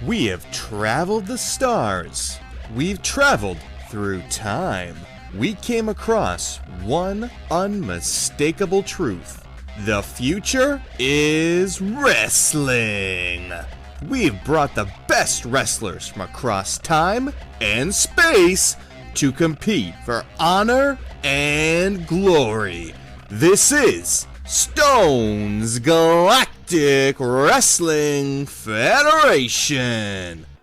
We have traveled the stars. We've traveled through time. We came across one unmistakable truth. The future is wrestling. We've brought the best wrestlers from across time and space to compete for honor and glory. This is Stone's Galactic Wrestling Federation.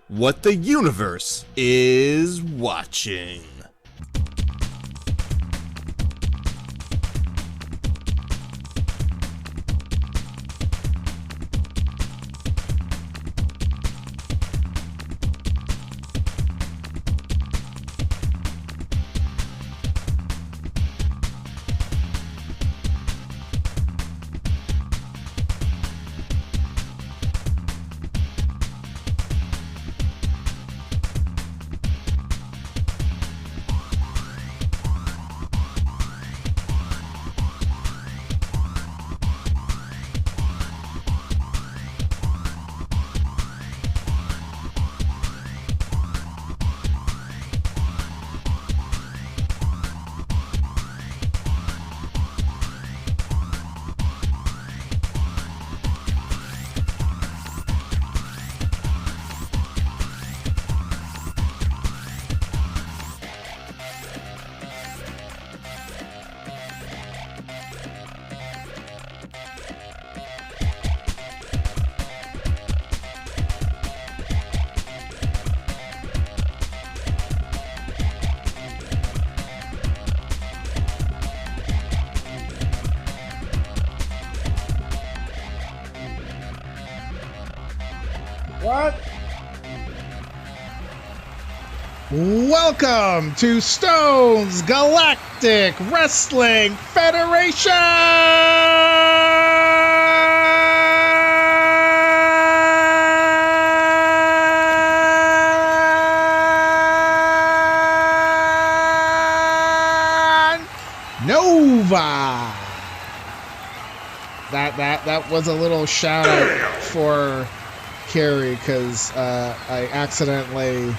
What the universe is watching. What? Welcome to Stone's Galactic Wrestling Federation! Nova! That was a little shout out for Carrie, because I accidentally,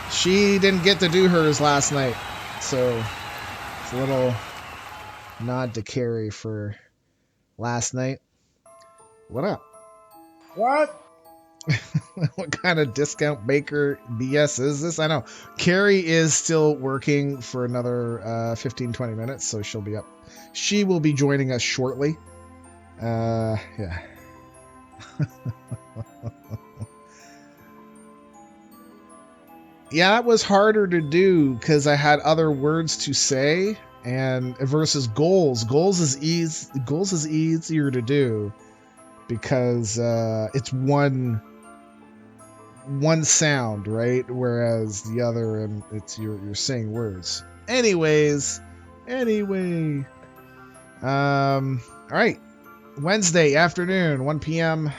she didn't get to do hers last night, so it's a little nod to Carrie for last night. What up? What? What kind of discount baker BS is this? I know Carrie is still working for another 15-20 minutes, so she'll be up. She will be joining us shortly. Yeah. Yeah, it was harder to do because I had other words to say, and versus goals. Goals is easier to do because it's one sound, right? Whereas the other, and it's you're saying words. Anyway. All right. Wednesday afternoon, 1 p.m.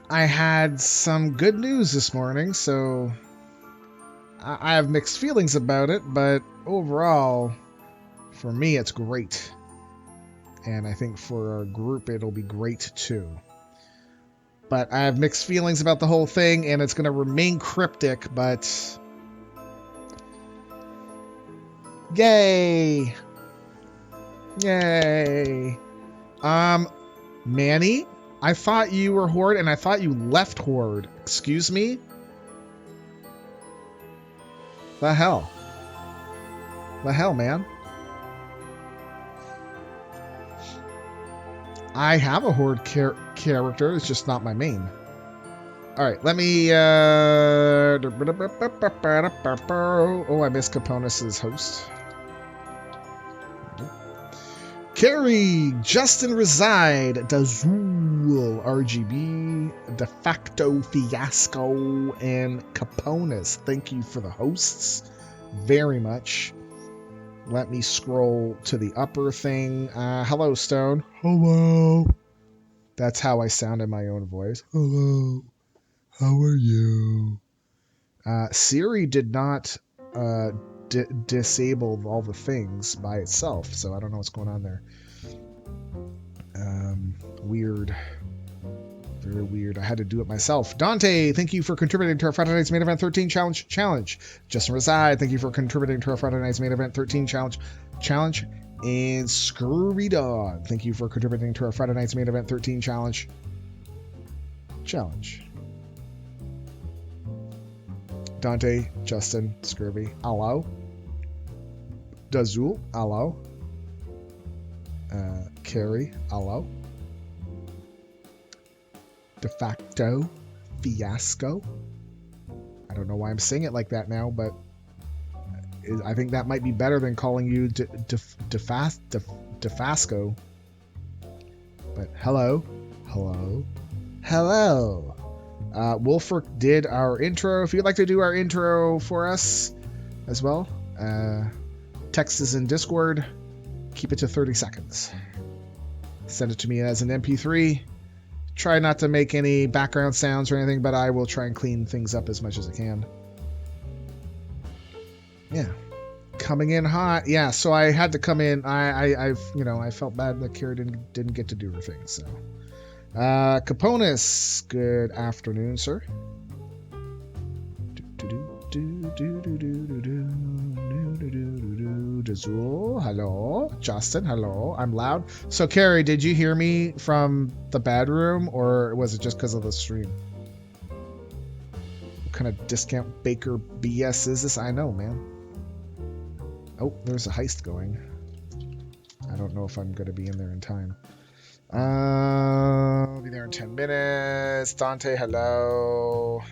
I had some good news this morning, so I have mixed feelings about it, but overall, for me, it's great. And I think for our group, it'll be great too. But I have mixed feelings about the whole thing, and it's going to remain cryptic, but yay! Manny? I thought you were Horde, and I thought you left Horde. Excuse me? The hell? The hell, man? I have a Horde character, it's just not my main. Alright, let me, oh, I missed Caponis's host. Carrie, Justin Reside, Dazul, RGB, De Facto Fiasco, and Caponis. Thank you for the hosts very much. Let me scroll to the upper thing. Hello, Stone. Hello. That's how I sound in my own voice. Hello. How are you? Siri did not disable all the things by itself, so I don't know what's going on there. Weird. Very weird. I had to do it myself. Dante, thank you for contributing to our Friday Night's Main Event 13 Challenge. Justin Reside, thank you for contributing to our Friday Night's Main Event 13 Challenge. And Screwy Dog, thank you for contributing to our Friday Night's Main Event 13 Challenge. Dante, Justin, Scurvy, hello. Dazul, hello. Carrie, hello. De facto fiasco. I don't know why I'm saying it like that now, but I think that might be better than calling you DeFasco. But hello. Wolfric did our intro. If you'd like to do our intro for us as well, text is in Discord. Keep it to 30 seconds. Send it to me as an MP3. Try not to make any background sounds or anything, but I will try and clean things up as much as I can. Yeah. Coming in hot. Yeah, so I had to come in. I felt bad that Kira didn't get to do her thing, so. Caponis, good afternoon, sir. Dazul, hello. Justin, hello. I'm loud. So, Carrie, did you hear me from the bedroom, or was it just because of the stream? What kind of discount baker BS is this? I know, man. Oh, there's a heist going. I don't know if I'm going to be in there in time. I'll be there in 10 minutes. Dante, hello.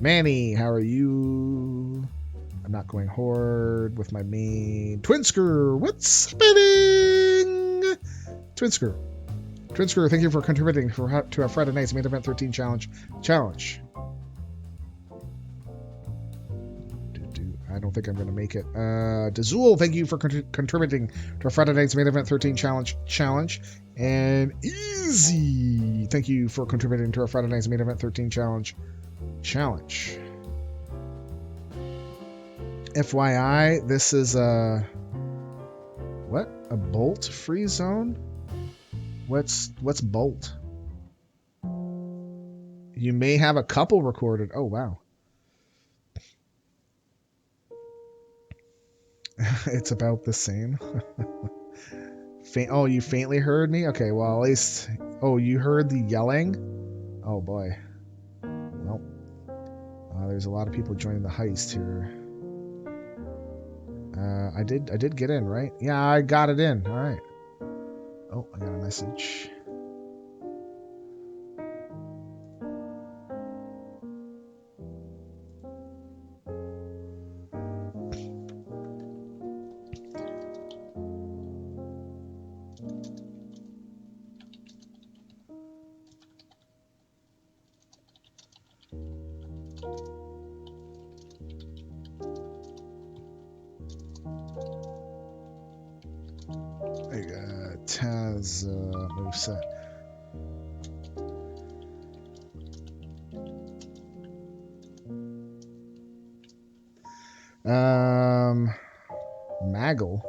Manny, how are you? I'm not going horde with my main. Twinsker, what's happening? Twinsker, thank you for contributing to our Friday Night's Main Event 13 Challenge. I don't think I'm going to make it. Dazul, thank you for contributing to our Friday Night's Main Event 13 Challenge. And Easy, thank you for contributing to our Friday Night's Main Event 13 Challenge. FYI, this is a bolt free zone? What's bolt? You may have a couple recorded. Oh wow. It's about the same. Oh, you faintly heard me? Okay, well, at least... Oh, you heard the yelling? Oh, boy. Well, there's a lot of people joining the heist here. I did get in, right? Yeah, I got it in. All right. Oh, I got a message. Taz moveset. Maggle?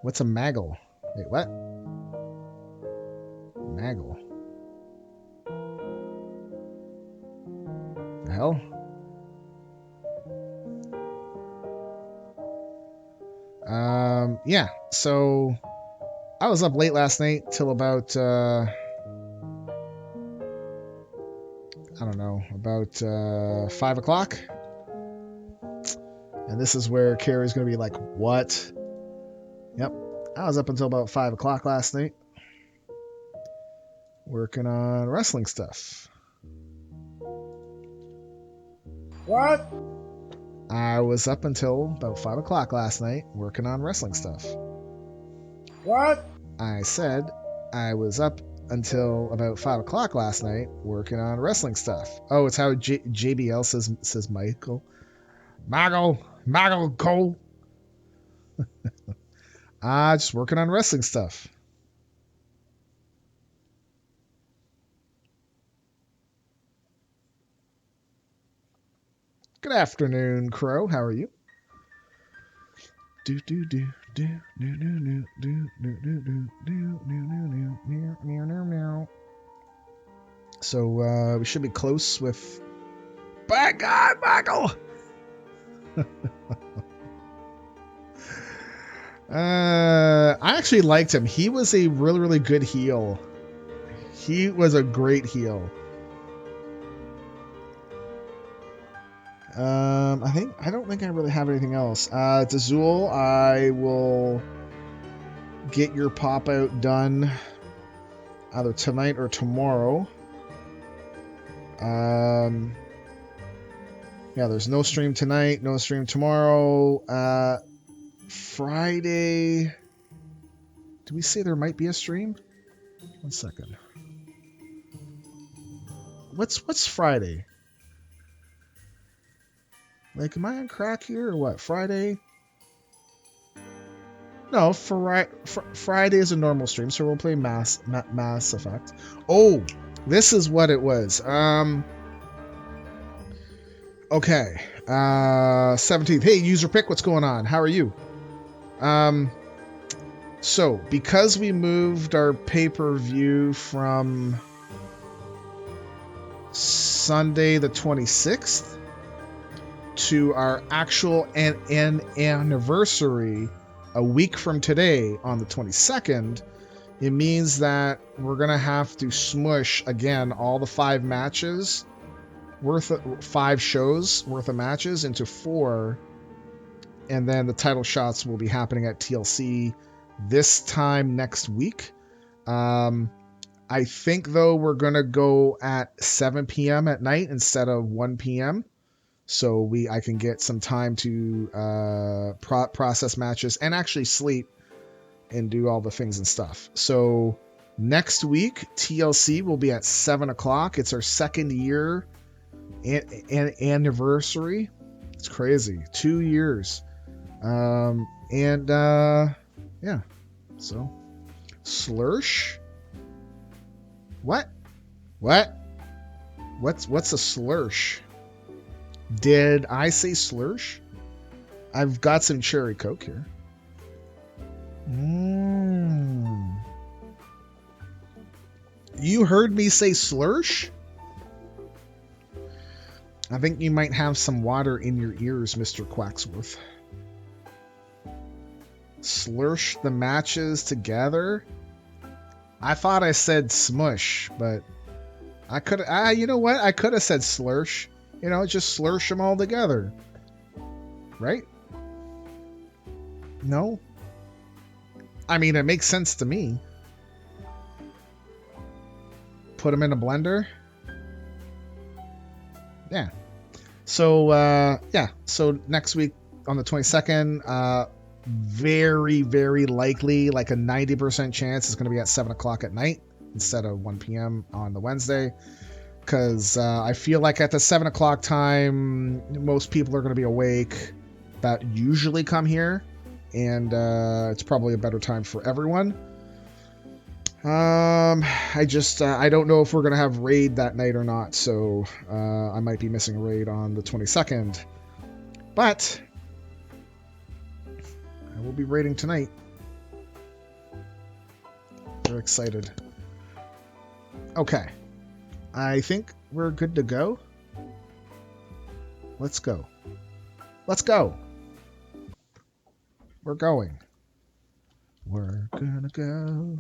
What's a maggle? Wait, what? Maggle? The hell? Yeah, so I was up late last night till about, I don't know, about 5 o'clock. And this is where Carrie's going to be like, what? Yep, I was up until about 5 o'clock last night. Working on wrestling stuff. What? I was up until about 5 o'clock last night working on wrestling stuff. What? I said I was up until about 5 o'clock last night working on wrestling stuff. Oh, it's how JBL says Michael. Michael Cole. Just working on wrestling stuff. Good afternoon, Crow. How are you? So we should be close with. By God, Michael! I actually liked him. He was a really, really good heel. He was a great heel. I don't think I really have anything else. Dazul, I will get your pop out done either tonight or tomorrow. Yeah, there's no stream tonight, no stream tomorrow. Friday. Did we say there might be a stream? 1 second. What's Friday? Like, am I on crack here or what? Friday? No, Friday is a normal stream, so we'll play Mass Effect. Oh, this is what it was. Okay. 17th. Hey, user pick, what's going on? How are you? So, because we moved our pay-per-view from Sunday the 26th to our actual anniversary a week from today on the 22nd, it means that we're going to have to smush again all the 5 matches worth of 5 shows worth of matches into 4, and then the title shots will be happening at TLC this time next week. I think though we're gonna go at 7 p.m. at night instead of 1 p.m. so I can get some time to process matches and actually sleep and do all the things and stuff. So next week TLC will be at 7 o'clock. It's our 2nd year anniversary. It's crazy. 2 years. Yeah. So Slursh. What? What's a slursh? Did I say slursh? I've got some cherry coke here. You heard me say slursh? I think you might have some water in your ears, Mr. Quacksworth. Slursh the matches together? I thought I said smush, but I could. You know what? I could have said slursh. You know, just slursh them all together, right? No. I mean, it makes sense to me. Put them in a blender. Yeah. So yeah. So next week on the 22nd. Very, very likely, like a 90% chance, it's going to be at 7 o'clock at night instead of 1 p.m. on the Wednesday. Because I feel like at the 7 o'clock time, most people are going to be awake that usually come here. And it's probably a better time for everyone. I don't know if we're going to have raid that night or not. So I might be missing a raid on the 22nd. But I will be raiding tonight. Very excited. Okay. I think we're good to go. Let's go. Let's go. We're going. We're gonna go.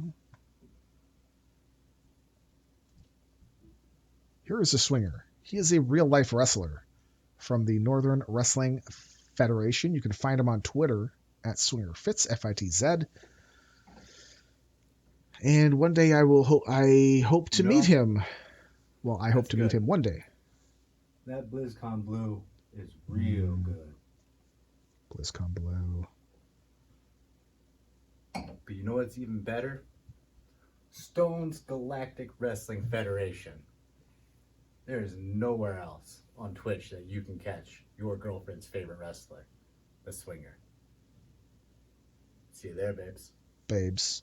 Here is a swinger. He is a real-life wrestler from the Northern Wrestling Federation. You can find him on Twitter at SwingerFitz, Fitz. And one day I hope to meet him. Well, I hope to meet him one day. That BlizzCon Blue is real good. BlizzCon Blue. But you know what's even better? Stone's Galactic Wrestling Federation. There is nowhere else on Twitch that you can catch your girlfriend's favorite wrestler, the Swinger. See you there, babes. Babes.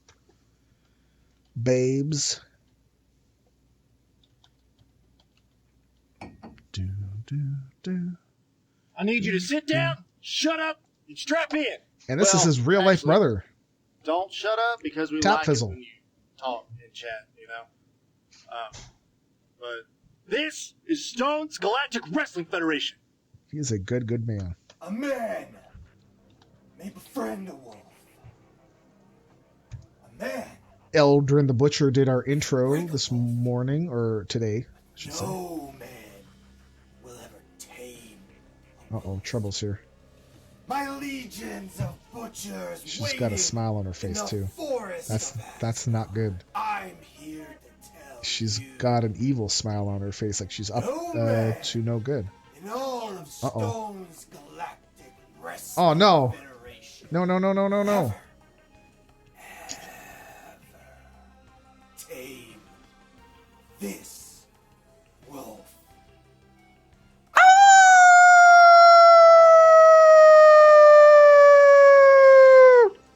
I need you to sit down, shut up, and strap in. And this is his real life brother. Don't shut up because we Tap like fizzle. it when you talk and chat, you know. but this is Stone's Galactic Wrestling Federation. He's a good man. A man may befriend a wolf. A man. Eldrin the Butcher did our intro this morning, or today, I should say. No man will ever tame. Uh-oh, trouble's here. My legions of butchers. She's got a smile on her face, too. That's not good. I'm here to tell She's you. got an evil smile on her face, like she's up to no good. In all of Stone's Galactic Wrestling Oh, no. Federation. No. Ever tame this wolf.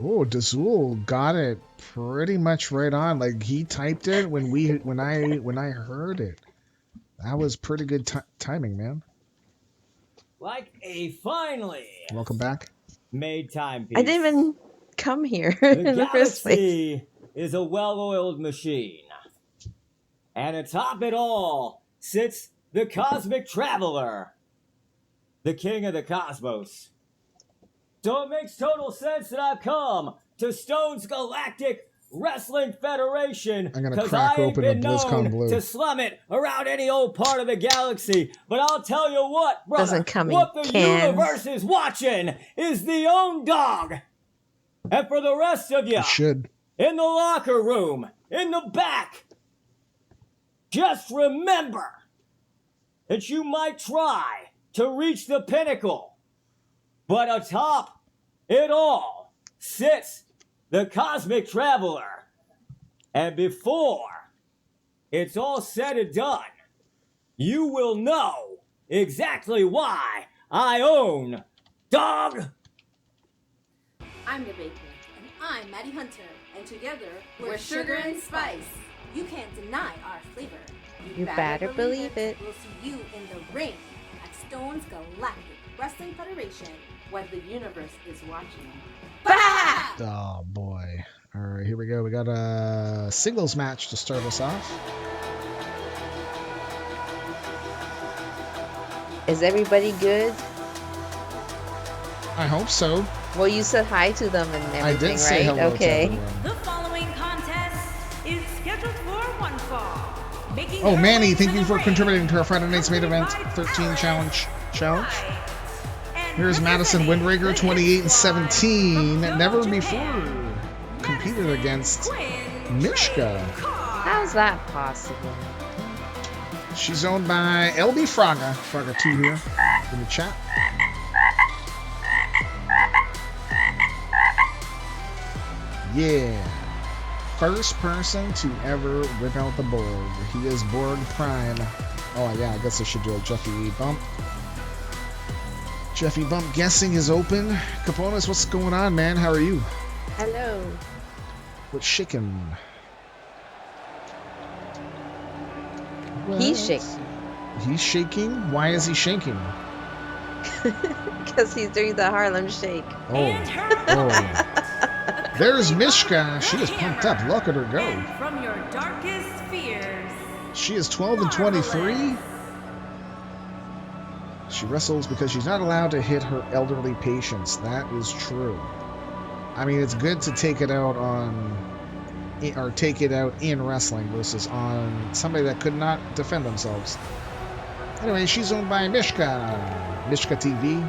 Oh, Dazul got it pretty much right on. Like he typed it when I heard it. That was pretty good timing, man. Like a finally Welcome back. made timepiece. I didn't even come here The in the first place. galaxy is a well-oiled machine. And atop it all sits the Cosmic Traveler, the king of the cosmos. So it makes total sense that I've come to Stone's Galactic Wrestling Federation, I'm gonna because crack I ain't open a been BlizzCon known Blue. to slum it around any old part of the galaxy. But I'll tell you what, brother, Doesn't come in what the cans. universe is watching is the own dog. And for the rest of you, You should. in the locker room, in the back, just remember that you might try to reach the pinnacle, but atop it all sits the Cosmic Traveler. And before it's all said and done, you will know exactly why I own Dog. I'm the Baker. And I'm Maddie Hunter. And together, we're Sugar and Spice. You can't deny our flavor. You better believe it. We'll see you in the ring at Stone's Galactic Wrestling Federation, where the universe is watching. Bah! Oh boy. All right, here we go. We got a singles match to start us off. Is everybody good? I hope so. Well, you said hi to them and everything, I did say right? hello Okay. to everyone. The following contest is scheduled for one fall. Making Oh, her Manny, way thank to you the for ring, contributing to our Friday night's main event accompanied by 13 challenge. Right. And Here's Madison representing Windrager, the 28 and Squad 17. from Never Japan, before competed against Quinn Mishka. How's that possible? She's owned by LB Fraga. Fraga 2 here in the chat. Yeah. First person to ever rip out the Borg. He is Borg Prime. Oh, yeah, I guess I should do a Jeffy Bump. Jeffy Bump guessing is open. Caponis, what's going on, man? How are you? Hello. What's shaking? He's What? shaking. He's shaking? Why is he shaking? Because he's doing the Harlem Shake. Oh. And her Oh. There's Mishka. She is pumped up. Look at her go. and from your darkest fears. She is 12 and 23. She wrestles because she's not allowed to hit her elderly patients. That is true. I mean, it's good to take it out in wrestling versus on somebody that could not defend themselves. Anyway, she's owned by Mishka. Mishka TV.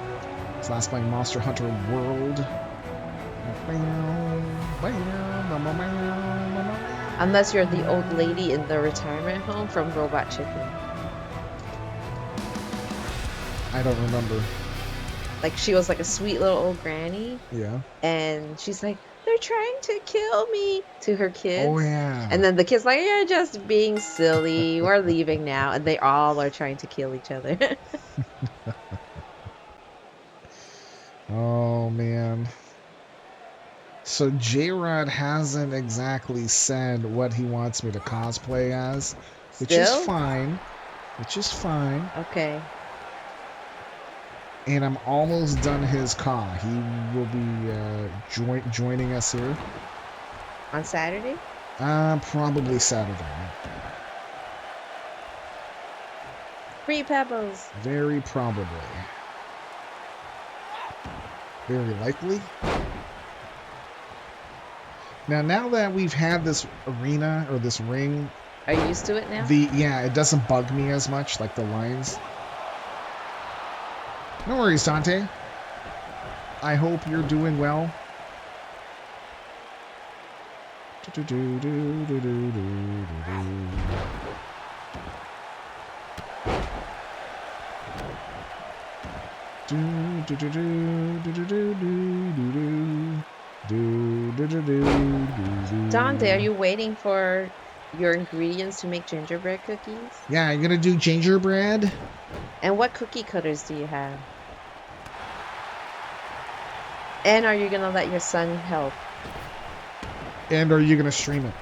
It's last playing Monster Hunter World. Unless you're the old lady in the retirement home from Robot Chicken. I don't remember. Like, she was like a sweet little old granny. Yeah. And she's like, they're trying to kill me to her kids. Oh, yeah. And then the kid's like, you're just being silly. We're leaving now. And they all are trying to kill each other. Oh, man. So J-Rod hasn't exactly said what he wants me to cosplay as, which is Still? fine. Which is fine. Okay. And I'm almost done his call. He will be joining us here. On Saturday? Probably Saturday. Free pebbles. Very probably. Very likely. Now that we've had this arena or this ring, Are you used to it now? it doesn't bug me as much, like the lines. No worries, Dante. I hope you're doing well. Dante, are you waiting for your ingredients to make gingerbread cookies? Yeah, I'm gonna do gingerbread. And what cookie cutters do you have? And are you gonna let your son help? And are you gonna stream it?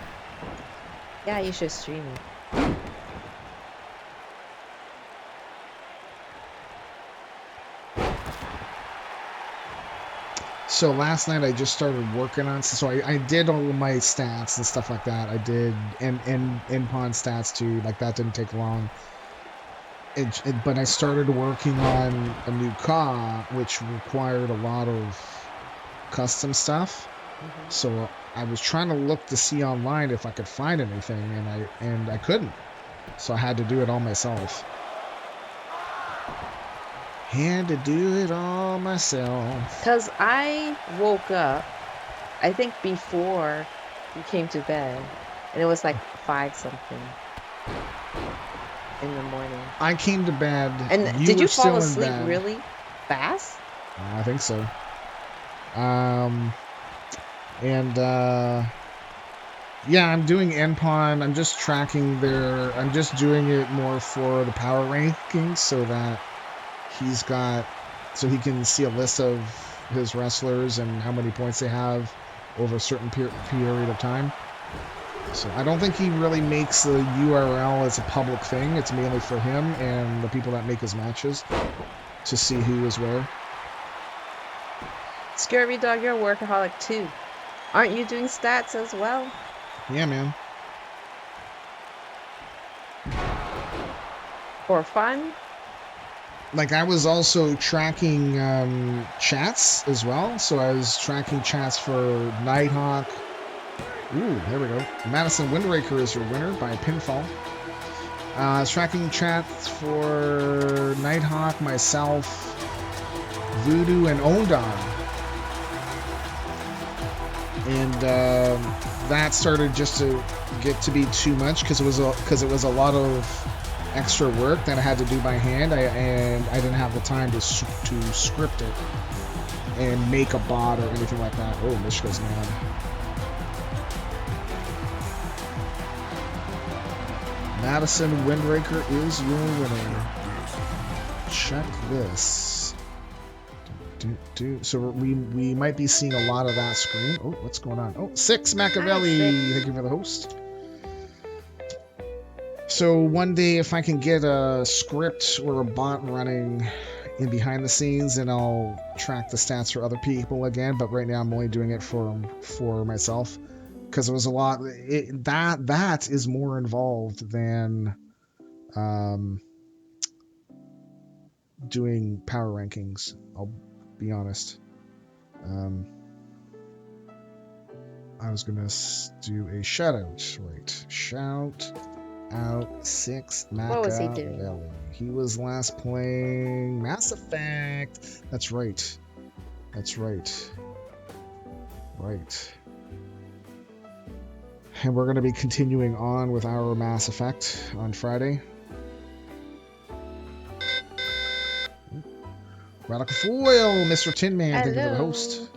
Yeah, you should stream it. So last night I just started working on, so I did all of my stats and stuff like that. I did in pawn stats too. Like that didn't take long. But I started working on a new car, which required a lot of custom stuff. So I was trying to look to see online if I could find anything, and I couldn't. So I had to do it all myself. Had to do it all myself. Because I woke up, I think before you came to bed, and it was like 5 something in the morning. I came to bed. And did you fall asleep really fast? I think so. Yeah, I'm doing NPON. I'm just tracking I'm just doing it more for the power rankings so that so he can see a list of his wrestlers and how many points they have over a certain period of time. So I don't think he really makes the URL as a public thing. It's mainly for him and the people that make his matches to see who is where. Scurvy Dog, you're a workaholic too. Aren't you doing stats as well? Yeah, man. For fun? Like, I was also tracking chats as well. So I was tracking chats for Nighthawk. Ooh, there we go. Madison Windraker is your winner by pinfall. I was tracking chats for Nighthawk, myself, Voodoo, and Ondon. And that started just to get to be too much because it was a lot of extra work that I had to do by hand, and I didn't have the time to script it and make a bot or anything like that. Oh, Mishka's mad. Madison Windraker is your winner. Check this. So we might be seeing a lot of that screen. Oh, what's going on? Oh, 6 Machiavelli. Thank you for the host. So one day, if I can get a script or a bot running in behind the scenes, then I'll track the stats for other people again. But right now, I'm only doing it for myself because it was a lot. That is more involved than doing power rankings. I'll be honest. I was gonna do a shout out. Right, shout out 6 Machiavelli. What was he doing? He was last playing Mass Effect. That's right. Right. And we're going to be continuing on with our Mass Effect on Friday. Radical Foil, Mr. Tin Man, thank you for the host.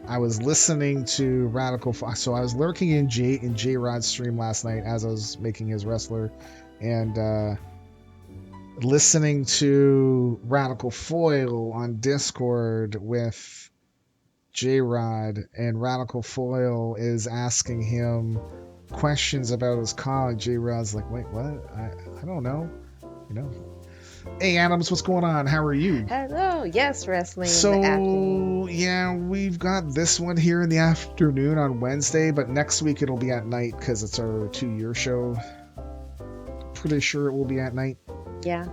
I was listening to Radical, so I was lurking in J-Rod's stream last night as I was making his wrestler, and listening to Radical Foil on Discord with J-Rod, and Radical Foil is asking him questions about his car. J-Rod's like, wait, what? I don't know, Hey, Adams, what's going on? How are you? Hello. Yes, wrestling in the afternoon. So, yeah, we've got this one here in the afternoon on Wednesday, but next week it'll be at night because it's our 2-year show. Pretty sure it will be at night. Yeah.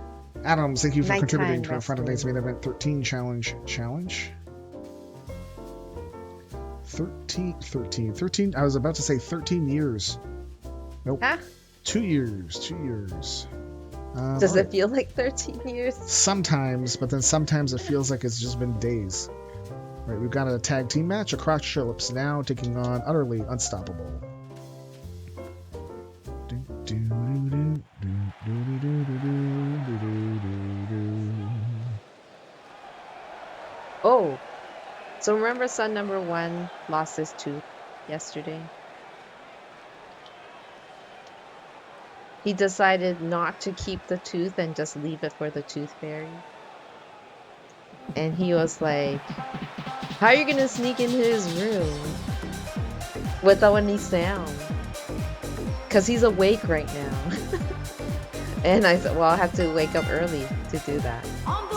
Adams, thank you for Nighttime contributing to our Friday Night's wrestling. Main Event 13 Challenge. 13. I was about to say 13 years. Nope. Huh? 2 years. 2 years. Does alright. it feel like 13 years? Sometimes, but then sometimes it feels like it's just been days. Right, we've got a tag team match. Across Phillips now taking on Utterly Unstoppable. Oh. So remember son number 1 lost his tooth yesterday? He decided not to keep the tooth and just leave it for the tooth fairy. And he was like, how are you gonna sneak into his room without any sound? Because he's awake right now. And I said, well, I'll have to wake up early to do that.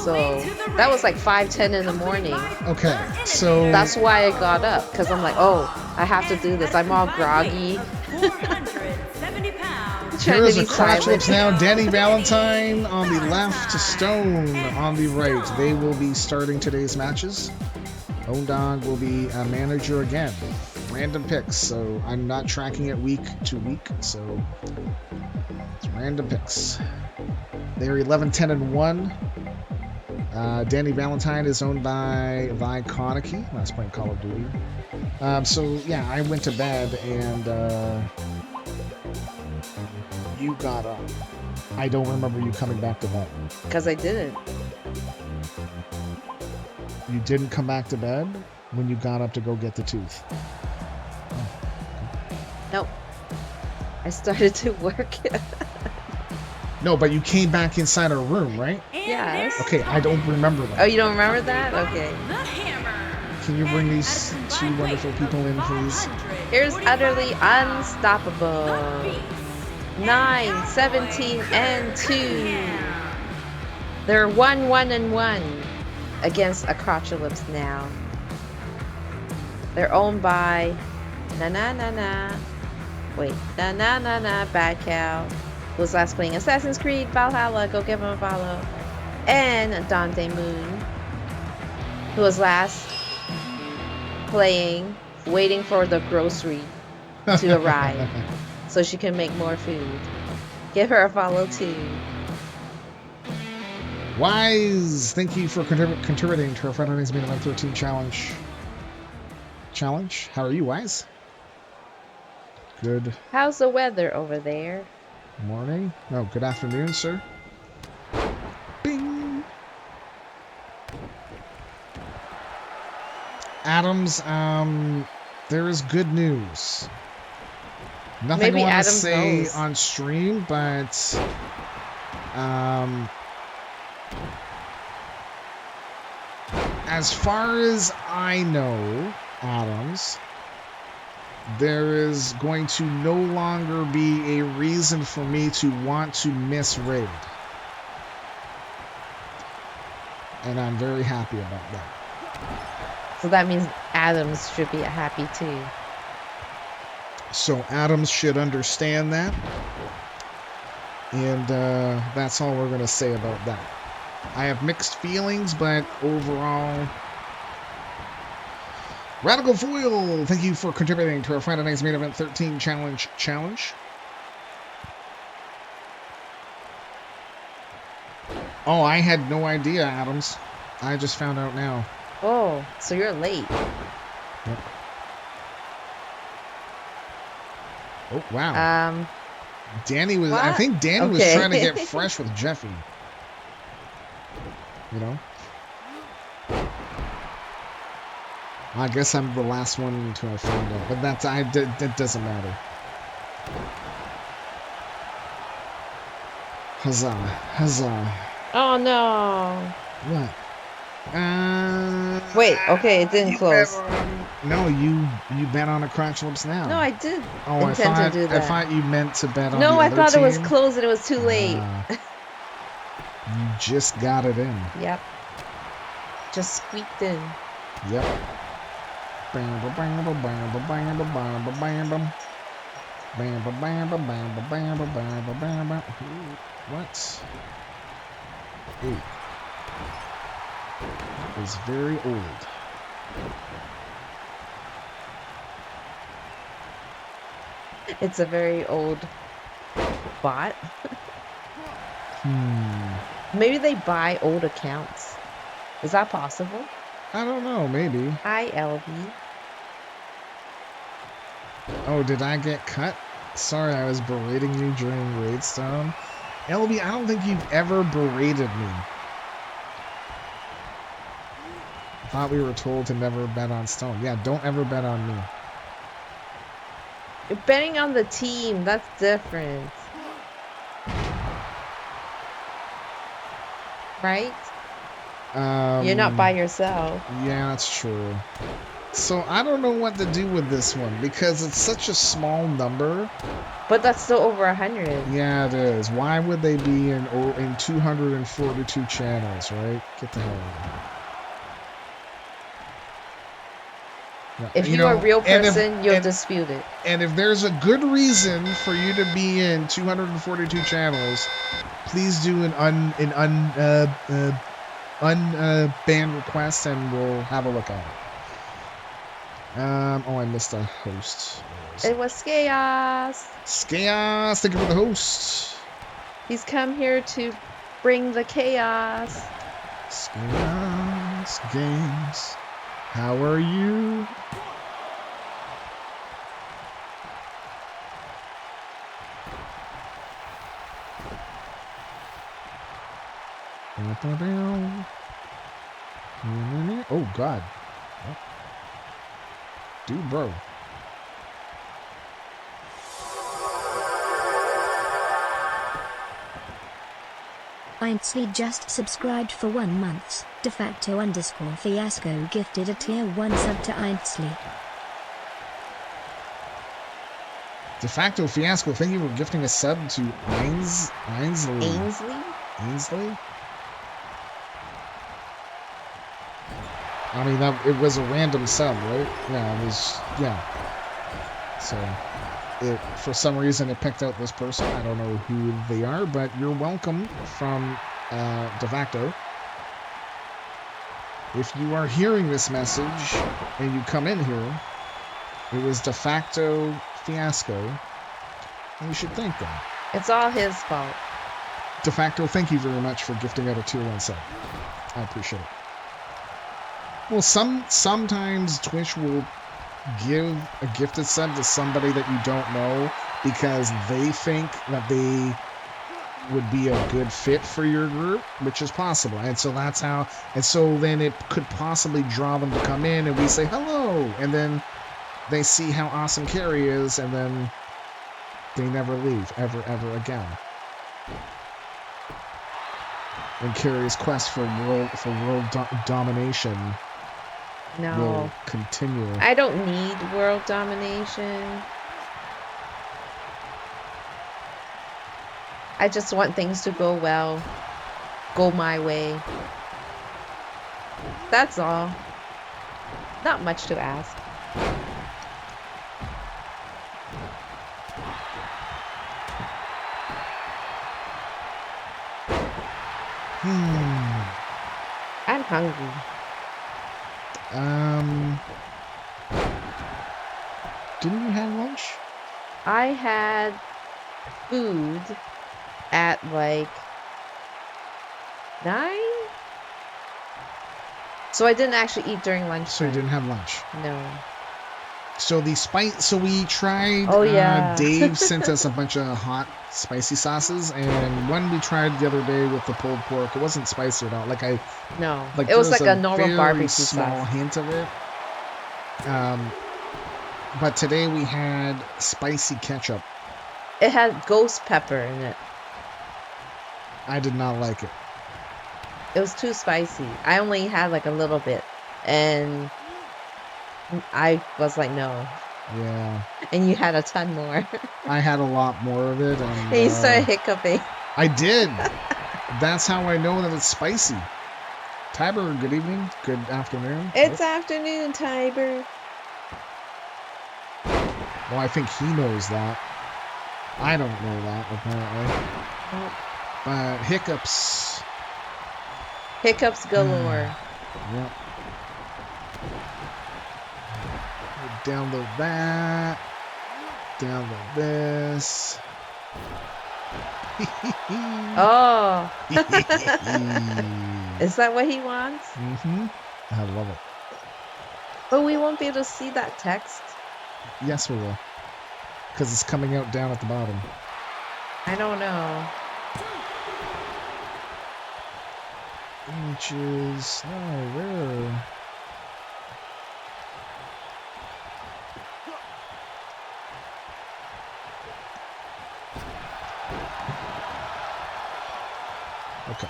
So that was like 5:10 in the morning. Okay, so That's why I got up, because I'm like, oh, I have to do this. I'm all groggy. 470 pounds. Trying here's to a be crotch silent. lips now. Danny Valentine on the left, Stone on the right. They will be starting today's matches. Ondog will be a manager again. Random picks, so I'm not tracking it week to week, so it's random picks. They're 11-10-1. Danny Valentine is owned by Vi Konecki. Last playing Call of Duty. So yeah, I went to bed and you got up. I don't remember you coming back to bed. Because I didn't. You didn't come back to bed when you got up to go get the tooth. Nope. I started to work. No, but you came back inside our room, right? Yes. Okay, I don't remember Oh, that. you don't remember that? Okay. The hammer. Can you bring these two wonderful people in, please? Here's Utterly Unstoppable. 9, 17, and 2. They're 1-1-1 against Acrocholips now. They're owned by Na. Wait, Na, Bad Cow. Who was last playing Assassin's Creed Valhalla. Go give him a follow. And Dante Moon, who was last playing, waiting for the grocery to arrive so she can make more food. Give her a follow too. Wise, thank you for contributing to our Friday Night's Main Event 13 challenge. How are you, Wise? Good How's the weather over there? morning. No, good afternoon, sir. Bing. Adams, there is good news. Nothing Maybe I want to Adams say knows. on stream, but as far as I know, Adams, there is going to no longer be a reason for me to want to miss raid. And I'm very happy about that. So that means Adams should be happy too. So Adams should understand that. And that's all we're going to say about that. I have mixed feelings, but overall... Radical Foil, thank you for contributing to our Friday Night's Main Event 13 challenge. Oh, I had no idea, Adams. I just found out now. Oh, so you're late. Yep. Oh, wow. Danny was... I what? think Danny was Okay. trying to get fresh with Jeffy. You know? I guess I'm the last one to have found out, but that doesn't matter. Huzzah. Oh no. What? Wait, okay, it didn't close. No, you bet on a Crotch Lips now. No, I did Oh, intend to do I that. thought you meant to bet on No, the I other thought it was team. closed and it was too late. You just got it in. Yep. Just squeaked in. Yep. Bam, ba, bam, ba, bam, ba, bam, ba, bam, ba, bam, bam. Bam, ba, bam, ba, bam, ba, bam, ba, bam, ba, bam, bam. What? Ooh. That is very old. It's a very old bot. Maybe they buy old accounts. Is that possible? I don't know, maybe. Hi, LB. Oh, did I get cut? Sorry, I was berating you during Raidstone. LB, I don't think you've ever berated me. I thought we were told to never bet on Stone. Yeah, don't ever bet on me. You're betting on the team. That's different. Right? You're not by yourself. Yeah, that's true. So I don't know what to do with this one because it's such a small number. But that's still over 100. Yeah, it is. Why would they be in 242 channels, right? Get the hell out of here. Yeah, If you're a real person, you'll dispute it. And if there's a good reason for you to be in 242 channels, please do an unbanned request and we'll have a look at it. Oh, I missed a host. It was Chaos. Chaos, thank you for the host. He's come here to bring the chaos. Chaos Games. How are you? Oh, God. Dude, bro. Ainsley just subscribed for 1 month. _fiasco gifted a tier 1 sub to Ainsley. De facto Fiasco, thank you for gifting a sub to Ainsley. Ainsley? I mean, it was a random sub, right? Yeah, it was, yeah. So, for some reason, it picked out this person. I don't know who they are, but you're welcome from De facto. If you are hearing this message and you come in here, it was De facto Fiasco, and you should thank them. It's all his fault. De facto, thank you very much for gifting out a tier 1 sub. I appreciate it. Well, sometimes Twitch will give a gifted sub to somebody that you don't know because they think that they would be a good fit for your group, which is possible. And so that's how, and so then it could possibly draw them to come in and we say hello, and then they see how awesome Carrie is, and then they never leave ever again. And Carrie's quest for world domination will continue. I don't need world domination. I just want things to go well, go my way. That's all. Not much to ask. I'm hungry. Didn't you have lunch? I had food at like 9? So I didn't actually eat during lunch. So you didn't have lunch? No. So we tried, oh, yeah. Dave sent us a bunch of hot, spicy sauces, and one we tried the other day with the pulled pork, it wasn't spicy at all. No, it was like a normal barbecue sauce. Small hint of it. But today we had spicy ketchup. It had ghost pepper in it. I did not like it. It was too spicy. I only had like a little bit, and I was like, no. Yeah. And you had a ton more. I had a lot more of it. And you started hiccuping. I did. That's how I know that it's spicy. Tiber, good evening. Good afternoon. It's afternoon, Tiber. Well, I think he knows that. I don't know that, apparently. But hiccups. Hiccups galore. Yep. Download that. Download this. Oh. Is that what he wants? Mm-hmm. I love it. But we won't be able to see that text. Yes, we will. Because it's coming out down at the bottom. I don't know. Images. Oh, where? Okay.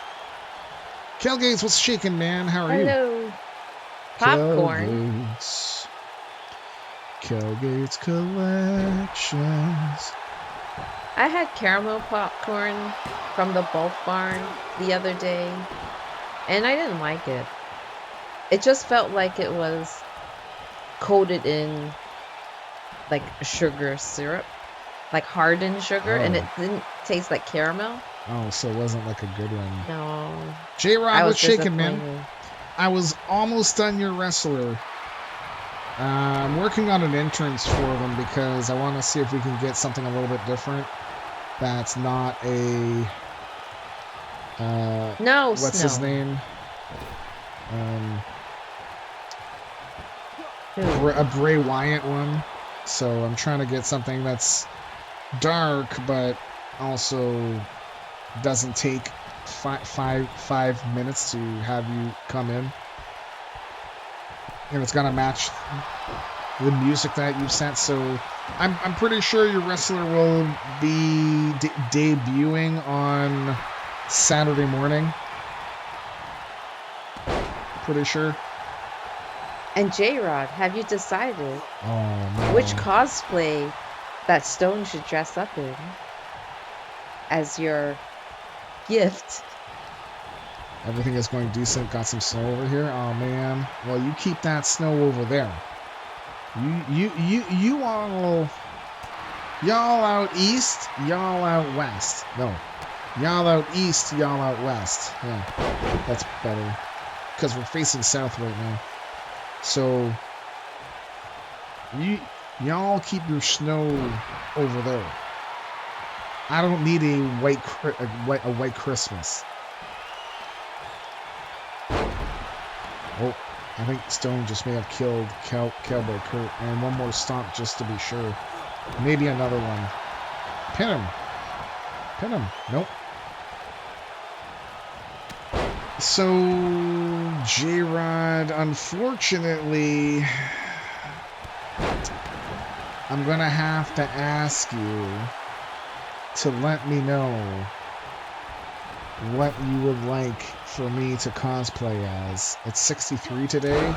Kelgates, what's shaking, man? How are you? Hello. Popcorn. Kelgates Collections. I had caramel popcorn from the bulk barn the other day, and I didn't like it. It just felt like it was coated in like sugar syrup, like hardened sugar, and it didn't taste like caramel. Oh, so it wasn't like a good one. No. J-Rod, what's shaking, man? I was almost done your wrestler. I'm working on an entrance for them because I want to see if we can get something a little bit different. That's not a... no, what's his name? A Bray Wyatt one. So I'm trying to get something that's dark, but also doesn't take five minutes to have you come in. And it's gonna match the music that you sent, so I'm pretty sure your wrestler will be debuting on Saturday morning. Pretty sure. And J-Rod, have you decided no. which cosplay that Stone should dress up in as your gift? Everything is going decent. Got some snow over here. Oh man. Well, you keep that snow over there. You all, y'all out east, y'all out west. No, y'all out east, y'all out west. Yeah, that's better because we're facing south right now. So y'all keep your snow over there. I don't need a white Christmas. Oh, I think Stone just may have killed Cowboy Kurt. And one more stomp just to be sure. Maybe another one. Pin him. Pin him. Nope. So, J-Rod, unfortunately, I'm going to have to ask you to let me know what you would like for me to cosplay as. It's 63 today.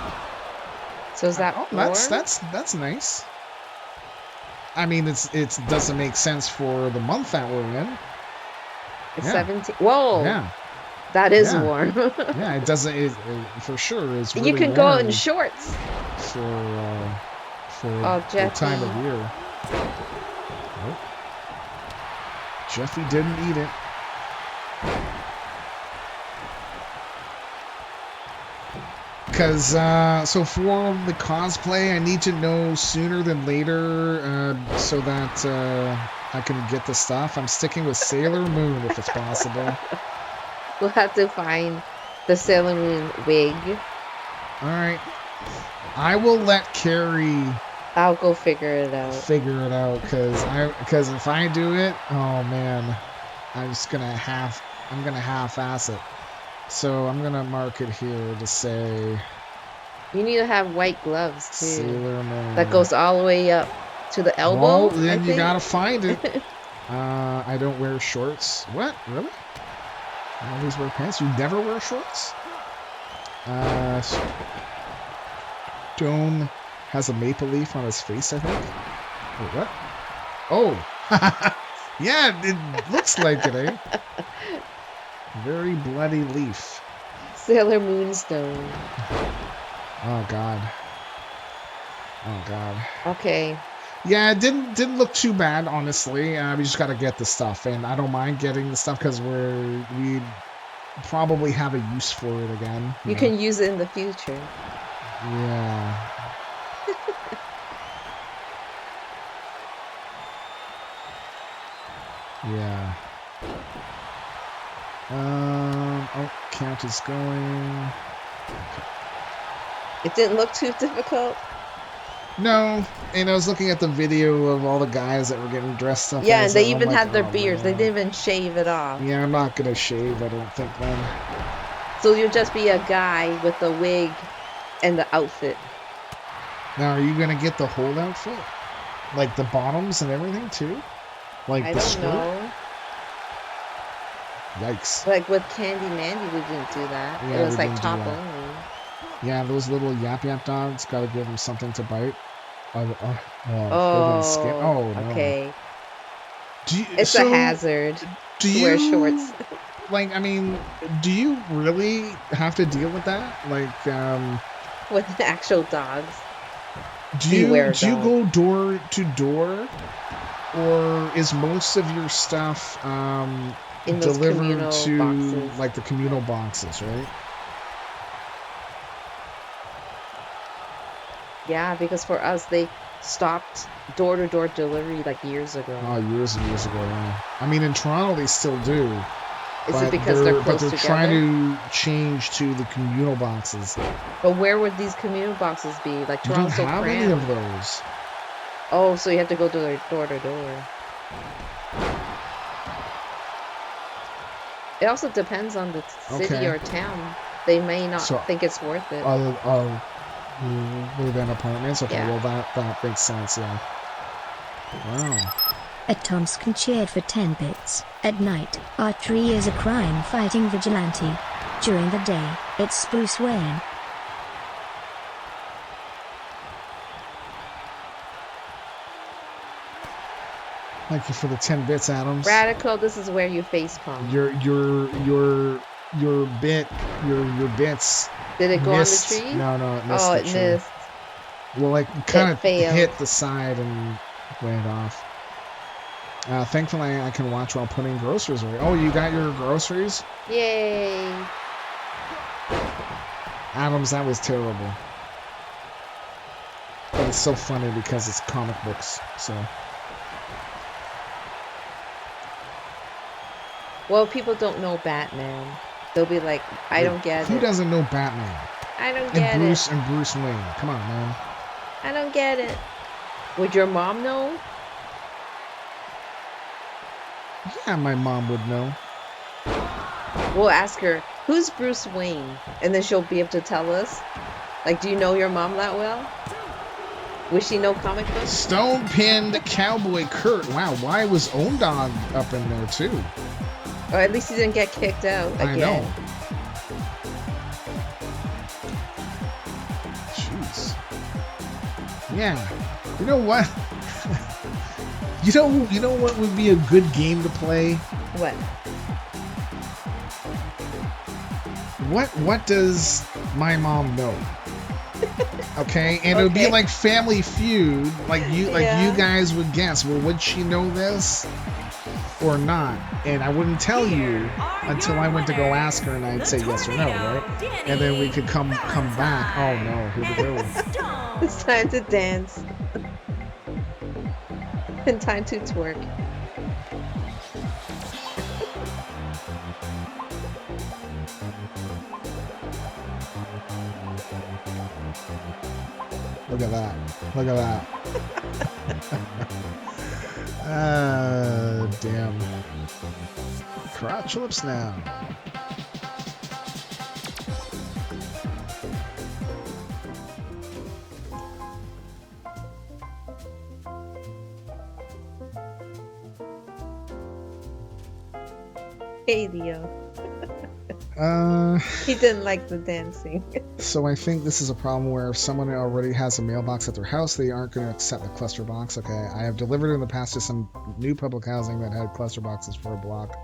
So is that that's nice. I mean, it doesn't make sense for the month that we're in. It's 17. Whoa. Yeah. That is warm. Yeah, it doesn't. It for sure is. Really you can go out in shorts. For the time of year. Nope. Jeffy didn't eat it. Because, so for the cosplay, I need to know sooner than later, so that, I can get the stuff. I'm sticking with Sailor Moon, if it's possible. We'll have to find the Sailor Moon wig. Alright. I will let Carrie... I'll go figure it out. Because if I do it, oh man, I'm gonna half-ass it. So I'm gonna mark it here to say. You need to have white gloves too. Sailor Moon. That goes all the way up to the elbow. Well, then you gotta find it. I don't wear shorts. What? Really? I always wear pants. You never wear shorts? Stone has a maple leaf on his face, I think. Wait, what? Oh! Yeah, it looks like it, eh? Very bloody leaf. Sailor Moonstone. Oh god. Oh god. Okay. Yeah, it didn't look too bad, honestly. We just got to get the stuff, and I don't mind getting the stuff because we probably have a use for it again. You can use it in the future. Yeah. Yeah. Oh, count is going. It didn't look too difficult. No, and I was looking at the video of all the guys that were getting dressed up. Yeah, as and they it. I'm even like, had their oh, beards. man. They didn't even shave it off. Yeah, I'm not gonna shave. I don't think then. So you'll just be a guy with the wig and the outfit. Now, are you gonna get the whole outfit, like the bottoms and everything too, like I the don't skirt? know. Yikes! Like with Candy Mandy, we didn't do that. Yeah, It was we like didn't do top that. only. Yeah, those little yap dogs gotta give them something to bite. Oh, skin. Oh no. okay. It's a hazard Do to you wear shorts. Like, I mean, do you really have to deal with that? Like, With the actual dogs. do you Beware go door to door, or is most of your stuff In those delivered communal to boxes. like the communal boxes, right? Yeah, because for us, they stopped door-to-door delivery like years ago. Oh, years and years ago. Yeah. I mean, in Toronto they still do. Is but it because they're close they're together? trying to change to the communal boxes. But where would these communal boxes be? Like You don't Toronto's so have any crammed. of those. Oh, so you have to go to door to door. It also depends on the city Okay. or town. They may not So- think it's worth it. Live in apartments. Okay, Yeah. well that makes sense. Yeah. Wow. Ed Tomskin cheered for 10 bits. At night, archery is a crime fighting vigilante. During the day, it's Bruce Wayne. Thank you for the 10 bits, Adams. Radical, this is where you facepalm. Your bits. Did it go missed. on the tree? No, it missed Oh, the it tree. missed. Well, like kind of failed. hit the side and went off. Thankfully, I can watch while putting groceries away. Oh, you got your groceries? Yay. Adams, that was terrible. But it's so funny because it's comic books, so... Well, people don't know Batman. They'll be like, I don't get Who it. doesn't know Batman? I don't get And it. Bruce Wayne. Come on, man. I don't get it. Would your mom know? Yeah, my mom would know. We'll ask her, who's Bruce Wayne? And then she'll be able to tell us. Like, do you know your mom that well? Would she know comic books? Stone pinned Cowboy Kurt. Wow, why was Ondog up in there too? Or at least he didn't get kicked out again. I know. Jeez. Yeah. You know what? You know what would be a good game to play? What? What does my mom know? Okay, and it would be Okay. like Family Feud, like you Yeah. guys would guess. Well, would she know this or not? And I wouldn't tell you until I went to go ask her, and I'd say yes or no, right? And then we could come back. Oh no, here we go. It's time to dance. And time to twerk. Look at that. Look at that. Damn. Crotch lips now. Hey, Leo. He didn't like the dancing. So I think this is a problem where if someone already has a mailbox at their house, they aren't going to accept the cluster box. Okay, I have delivered in the past to some new public housing that had cluster boxes for a block.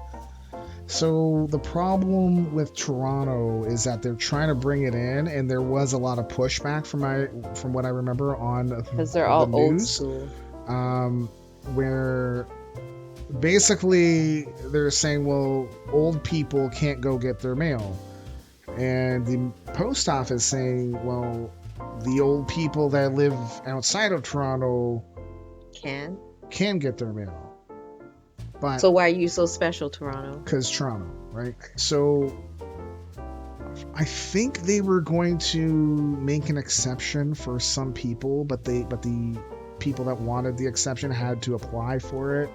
So the problem with Toronto is that they're trying to bring it in, and there was a lot of pushback from what I remember on Because they're the all old news, school. where basically they're saying, well, old people can't go get their mail, and the post office saying, well, the old people that live outside of Toronto Can? can get their mail. But So why are you so special, Toronto? because Toronto, right? So I think they were going to make an exception for some people, but the people that wanted the exception had to apply for it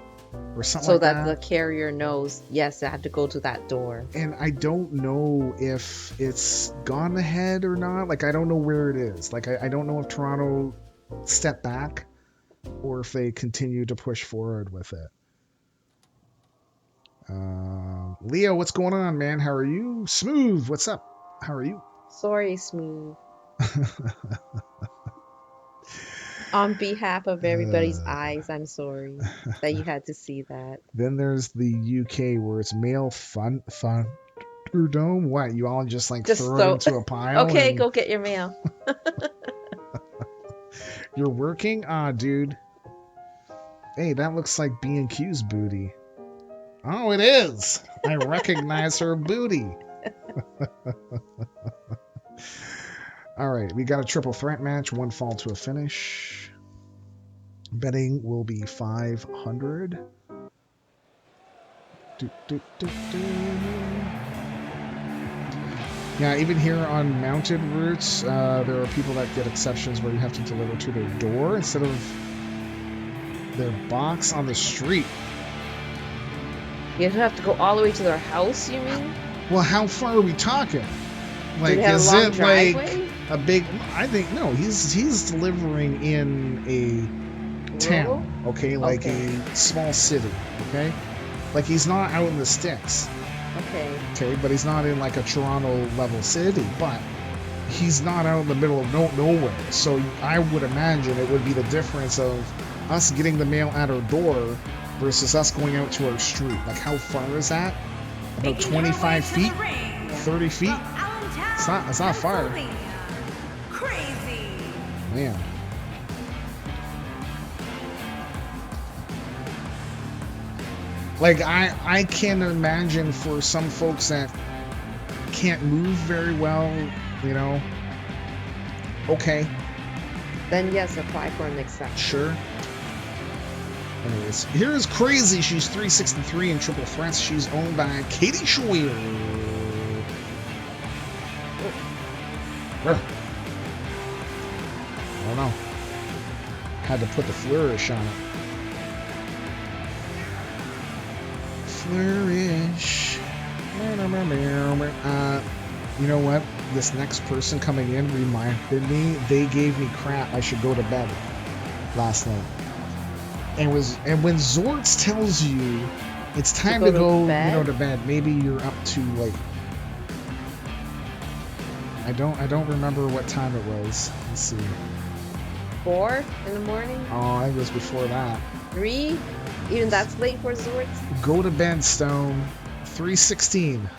or something So like that the carrier knows, yes, I have to go to that door. And I don't know if it's gone ahead or not. Like, I don't know where it is. Like, I don't know if Toronto stepped back or if they continue to push forward with it. Leo, what's going on, man? How are you? Smooth, what's up? How are you? Sorry, Smooth. On behalf of everybody's eyes, I'm sorry that you had to see that. Then there's the UK where it's male Thunderdome. What? You all just throw it into a pile? Okay, go get your mail. You're working? Ah, dude. Hey, that looks like B&Q's booty. Oh, it is. I recognize her booty. All right, we got a triple threat match, one fall to a finish. Betting will be 500. Yeah, even here on mounted routes, there are people that get exceptions where you have to deliver to their door instead of their box on the street. You have to go all the way to their house, you mean? Well, how far are we talking? Do they have is a long it driveway? like a big? I think no. He's delivering in a town, okay, like a small city, okay. Like he's not out in the sticks, okay, but he's not in like a Toronto level city, but he's not out in the middle of nowhere. So I would imagine it would be the difference of us getting the mail at our door versus us going out to our street. Like, how far is that? About 25 feet? 30 feet? It's not far. Crazy. Man. Like, I can imagine for some folks that can't move very well, you know. Okay. Then yes, apply for an exception. Sure. Anyways, here is Crazy. She's 363 in triple threats. She's owned by Katie Schweier. I don't know. Had to put the flourish on it. Flourish. You know what? This next person coming in reminded me they gave me crap I should go to bed last night. And when Zortz tells you it's time to go to bed, maybe you're up too late. I don't remember what time it was. Let's see. 4 in the morning? Oh, I think it was before that. 3? Even that's late for Zortz? Go to bed, Stone. 3:16.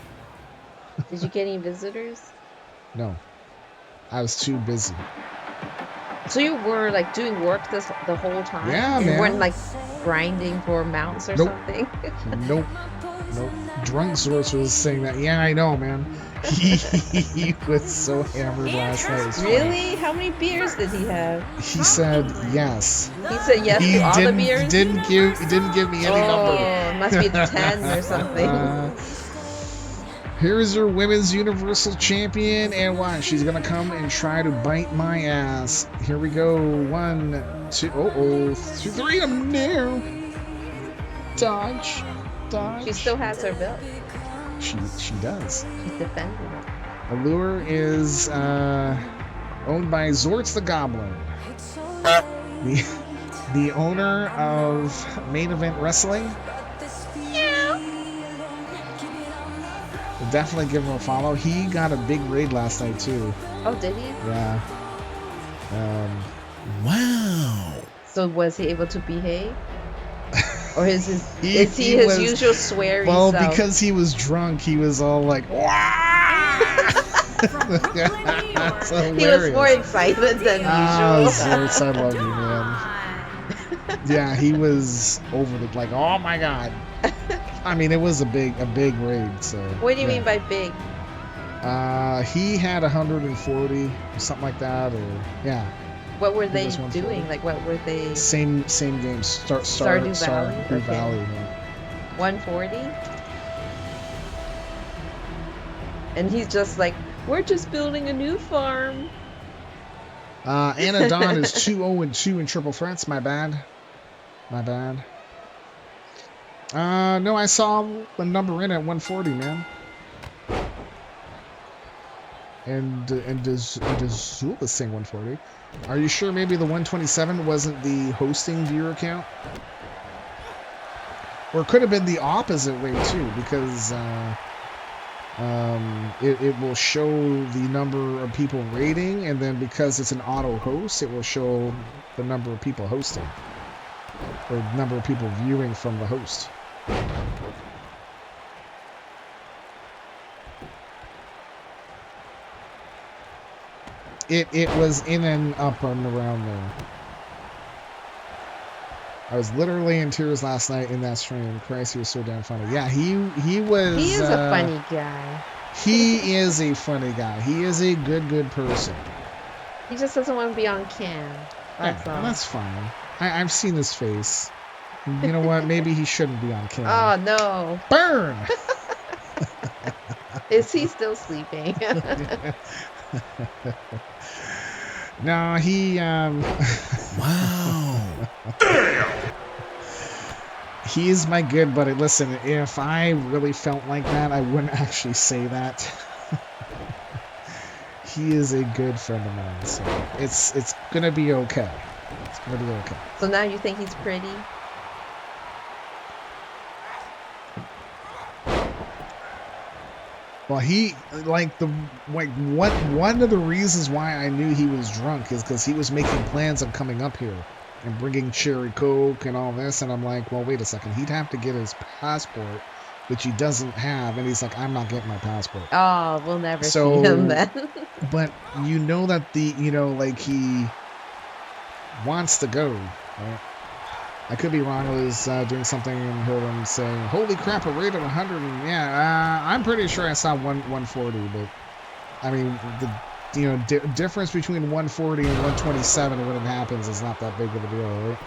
Did you get any visitors? No. I was too busy. So you were like doing work the whole time? Yeah, you man. You weren't like grinding for mounts or something? Nope. Drunk Zortz was saying that. Yeah, I know, man. He was so hammered last night. Really? How many beers did he have? He said yes. He said yes to all the beers? He didn't give me any number. Oh, must be 10 or something. Here's her women's universal champion, and watch, she's gonna come and try to bite my ass. Here we go. 1, 2, 2, 3. I'm there. Dodge. She still has her belt. She does. She's defending it. Allure is owned by Zortz the Goblin, the owner of Main Event Wrestling. Definitely give him a follow. He got a big raid last night too. Oh, did he? Yeah. Wow. So was he able to behave? Or is he his was, usual sweary well, self? because he was drunk, he was all like, From Brooklyn, New York. That's He was more hilarious. excited than Ah, usual. Zerts, I love you, man. Yeah, he was over the like, oh my god. I mean, it was a big raid. So. What do you yeah. mean by big? He had 140 or something like that, or yeah. What were It they was 140. doing? Like, what were they? Same game. Stardew Valley? Stardew Okay. Valley. Yeah. 140? And he's just like, we're just building a new farm. Anna Dawn is 2-0-2 in triple threats. My bad. No, I saw the number in at 140, man. And does Zula sing 140? Are you sure maybe the 127 wasn't the hosting viewer count? Or it could have been the opposite way too, because it will show the number of people rating, and then because it's an auto host, it will show the number of people hosting, or the number of people viewing from the host. It was in and up and around there. I was literally in tears last night in that stream. Christ, he was so damn funny. Yeah, he was. He is a funny guy. He is a funny guy. He is a good person. He just doesn't want to be on cam. That's all. That's fine. I've seen his face. You know what? Maybe he shouldn't be on cam. Oh no! Burn. Is he still sleeping? No, he Wow. he is my good buddy. Listen, if I really felt like that, I wouldn't actually say that. He is a good friend of mine, so it's gonna be okay. It's gonna be okay. So now you think he's pretty? Well, one of the reasons why I knew he was drunk is because he was making plans of coming up here and bringing cherry coke and all this, and I'm like, well, wait a second, he'd have to get his passport, which he doesn't have, and he's like, I'm not getting my passport. Oh, we'll never see him then. But you know that he wants to go, right? I could be wrong. I was doing something and heard him saying, holy crap, a rate of 100. And yeah, I'm pretty sure I saw 140, but I mean, the difference between 140 and 127 when it happens is not that big of a deal, right?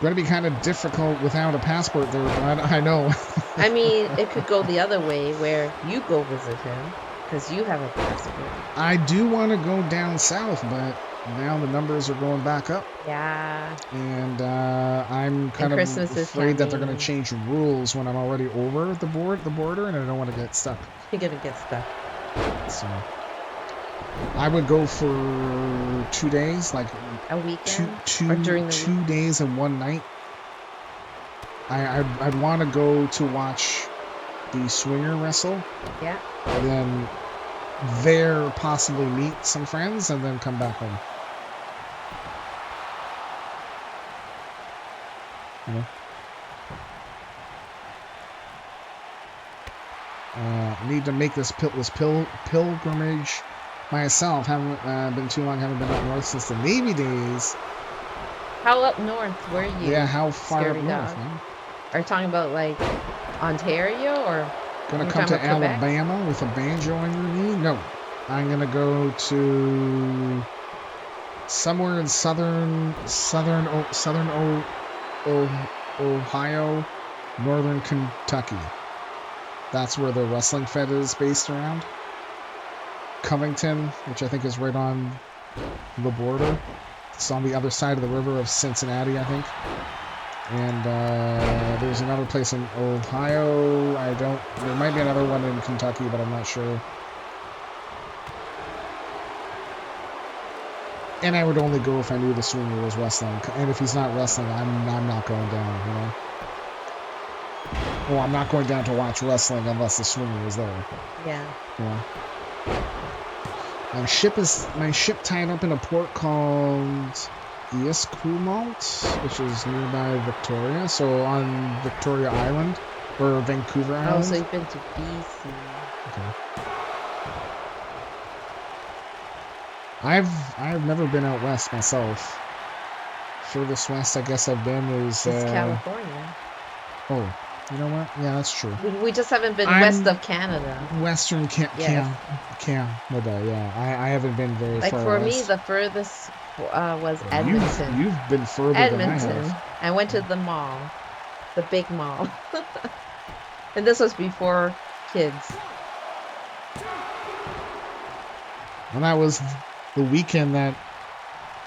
Going to be kind of difficult without a passport there, but I know. I mean, it could go the other way where you go visit him because you have a passport. I do want to go down south, but now the numbers are going back up. Yeah. And I'm kind of afraid that they're going to change rules when I'm already over the border, and I don't want to get stuck. You're going to get stuck. So I would go for 2 days, like a weekend, two or during the 2 days and 1 night. I'd want to go to watch the swinger wrestle. Yeah. And then there possibly meet some friends and then come back home. You know? I need to make this pilgrimage myself. Haven't been too long. Haven't been up north since the Navy days. How up north were you? Yeah, how far up north, man? Are you talking about like Ontario or? Gonna come to Alabama with a banjo on your knee? No, I'm gonna go to somewhere in southern Ohio, northern Kentucky. That's where the wrestling fed is based around. Covington, which I think is right on the border. It's on the other side of the river of Cincinnati, I think. And there's another place in Ohio. There might be another one in Kentucky, but I'm not sure. And I would only go if I knew the swinger was wrestling. And if he's not wrestling, I'm not going down, you know? Well, I'm not going down to watch wrestling unless the swinger is there. Yeah. Yeah. My ship tied up in a port called Eascoulant, which is nearby Victoria. So on Victoria Island, or Vancouver Island. Oh, so you've been to BC. Okay. I've never been out west myself. Furthest west I guess I've been is It's California. Oh, you know what? Yeah, that's true. We just haven't been west of Canada. Western Canada, yeah. I haven't been very like far for west. me, the furthest was Well, Edmonton. You've been further than I have. I went to the mall, the big mall, and this was before kids. And that was the weekend that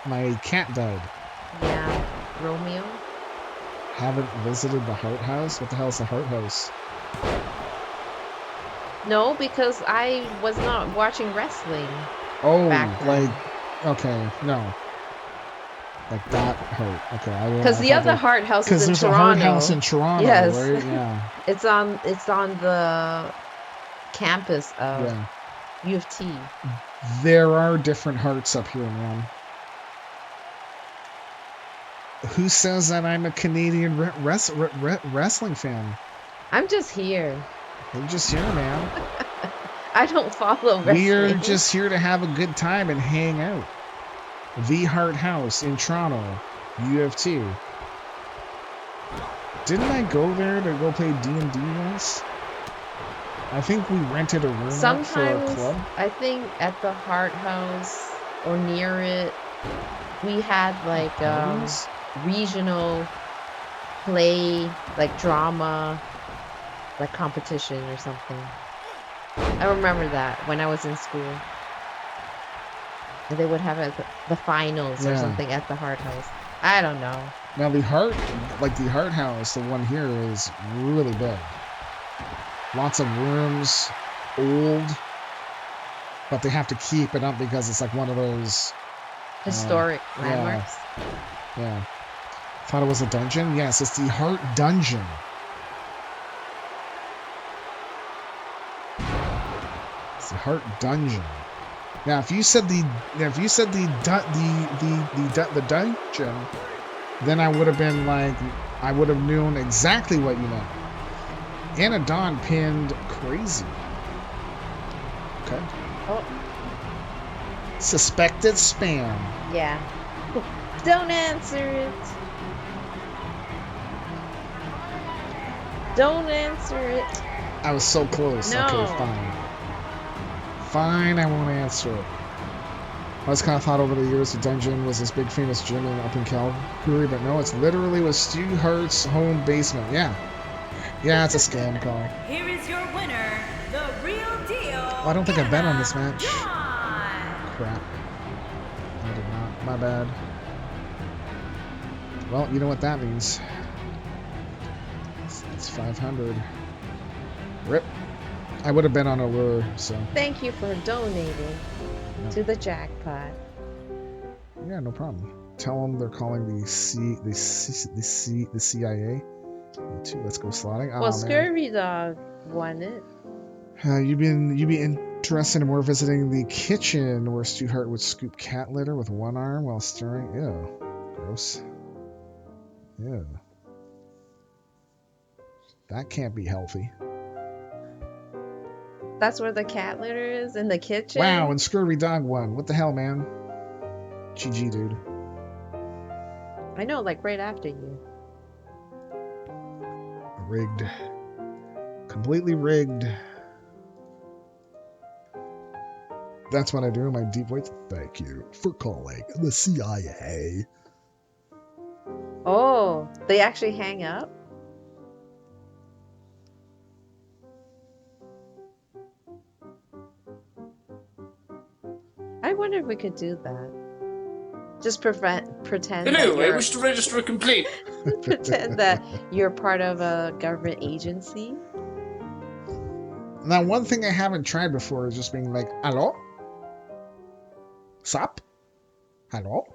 my cat died. Yeah, Romeo. Haven't visited the Heart House? What the hell is the Heart House? No, because I was not watching wrestling. Oh, back then. like, okay, no. Like that Heart. Okay. Because the other Heart House is in Toronto. Because there's a Heart House in Toronto, yes. right? Yeah. It's on the campus of U of T. There are different hearts up here, man. Who says that I'm a Canadian wrestling fan? I'm just here. We're just here, man. I don't follow wrestling. We're just here to have a good time and hang out. The Heart House in Toronto, U of T. Didn't I go there to go play D&D once? I think we rented a room out for a club. I think at the Heart House or near it, we had like regional play, like drama, like competition or something. I remember that when I was in school. And they would have the finals or something at the Heart House. I don't know. Now the Heart House, the one here is really big. Lots of rooms, old, but they have to keep it up because it's like one of those historic landmarks. Yeah. Thought it was a dungeon? Yes, it's the Heart Dungeon. It's the Heart Dungeon. Now, if you said the dungeon, then I would have been like, I would have known exactly what you meant. Anna Dawn pinned crazy. Okay. Oh. Suspected spam. Yeah. Don't answer it. Don't answer it. I was so close. No. Okay, fine. Fine, I won't answer it. I always kind of thought over the years the dungeon was this big famous gym up in Calgary, but no, it's literally was Stu Hart's home basement. Yeah. Yeah, it's a scam call. Here is your winner, the real deal. Oh, I don't think I bet on this match. John. Crap. I did not. My bad. Well, you know what that means. It's 500. Rip. I would have been on a lure, so. Thank you for donating to the jackpot. Yeah, no problem. Tell them they're calling the CIA. Me too. Let's go slotting. Well, Scurvy Dog won it. You'd be interested in more visiting the kitchen where Stu Hart would scoop cat litter with one arm while stirring. Ew. Gross. Ew. That can't be healthy. That's where the cat litter is? In the kitchen? Wow, and Scurvy Dog won. What the hell, man? GG, dude. I know, like right after you. Rigged. Completely rigged. That's what I do in my deep voice. Thank you for calling the CIA. Oh, they actually hang up? I wonder if we could do that. Just pretend. Hello, I wish to register a complaint. Pretend that you're part of a government agency. Now, one thing I haven't tried before is just being like, hello? Sup? Hello?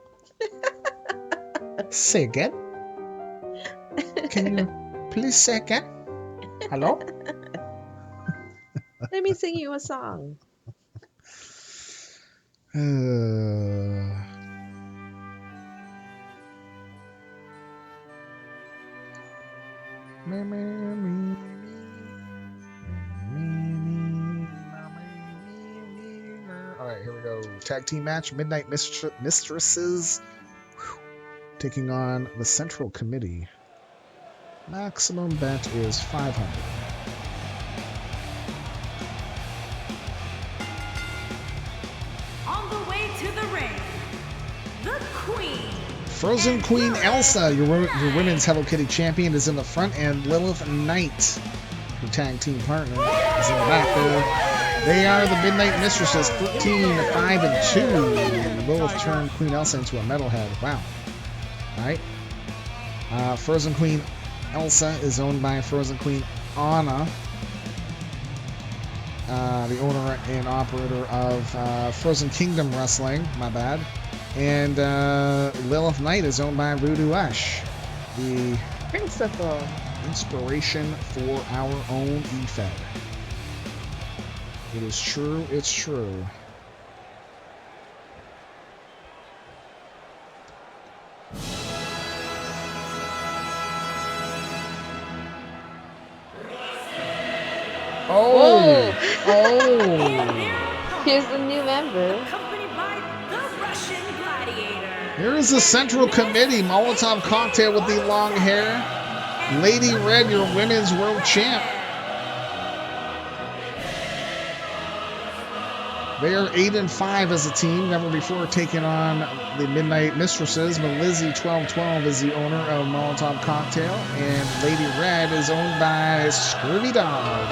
Say again? Can you please say again? Hello? Let me sing you a song. Alright, here we go. Tag team match. Midnight Mistresses taking on the Central Committee. Maximum bet is 500. On the way to the ring, the Queen. Frozen Queen Elsa, your women's Hello Kitty champion, is in the front, and Lilith Knight, your tag team partner, is in the back there. They are the Midnight Mistresses, 13-5-2, and Lilith turned Queen Elsa into a metalhead. Wow. Alright. Frozen Queen Elsa is owned by Frozen Queen Anna, the owner and operator of Frozen Kingdom Wrestling, my bad. And Lilith Knight is owned by Voodoo Ash, the Principal. Inspiration for our own EFED. It is true, it's true. Oh! Oh! Here's the new member. Accompanied by the Russian Gladiator. Here is the Central Committee. Molotov Cocktail with the long hair. Lady Red, your women's world champ. They are 8-5 as a team. Never before taking on the Midnight Mistresses. But Lizzie 1212 is the owner of Molotov Cocktail. And Lady Red is owned by Scurvy Dog.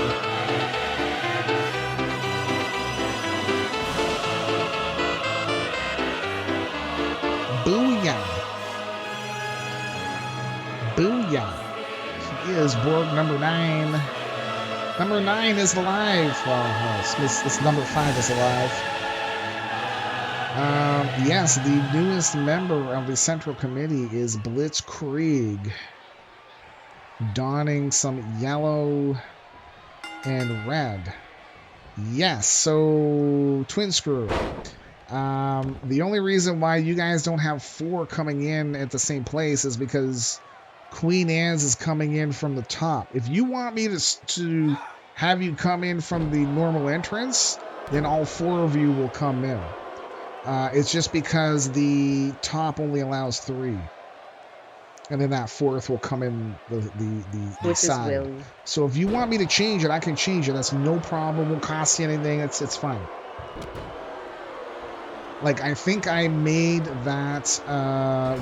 Booyah. Booyah. He is Borg number 9. Number 9 is alive. Well, this number 5 is alive. Yes, the newest member of the Central Committee is Blitzkrieg, donning some yellow and red. Yes, so Twin Screw. The only reason why you guys don't have 4 coming in at the same place is because Queen Anne's is coming in from the top. If you want me to have you come in from the normal entrance, then all 4 of you will come in. It's just because the top only allows 3. And then that 4th will come in the side. So if you want me to change it, I can change it. That's no problem. Won't cost you anything. It's fine. Like, I think I made that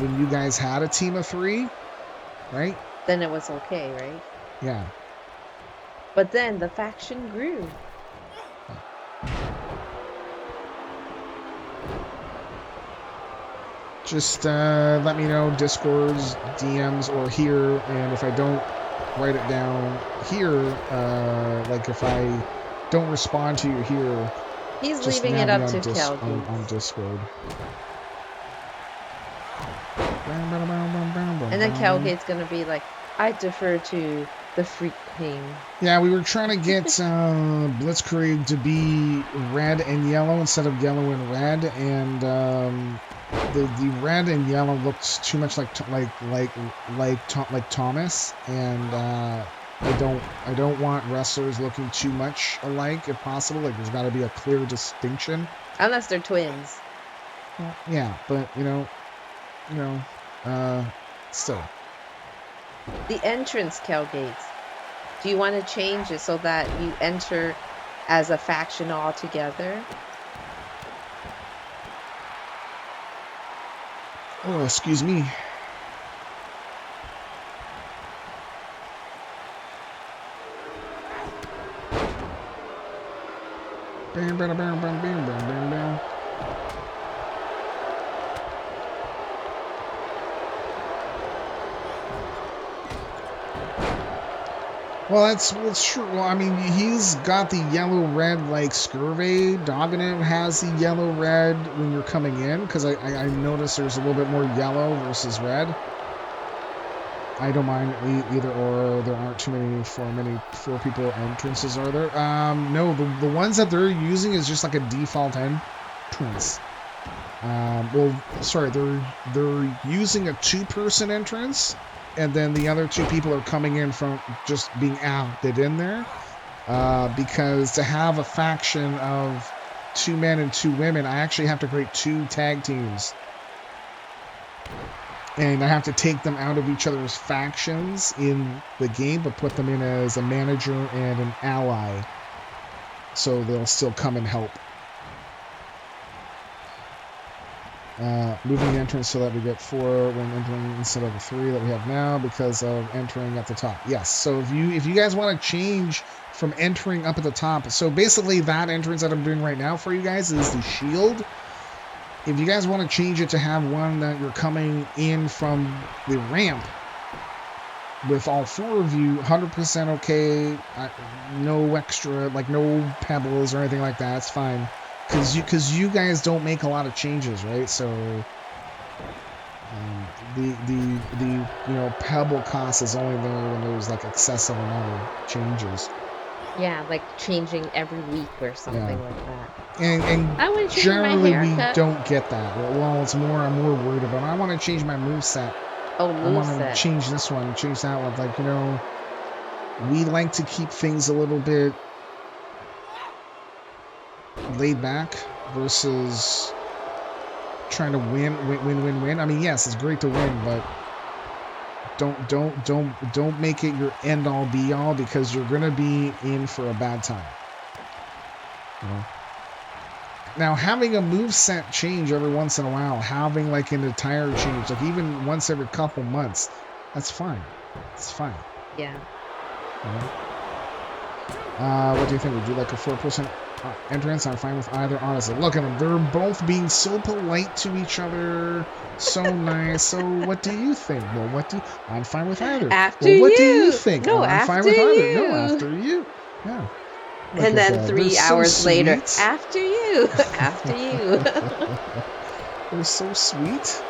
when you guys had a team of 3, right? Then it was okay, right? Yeah. But then the faction grew. Just let me know, Discords, DMs, or here, and if I don't write it down here, like if I don't respond to you here, he's just leaving it up to on Calgate. Discord. And then Calgate's gonna be like, I defer to the Freak King. Yeah, we were trying to get Blitzkrieg to be red and yellow instead of yellow and red, and the red and yellow looked too much like Thomas, and I don't want wrestlers looking too much alike if possible. Like, there's got to be a clear distinction. Unless they're twins. Yeah, but still. The entrance, Calgate. Do you want to change it so that you enter as a faction all together? Oh, excuse me. Bam, bam, bam, bam, bam, bam, bam, bam. Well, that's true. Well, I mean, he's got the yellow-red like Scurvy. Doganim has the yellow-red when you're coming in, because I noticed there's a little bit more yellow versus red. I don't mind either or. There aren't too many four people entrances, are there? No, the ones that they're using is just like a default entrance. Well, sorry, they're using a 2-person entrance, and then the other 2 people are coming in from just being added in there. Because to have a faction of 2 men and 2 women, I actually have to create 2 tag teams. And I have to take them out of each other's factions in the game, but put them in as a manager and an ally. So they'll still come and help. Moving the entrance so that we get 4 when entering instead of the 3 that we have now because of entering at the top. Yes, so if you guys want to change from entering up at the top, so basically that entrance that I'm doing right now for you guys is the shield. If you guys want to change it to have one that you're coming in from the ramp with all 4 of you, 100% okay, no extra, like no pebbles or anything like that, it's fine. Because you guys don't make a lot of changes, right? So the pebble cost is only there when there's like excessive amount of changes. Yeah, like changing every week or something like that. And I want to change generally my we haircut. don't get that. Well, it's more I'm more worried about. I want to change my moveset. Oh, I want to moveset. change this one, change that one. Like, we like to keep things a little bit laid back versus trying to win. I mean, yes, it's great to win, but don't make it your end all be all, because you're gonna be in for a bad time. Now, having a moveset change every once in a while, having like an entire change, like even once every couple months, that's fine. It's fine. Yeah. What do you think? Would you like a 4% entrance? I'm fine with either, honestly. Look at them. They're both being so polite to each other. So nice. So what do you think? Well, I'm fine with either. After well, what you. do you think? No, I'm after fine with either. you. No, after you. Yeah. Look And then at that. 3 They're hours so later, sweet. after you. After you. They're so sweet.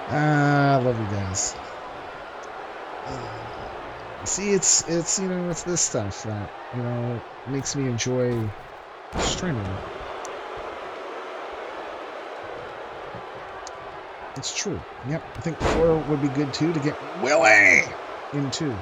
I love you guys. See, it's it's this stuff that makes me enjoy streaming. It's true. Yep, I think 4 would be good too to get Willie in 2.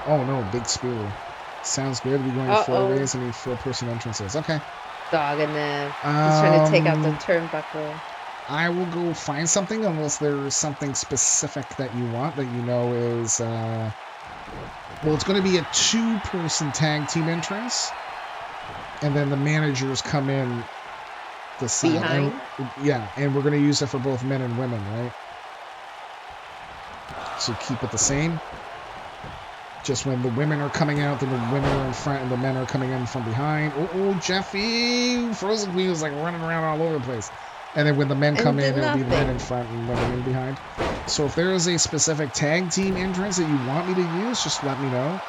Oh no, big spear. Sounds good. We're going 4 ways. I need 4-person entrances. Okay. Dog in there. He's trying to take out the turnbuckle. I will go find something unless there's something specific that you want that is well, it's going to be a 2-person tag team entrance, and then the managers come in the side. Behind? And we're going to use it for both men and women, right? So keep it the same. Just when the women are coming out, then the women are in front and the men are coming in from behind. Oh, Jeffy! Frozen Queen is like running around all over the place. And then when the men come in, it'll be the men in front and women in behind. So if there is a specific tag team entrance that you want me to use, just let me know.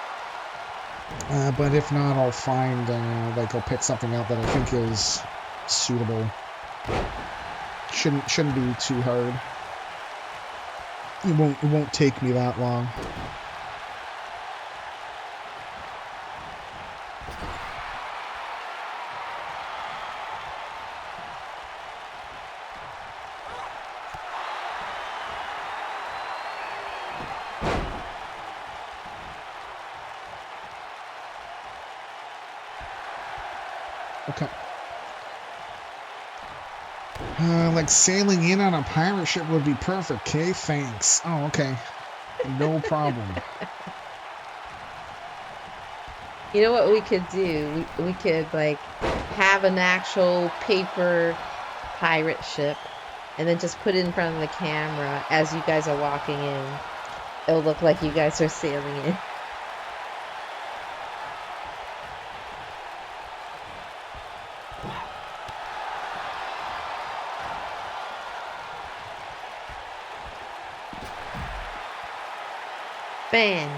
But if not, I'll find, I'll pick something out that I think is suitable. Shouldn't be too hard. It won't take me that long. Okay. Like sailing in on a pirate ship would be perfect, okay? Thanks. Oh, okay. No problem. You know what we could do? We could, have an actual paper pirate ship and then just put it in front of the camera as you guys are walking in. It'll look like you guys are sailing in. Bang.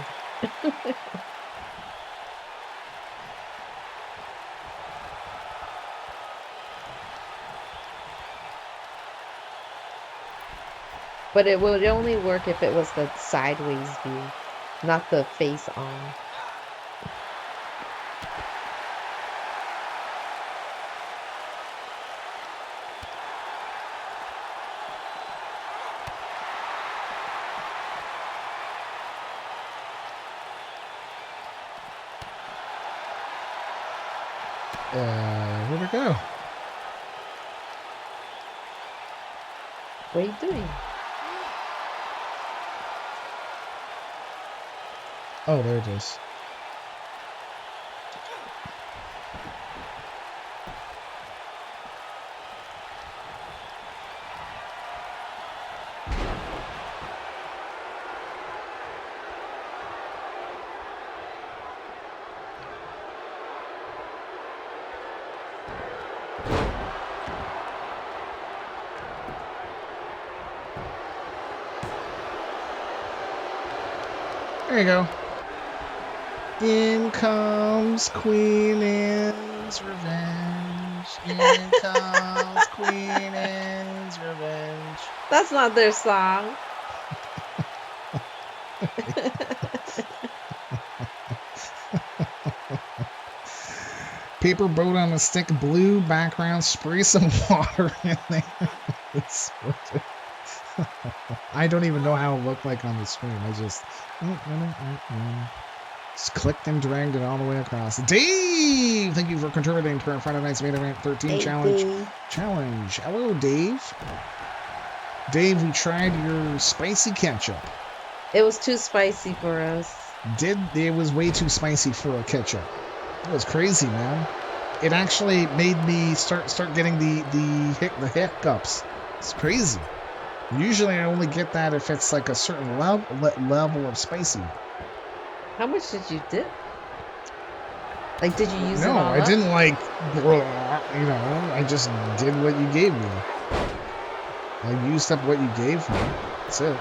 But it would only work if it was the sideways view, not the face on. Where'd it go? What are you doing? Oh, there it is. There you go. In comes Queen Anne's revenge. In comes Queen Anne's revenge. That's not their song. Paper boat on a stick, blue background, spray some water in there. I don't even know how it looked like on the screen. I just clicked and dragged it all the way across. Dave, thank you for contributing to our Friday Night's Main Event 13 Hey, challenge. Dave. Hello, Dave. Dave, we tried your spicy ketchup. It was too spicy for us. It was way too spicy for a ketchup. It was crazy, man. It actually made me start getting the hiccups. It's crazy. Usually I only get that if it's like a certain level of spicy. How much did you dip? Like, did you use it No, all I up? didn't like, I just did what you gave me. I used up what you gave me. That's it.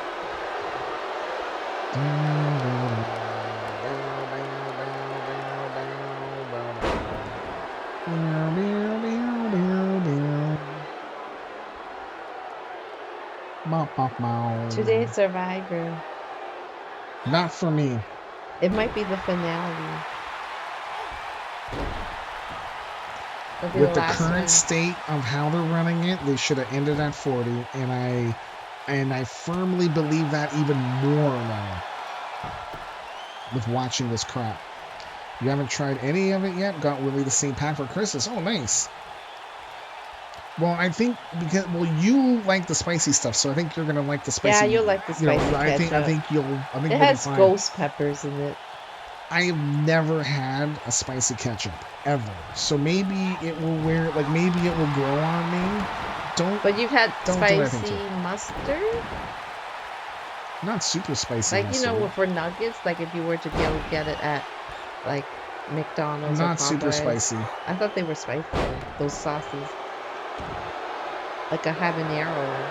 Today Survivor. Not for me. It might be the finale. It'll be With the last current one. state of how they're running it, they should have ended at 40, and I firmly believe that even more now with watching this crap. You haven't tried any of it yet? Got Willie the St. Pat for Christmas. Oh, nice. Well, I think because you like the spicy stuff, so I think you're gonna like the spicy. Yeah, you'll like the spicy I think ketchup. you'll It be has fine. ghost peppers in it. I have never had a spicy ketchup ever, so maybe it will maybe it will grow on me. But you've had don't do anything spicy to it. mustard? Not super spicy. Like, mustard. for nuggets, like if you were to be able to get it at, like, McDonald's or Not super Popeyes. spicy. I thought they were spicy, those sauces. Like a habanero.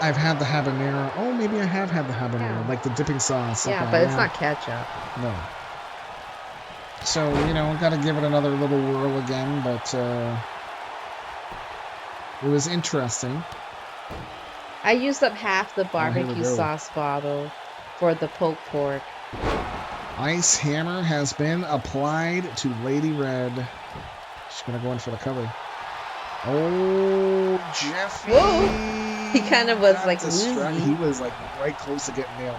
I've had the habanero. Oh, maybe I have had the habanero, Yeah. like the dipping sauce. Yeah, Okay, but it's not ketchup. No. So, got to give it another little whirl again, but it was interesting. I used up half the here we barbecue go. sauce bottle for the pulled pork. Ice Hammer has been applied to Lady Red. She's going to go in for the cover. Oh, Jeffy. Whoa. He kind of was got like distracted. woozy. He was like right close to getting nailed.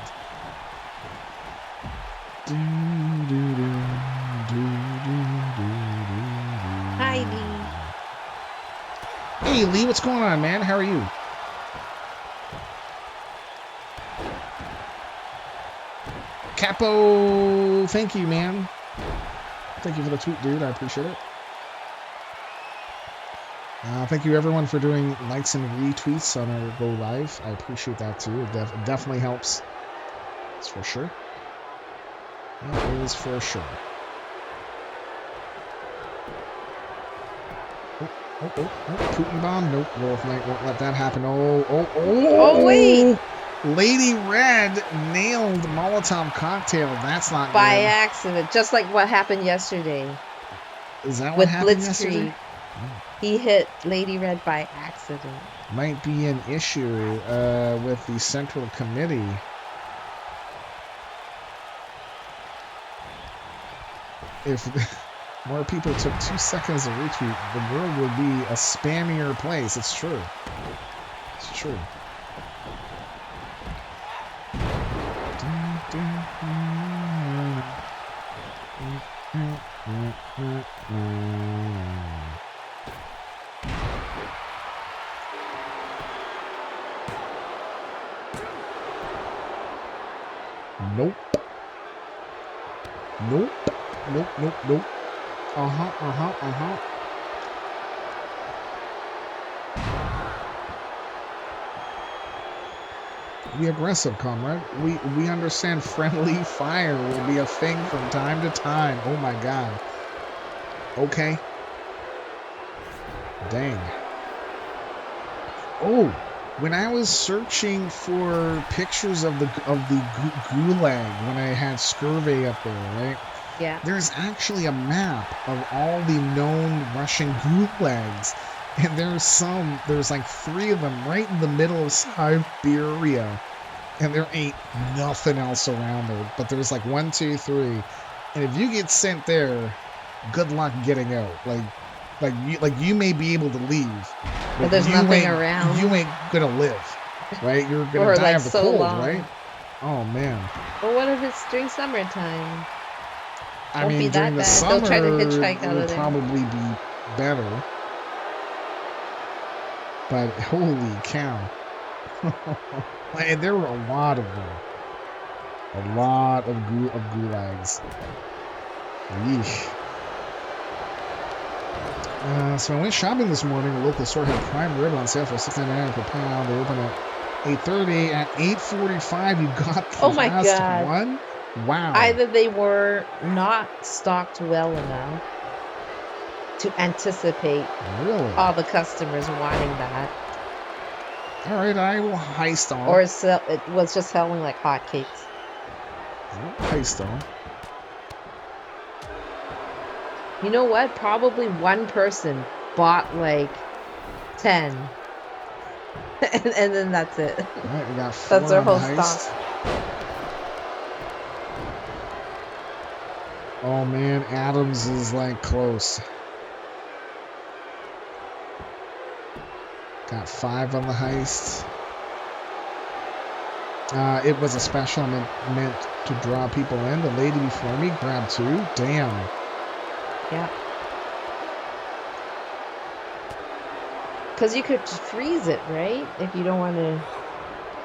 Hi, Lee. Hey, Lee, what's going on, man? How are you? Capo, thank you, man. Thank you for the tweet, dude. I appreciate it. Thank you, everyone, for doing likes and retweets on our Go Live. I appreciate that, too. It definitely helps. That's for sure. That is for sure. Oh, Putin bomb. Nope, Wolf Knight won't let that happen. Oh, wait. Lady Red nailed Molotov cocktail. That's not By good. accident, just like what happened yesterday. Is that what With happened Blitzkrieg. yesterday? He hit Lady Red by accident. might be an issue with the Central Committee. If more people took 2 seconds to retweet, the world would be a spammier place. It's true. It's true. Nope. Nope. Nope, nope, nope. Be aggressive, comrade. We understand friendly fire will be a thing from time to time. Oh my god. Okay. Dang. Oh, when I was searching for pictures of the gulag when I had scurvy up there, right? Yeah. There's actually a map of all the known Russian gulags. And there's like 3 of them right in the middle of Siberia. And there ain't nothing else around there. But there's like 1, 2, 3. And if you get sent there, good luck getting out. Like you may be able to leave. But there's nothing around. You ain't gonna live. Right? You're gonna die of the cold, right? Oh man. Well, what if it's during summertime? I mean, during the summer, they'll try to hitchhike out it would of there. probably be better. But holy cow. And there were a lot of them. A lot of gulags. Yeesh. So I went shopping this morning. The local store had prime rib on sale for $6.99 per pound. They open at 8:30. At 8:45, you got the last one? Wow. Either they were not stocked well enough to anticipate all the customers wanting that. All right, I will heist on. Or it was just selling like hotcakes. Heist on. You know what? Probably one person bought like 10. and then that's it. All right, we got 4 that's their on whole the heist. stock. Oh man, Adams is like close. Got 5 on the heist. It was a special meant to draw people in. The lady before me grabbed 2. Damn. Yeah. Because you could freeze it, right? If you don't want to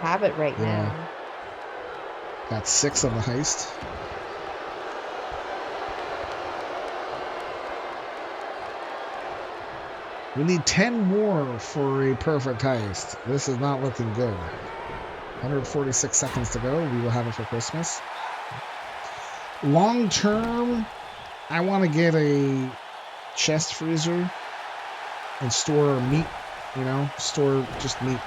have it right now. Got 6 on the heist. We need 10 more for a perfect heist. This is not looking good. 146 seconds to go. We will have it for Christmas. Long term, I want to get a chest freezer and store meat. You know, store just meat.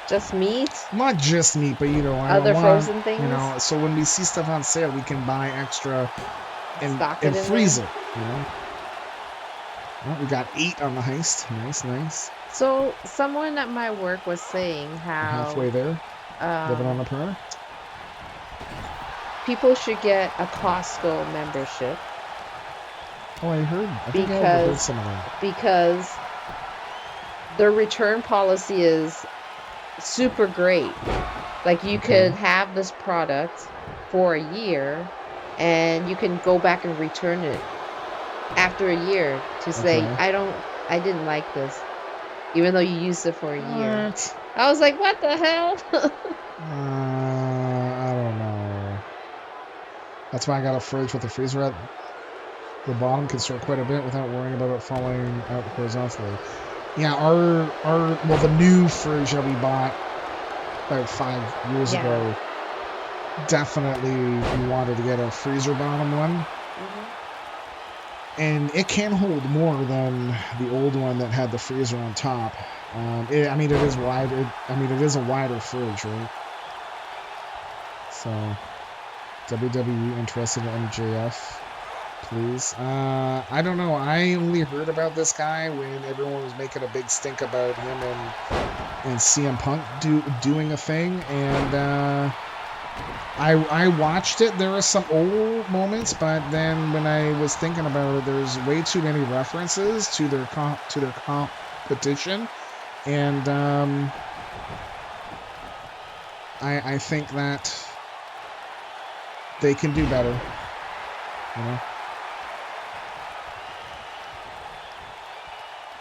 Just meat? Not just meat, but you know, other frozen things. You know, so when we see stuff on sale, we can buy extra and freeze it. You know. Well, we got 8 on the heist. Nice, nice. So someone at my work was saying how halfway there, living on the prayer. People should get a Costco membership. Oh, I heard. I think I heard some of that. Because their return policy is super great. Like you could have this product for a year, and you can go back and return it after a year to say, I didn't like this, even though you used it for a year. What? I was like, what the hell? I don't know. That's why I got a fridge with a freezer at the bottom. Can store quite a bit without worrying about it falling out horizontally. Yeah, well, the new fridge that we bought about 5 years ago, definitely we wanted to get a freezer bottom one. And it can hold more than the old one that had the freezer on top. I mean, it is wide. It is a wider fridge, right? So, WWE interested in MJF. Please. I don't know. I only heard about this guy when everyone was making a big stink about him and CM Punk doing a thing, and I watched it. There were some old moments, but then when I was thinking about it, there's way too many references to their competition, and I think that they can do better. You know.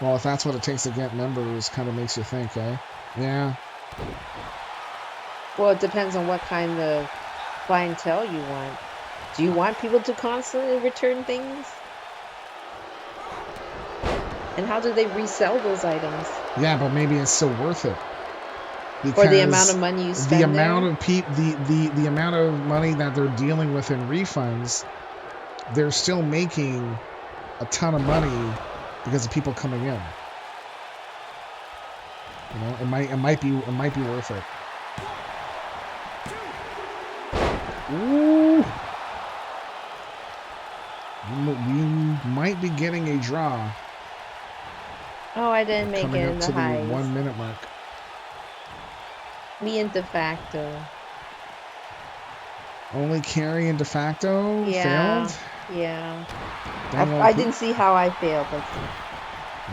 Well, if that's what it takes to get members, kind of makes you think, eh? Yeah. Well, it depends on what kind of clientele you want. Do you want people to constantly return things? And how do they resell those items? Yeah, but maybe it's still worth it. For the amount of money you spend the amount there? of the amount of money that they're dealing with in refunds, they're still making a ton of money because of people coming in. You know, it might be worth it. Ooh. We might be getting a draw. Oh, I didn't make coming it up in to the the highs. 1 minute mark. Me and De facto. Only Carrie and De facto failed? Yeah. Dang, I didn't see how I failed. Let's see.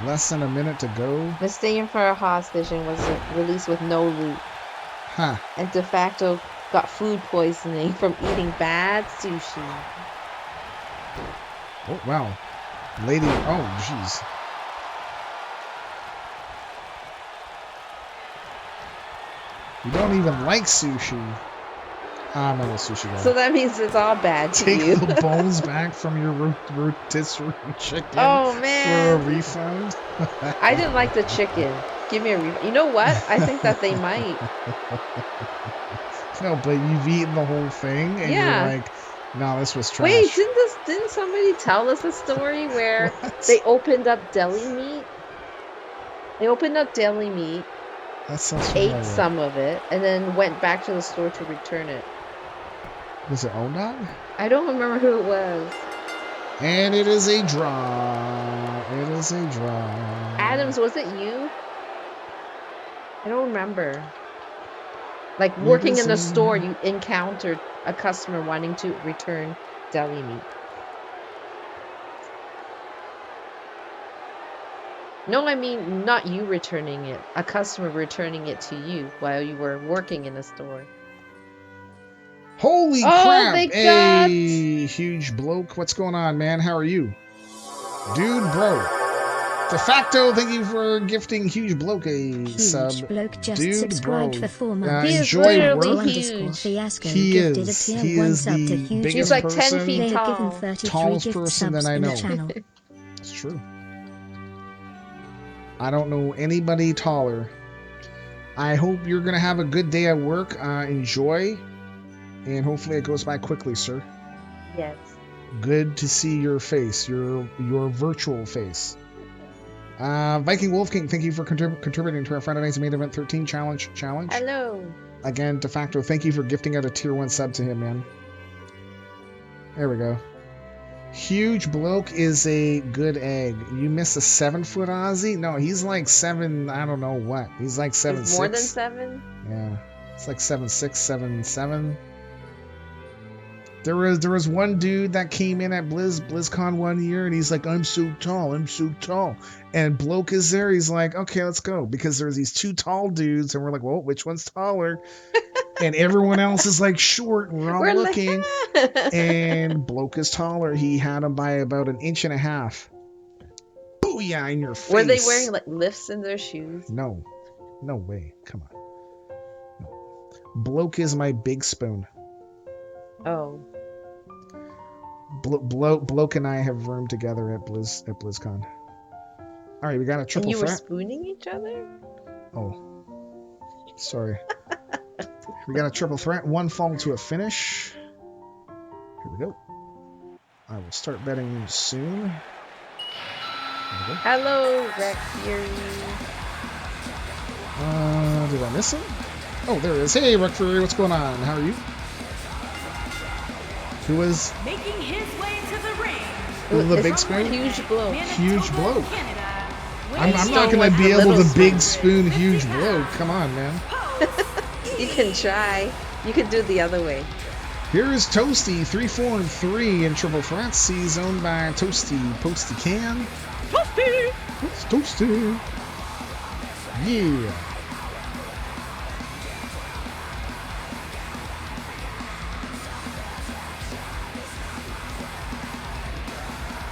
Less than a minute to go. Mistaken for a hostage and was released with no loot. Huh. And De facto got food poisoning from eating bad sushi. Oh, wow. Lady, oh, jeez. You don't even like sushi. I'm not a sushi guy. So that means it's all bad to Take you. the bones back from your rotisserie chicken Oh, man. for a refund. I didn't like the chicken. Give me a refund. You know what? I think that they might. No, but you've eaten the whole thing, and Yeah. you're like, no, this was trash. Wait, didn't somebody tell us a story where they opened up deli meat? They opened up deli meat, That sounds familiar. ate some of it, and then went back to the store to return it. Was it Ondog? I don't remember who it was. And it is a draw. It is a draw. Adams, was it you? I don't remember. Like working in the store, you encountered a customer wanting to return deli meat. No, I mean not you returning it. A customer returning it to you while you were working in the store. Holy Oh, crap! they Hey, huge bloke. What's going on, man? How are you? Dude, bro. De facto, thank you for gifting huge bloke a sub. Huge bloke just Dude, subscribed bro. for 4 months. He is enjoy literally work. huge. Fiasco He gifted is. a tier He 1 is sub to the huge. biggest He's like 10 person, feet They have given tall. 33 tallest gift person subs that I in know. the channel. It's true. I don't know anybody taller. I hope you're going to have a good day at work. Enjoy. And hopefully it goes by quickly, sir. Yes. Good to see your face, your virtual face. Viking Wolf King, thank you for contributing to our Friday Night's Main Event 13 challenge. Hello. Again, De facto, thank you for gifting out a tier 1 sub to him, man. There we go. Huge bloke is a good egg. You miss a 7-foot Aussie? No, he's like 7, I don't know what. He's like 7'6". He's more than 7? Yeah. It's like 7'6", 7'7". There was one dude that came in at BlizzCon one year, and he's like, I'm so tall. And bloke is there. He's like, okay, let's go. Because there's these 2 tall dudes, and we're like, well, which one's taller? And everyone else is like short, and we're all looking. And bloke is taller. He had him by about 1.5 inches. Booyah in your face. Were they wearing like lifts in their shoes? No. No way. Come on. No. Bloke is my big spoon. Oh. Bloke and I have roomed together at BlizzCon. All right, we got a triple And you were threat. spooning each other? Oh, sorry. We got a triple threat. 1 fall to a finish. Here we go. I will start betting soon. There we go. Hello, Rex Fury. Did I miss him? Oh, there it is. Hey, Rick Fury, what's going on? How are you? Who was Making his way to the ring. the It's big spoon? Huge blow. Huge blow. Canada. I'm not Stone going to was be the able little to big spoon. spoon huge blow. Come on, man. You can try. You can do the other way. Here is Toasty, 3-4-3 in triple threats. He's owned by Toasty. Posty can. Toasty! It's Toasty. Yeah.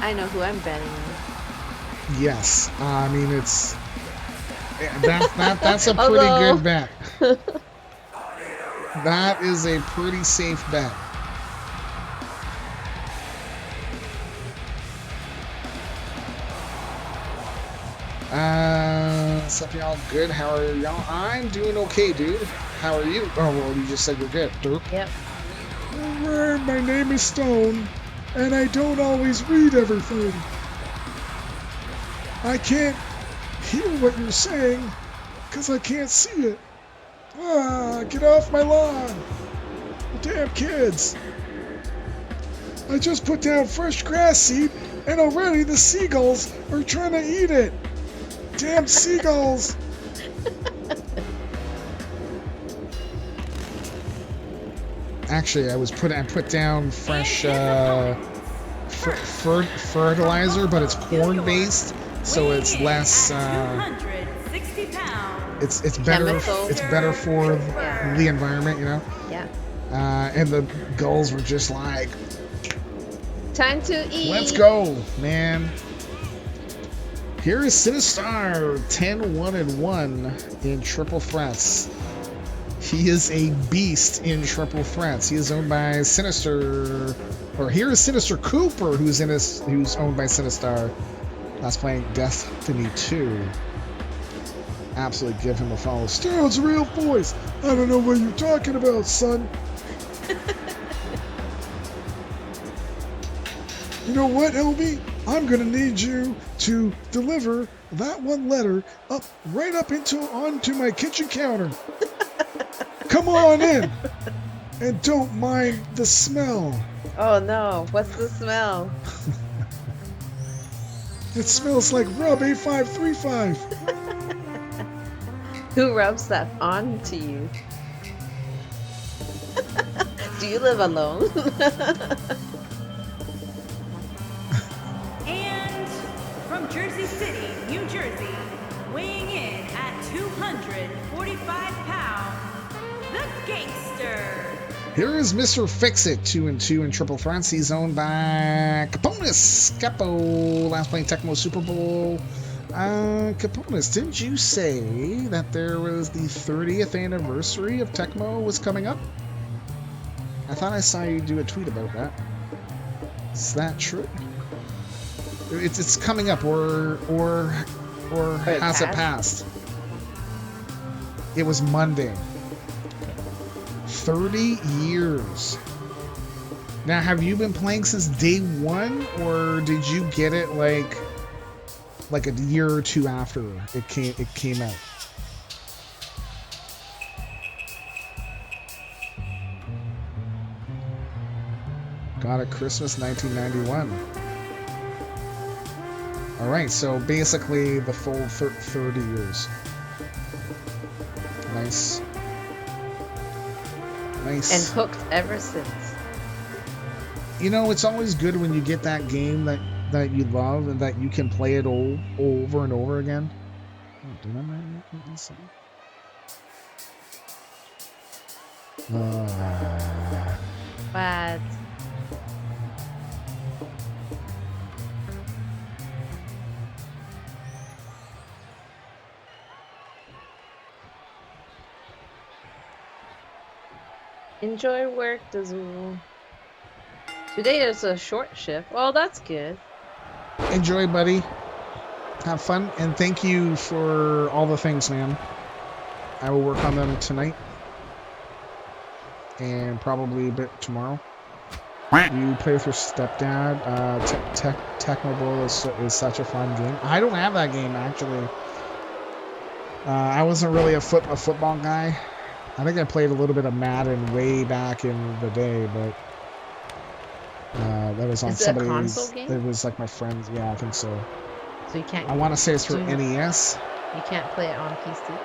I know who I'm betting on. Yes. I mean, it's... That's a pretty Although- good bet. That is a pretty safe bet. What's up, y'all? Good. How are y'all? I'm doing okay, dude. How are you? Oh, well, you just said you're good. Derp. Yep. My name is Stone, and I don't always read everything. I can't hear what you're saying, because I can't see it. Get off my lawn. Damn kids. I just put down fresh grass seed, and already the seagulls are trying to eat it. Damn seagulls. Actually, I put down fresh fertilizer, but it's corn based, so it's less. 260 pounds. It's better. Chemical. It's better for the environment, you know. Yeah. And the gulls were just like, Time to eat. "Let's go, man." Here is Sinistar, 10-1-1 in triple threats. He is a beast in triple threats. He is owned by Sinister, or here is Sinister Cooper, who's owned by Sinistar. That's playing Destiny 2. Absolutely give him a follow. Sterl's real voice. I don't know what you're talking about, son. You know what, LB? I'm gonna need you to deliver that one letter right up onto my kitchen counter. Come on in, and don't mind the smell. Oh no, what's the smell? It smells like Rub 8535. Who rubs that on to you? Do you live alone? And from Jersey City, New Jersey, weighing in at 245 pounds, the Gangster. Here is Mr. Fix-It, 2-2 in triple threats. He's owned by Caponis. Capo, last playing Tecmo Super Bowl. Caponis, didn't you say that there was the 30th anniversary of Tecmo was coming up? I thought I saw you do a tweet about that. Is that true? It's coming up, or has it passed? It was Monday. 30 years. Now, have you been playing since day one, or did you get it like a year or two after it came out? Got it Christmas 1991. All right, so basically the full 30 years. Nice. Nice. And hooked ever since. You know, it's always good when you get that game that you love and that you can play it over and over again. Oh, did I make this? But enjoy work, Dazul. Today is a short shift. Well, that's good. Enjoy, buddy. Have fun, and thank you for all the things, man. I will work on them tonight, and probably a bit tomorrow. You play with your stepdad. Tecmo Bowl is such a fun game. I don't have that game, actually. I wasn't really a football guy. I think I played a little bit of Madden way back in the day, but That was on Is it a somebody's. console game? It was like my friend's. Yeah, I think so. So you can't. I want to say it's for do you- NES. You can't play it on PC.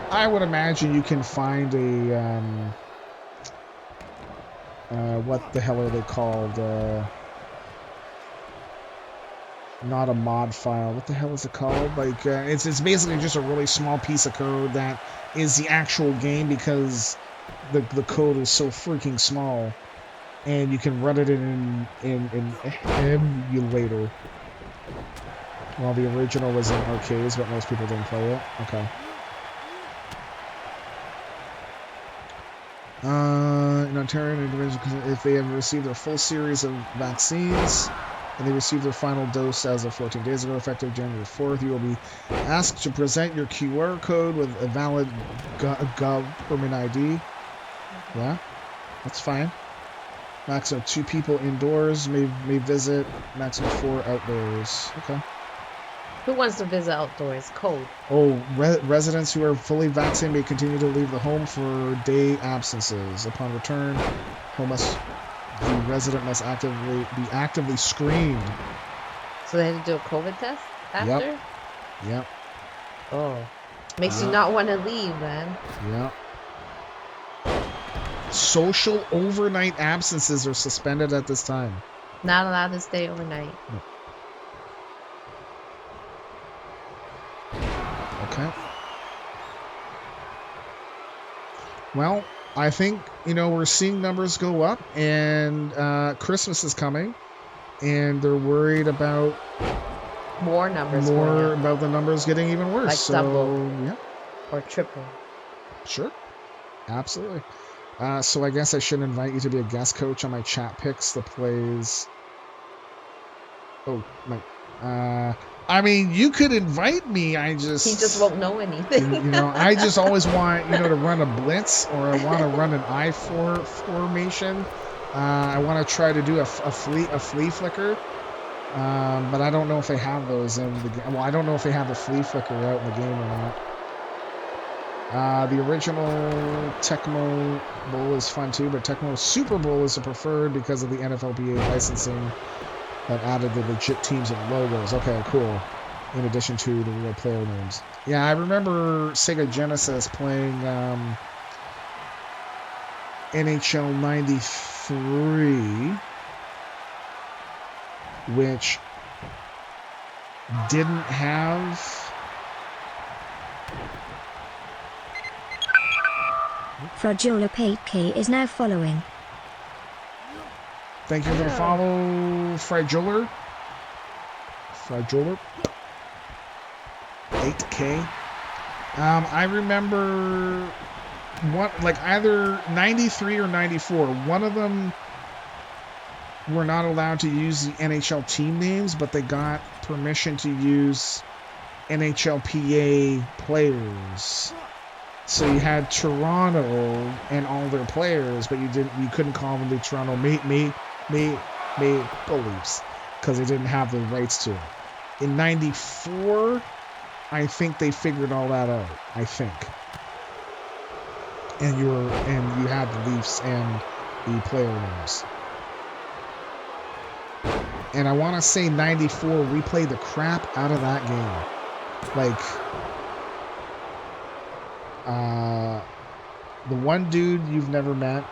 I would imagine you can find a what the hell are they called? Not a mod file. What the hell is it called? Like it's basically just a really small piece of code that is the actual game because the code is so freaking small, and you can run it in emulator. Well, the original was in arcades, but most people didn't play it. Okay. In Ontario, if they have received their full series of vaccines and they received their final dose as of 14 days ago, effective January 4th, you will be asked to present your QR code with a valid government ID. Yeah, that's fine. Maximum 2 people indoors may visit. Maximum 4 outdoors. Okay. Who wants to visit outdoors? Cold. Oh, residents who are fully vaccinated may continue to leave the home for day absences. Upon return, the resident must be actively screened. So they had to do a COVID test after? Yep. Oh. Makes you not want to leave, then. Yep. Social overnight absences are suspended at this time. Not allowed to stay overnight. No. Okay. Well, I think, we're seeing numbers go up, and Christmas is coming, and they're worried about more numbers about the numbers getting even worse. Like so, double. Yeah. Or triple. Sure. Absolutely. So I guess I should invite you to be a guest coach on my chat picks that plays... Oh, my... I mean, you could invite me. He just won't know anything. I just always want, to run a blitz, or I want to run an I-4 formation. I want to try to do a flea flicker. But I don't know if they have those in the game. Well, I don't know if they have the flea flicker out in the game or not. The original Tecmo Bowl is fun too, but Tecmo Super Bowl is the preferred because of the NFLPA licensing that added the legit teams and logos. Okay, cool. In addition to the real player names. Yeah, I remember Sega Genesis playing NHL 93, which didn't have... Frajola K is now following. Thank you for the follow, Frajola. 8K. I remember either 93 or 94. One of them were not allowed to use the NHL team names, but they got permission to use NHLPA players. So you had Toronto and all their players, but you couldn't call them the Toronto Maple Leafs because they didn't have the rights to it. In 94, I think they figured all that out. I think. And you had the Leafs and the player names. And I want to say 94, we played the crap out of that game. The one dude you've never met,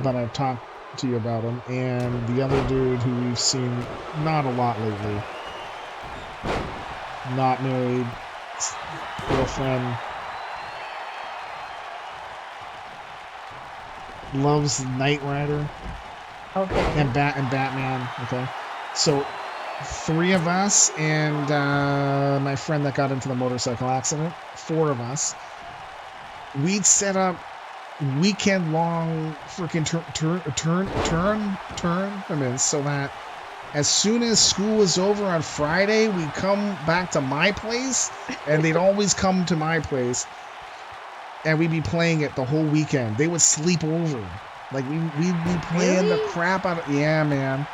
but I've talked to you about him, and the other dude who we've seen not a lot lately. Not married, girlfriend, loves Knight Rider. Okay. And Batman. Okay. So 3 of us and my friend that got into the motorcycle accident. 4 of us. We'd set up weekend-long freaking tournaments so that as soon as school was over on Friday, we'd come back to my place, and they'd always come to my place, and we'd be playing it the whole weekend. They would sleep over. We'd be playing the crap out of... Yeah, man.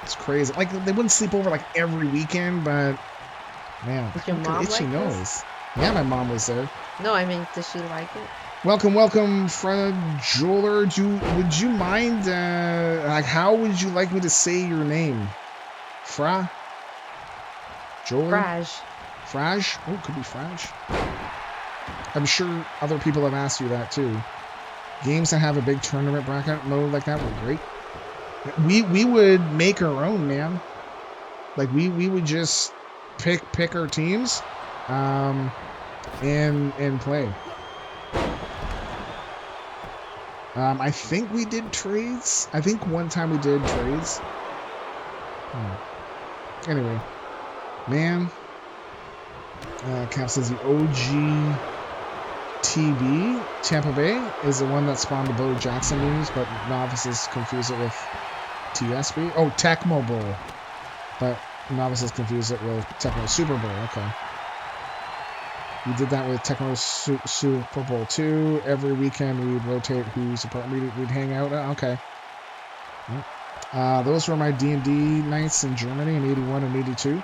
It's crazy. They wouldn't sleep over, every weekend, but... Man, Did your mom itchy like nose. this? Yeah, my mom was there. No, I mean, does she like it? Welcome, Fred Joler. Would you mind, like, how would you like me to say your name? Fra? Joler? Fraj? Oh, it could be Fraj. I'm sure other people have asked you that too. Games that have a big tournament bracket mode like that were great. We would make our own, man. Like we would just pick our teams, and play. I think we did trades. I think one time we did trades. Anyway, man. Cap says the OG TB, Tampa Bay, is the one that spawned the Bo Jackson news, but novices confuse it with TSB. Oh, Tecmo Bowl. But novices confuse it with Tecmo Super Bowl. Okay. We did that with Tecmo Super Bowl 2. Every weekend we'd rotate who's a part. We'd hang out. Okay. Those were my D&D nights in Germany in 81 and 82.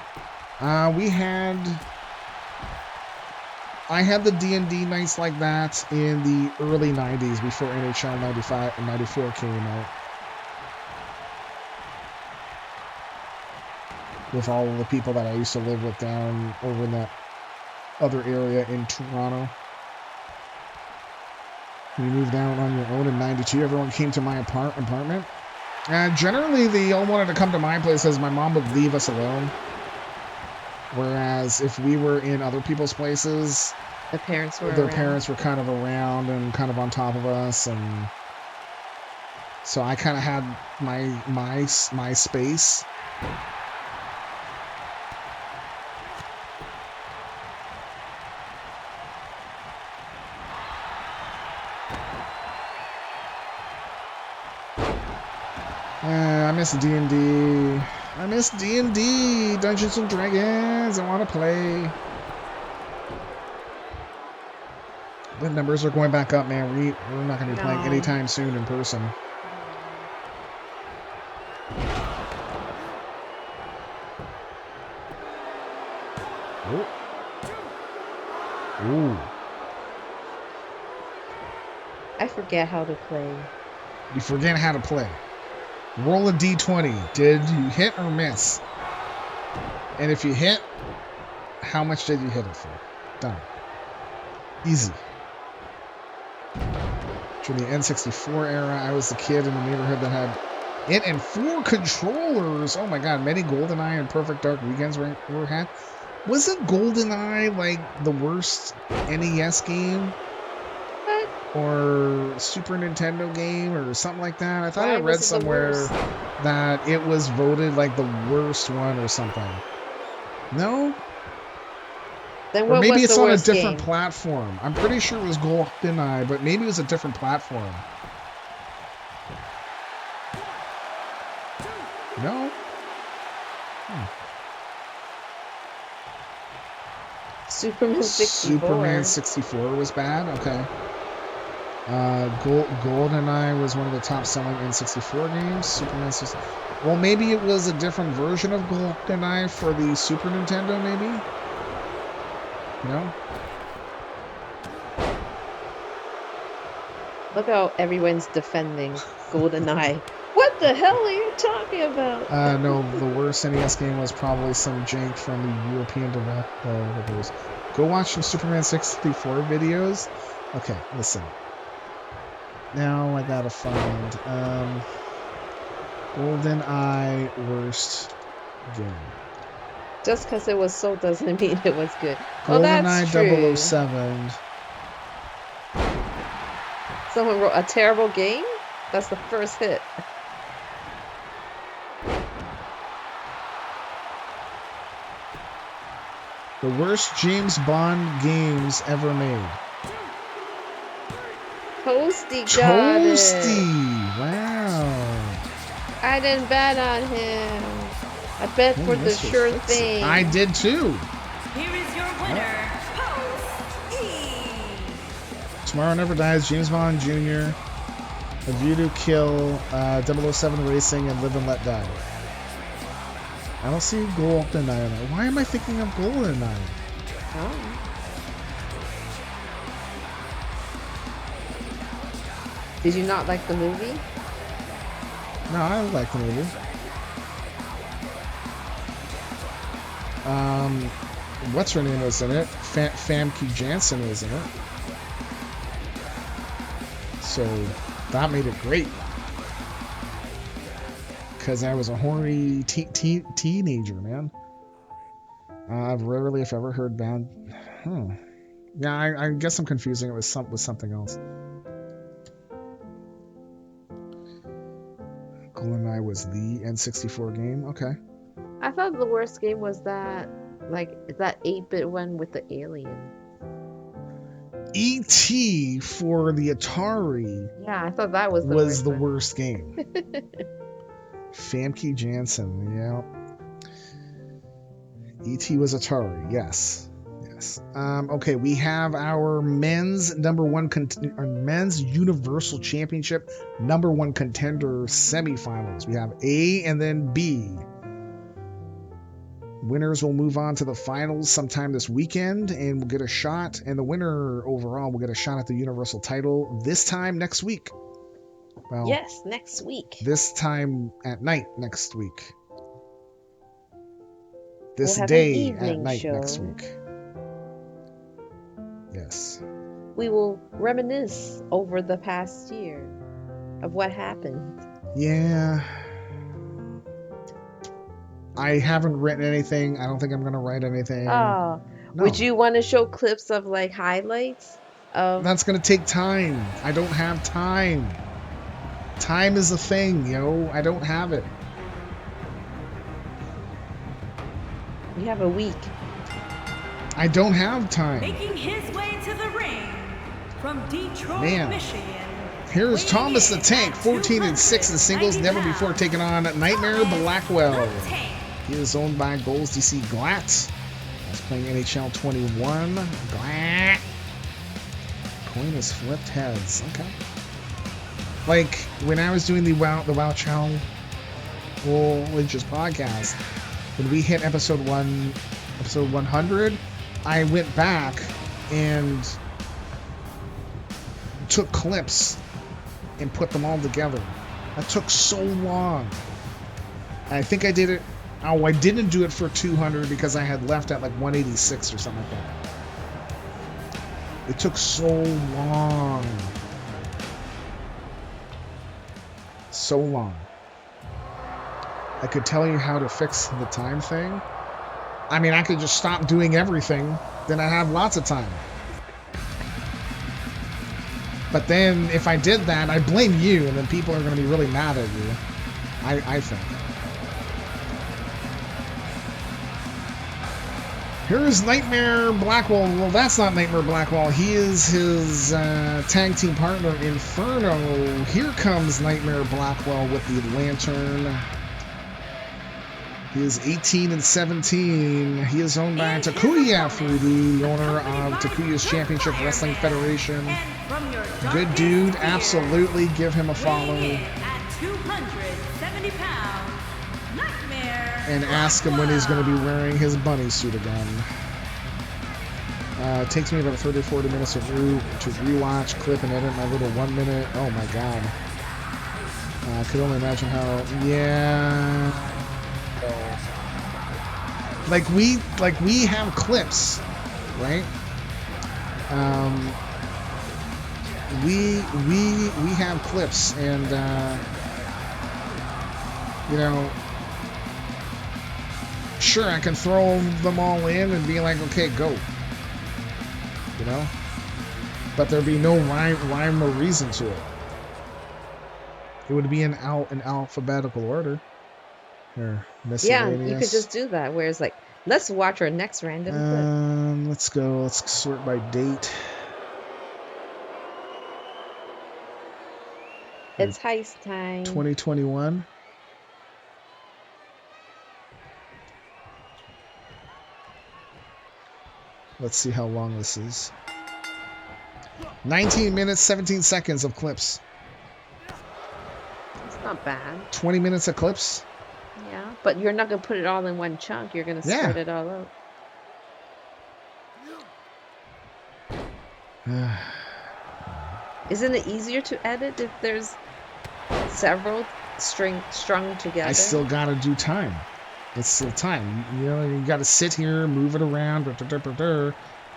I had the D&D nights like that in the early 90s before NHL 95 and 94 came out. With all of the people that I used to live with down over in that other area in Toronto. We moved down on your own in 92. Everyone came to my apartment. Generally, they all wanted to come to my place because my mom would leave us alone. Whereas if we were in other people's places, their parents were kind of around and kind of on top of us, and so I kind of had my space. I miss D&D. I miss D&D, Dungeons and Dragons. I want to play. The numbers are going back up, man. We're not going to be playing anytime soon in person. Oh. Ooh. I forget how to play. You forget how to play. Roll a d20. Did you hit or miss? And if you hit, how much did you hit it for? Done. Easy. During the N64 era, I was the kid in the neighborhood that had it and 4 controllers. Oh my god, many GoldenEye and Perfect Dark weekends were had. Wasn't GoldenEye like the worst NES game? Or Super Nintendo game or something like that. I thought I read somewhere that it was voted like the worst one or something. No? Then what or maybe was it's the on a worst different game? platform. I'm pretty sure it was GoldenEye, but maybe it was a different platform. No? Superman 64. Superman 64 was bad? Okay. GoldenEye was one of the top-selling N64 games. Superman 64. Well, maybe it was a different version of GoldenEye for the Super Nintendo, maybe? No? Look how everyone's defending GoldenEye. What the hell are you talking about? No, the worst NES game was probably some jank from the European developers. Go watch some Superman 64 videos. Okay, listen. Now I gotta find GoldenEye worst game. Just because it was so doesn't mean it was good. Oh, that's true. GoldenEye 007. Someone wrote a terrible game? That's the first hit. The worst James Bond games ever made. Toasty got Toasty! Wow. I didn't bet on him. I bet for the sure thing. I did too. Here is your winner, Toasty. Tomorrow Never Dies, James Bond Jr., A View to Kill, 007 Racing, and Live and Let Die. I don't see GoldenEye. Why am I thinking of GoldenEye? Oh. Did you not like the movie? No, I like the movie. What's her name was in it? Famke Janssen was in it. So that made it great. Because I was a horny teenager, man. I've rarely, if ever, heard bad. Yeah, I guess I'm confusing it with something else. GoldenEye was the N64 game. Okay. I thought the worst game was that 8-bit one with the alien. E.T. for the Atari. Yeah, I thought that was the one. worst game. Famke Janssen, yeah. E.T. was Atari, yes. Okay, we have our men's men's Universal Championship #1 contender semifinals. We have A and then B. Winners will move on to the finals sometime this weekend, and we'll get a shot. And the winner overall will get a shot at the Universal title this time next week. Well, yes, next week. This time at night next week. This we'll day at night show. Next week. Yes. We will reminisce over the past year of what happened. Yeah. I haven't written anything. I don't think I'm going to write anything. Oh. No. Would you want to show clips of like highlights of... That's going to take time. I don't have time. Time is a thing, yo. I don't have it. You have a week. I don't have time. Making his way to the ring from Detroit, Michigan. Here's Thomas the Tank, 14-6 in singles, never before taken on Nightmare Blackwell. He is owned by Goals DC Glatt. He's playing NHL 21. Glatt. Coin has flipped heads. Okay. Like when I was doing the Wow Challenge Lynch's podcast, when we hit episode 100, I went back and took clips and put them all together. That took so long. I think I did it. Oh, I didn't do it for 200 because I had left at like 186 or something like that. It took so long. So long. I could tell you how to fix the time thing. I mean, I could just stop doing everything. Then I have lots of time. But then if I did that, I blame you, and then people are going to be really mad at you. I think. Here's Nightmare Blackwell. Well, that's not Nightmare Blackwell. He is his tag team partner, Inferno. Here comes Nightmare Blackwell with the lantern. He is 18-17. He is owned by Takuya Furudu, the owner of Takuya's Championship Wrestling Federation. Good dude. Absolutely give him a follow. At 270 pounds, Nightmare. And ask him when he's going to be wearing his bunny suit again. It takes me about 30 or 40 minutes to rewatch, clip, and edit my little 1 minute. Oh my god. I could only imagine how. Yeah. Like we have clips, right? We have clips, and you know, sure, I can throw them all in and be like, okay, go. You know, but there'd be no rhyme or reason to it. It would be in alphabetical order. Here, yeah, you could just do that. Where it's like, let's watch our next random clip. Let's go. Let's sort by date. It's heist time. 2021. Let's see how long this is. 19 minutes, 17 seconds of clips. It's not bad. 20 minutes of clips. Yeah, but you're not going to put it all in one chunk. You're going to spread it all out. Isn't it easier to edit if there's several strung together? I still gotta do time. It's still time. You know, you gotta sit here, move it around.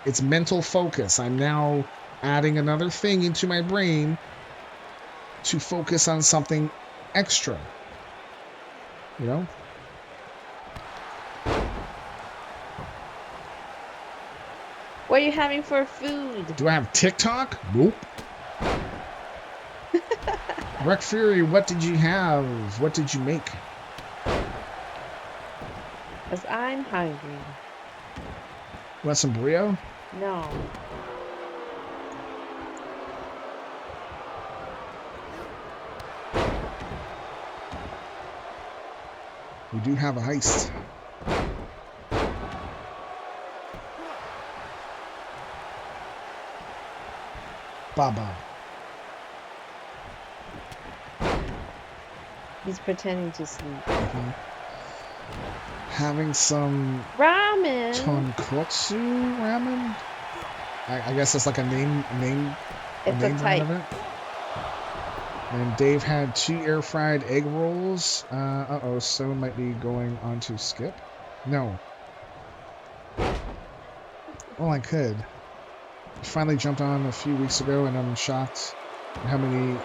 It's mental focus. I'm now adding another thing into my brain to focus on something extra. You know? What are you having for food? Do I have TikTok? Nope. Rec Fury, what did you have? What did you make? Because I'm hungry. Want some burrito? No. We do have a heist. Baba. He's pretending to sleep. Mm-hmm. Having some ramen. Tonkotsu ramen. I guess it's like a name. It's a type. Of it. And Dave had 2 air fried egg rolls. So might be going on to skip. No. Well, I could. Finally jumped on a few weeks ago, and I'm shocked at how many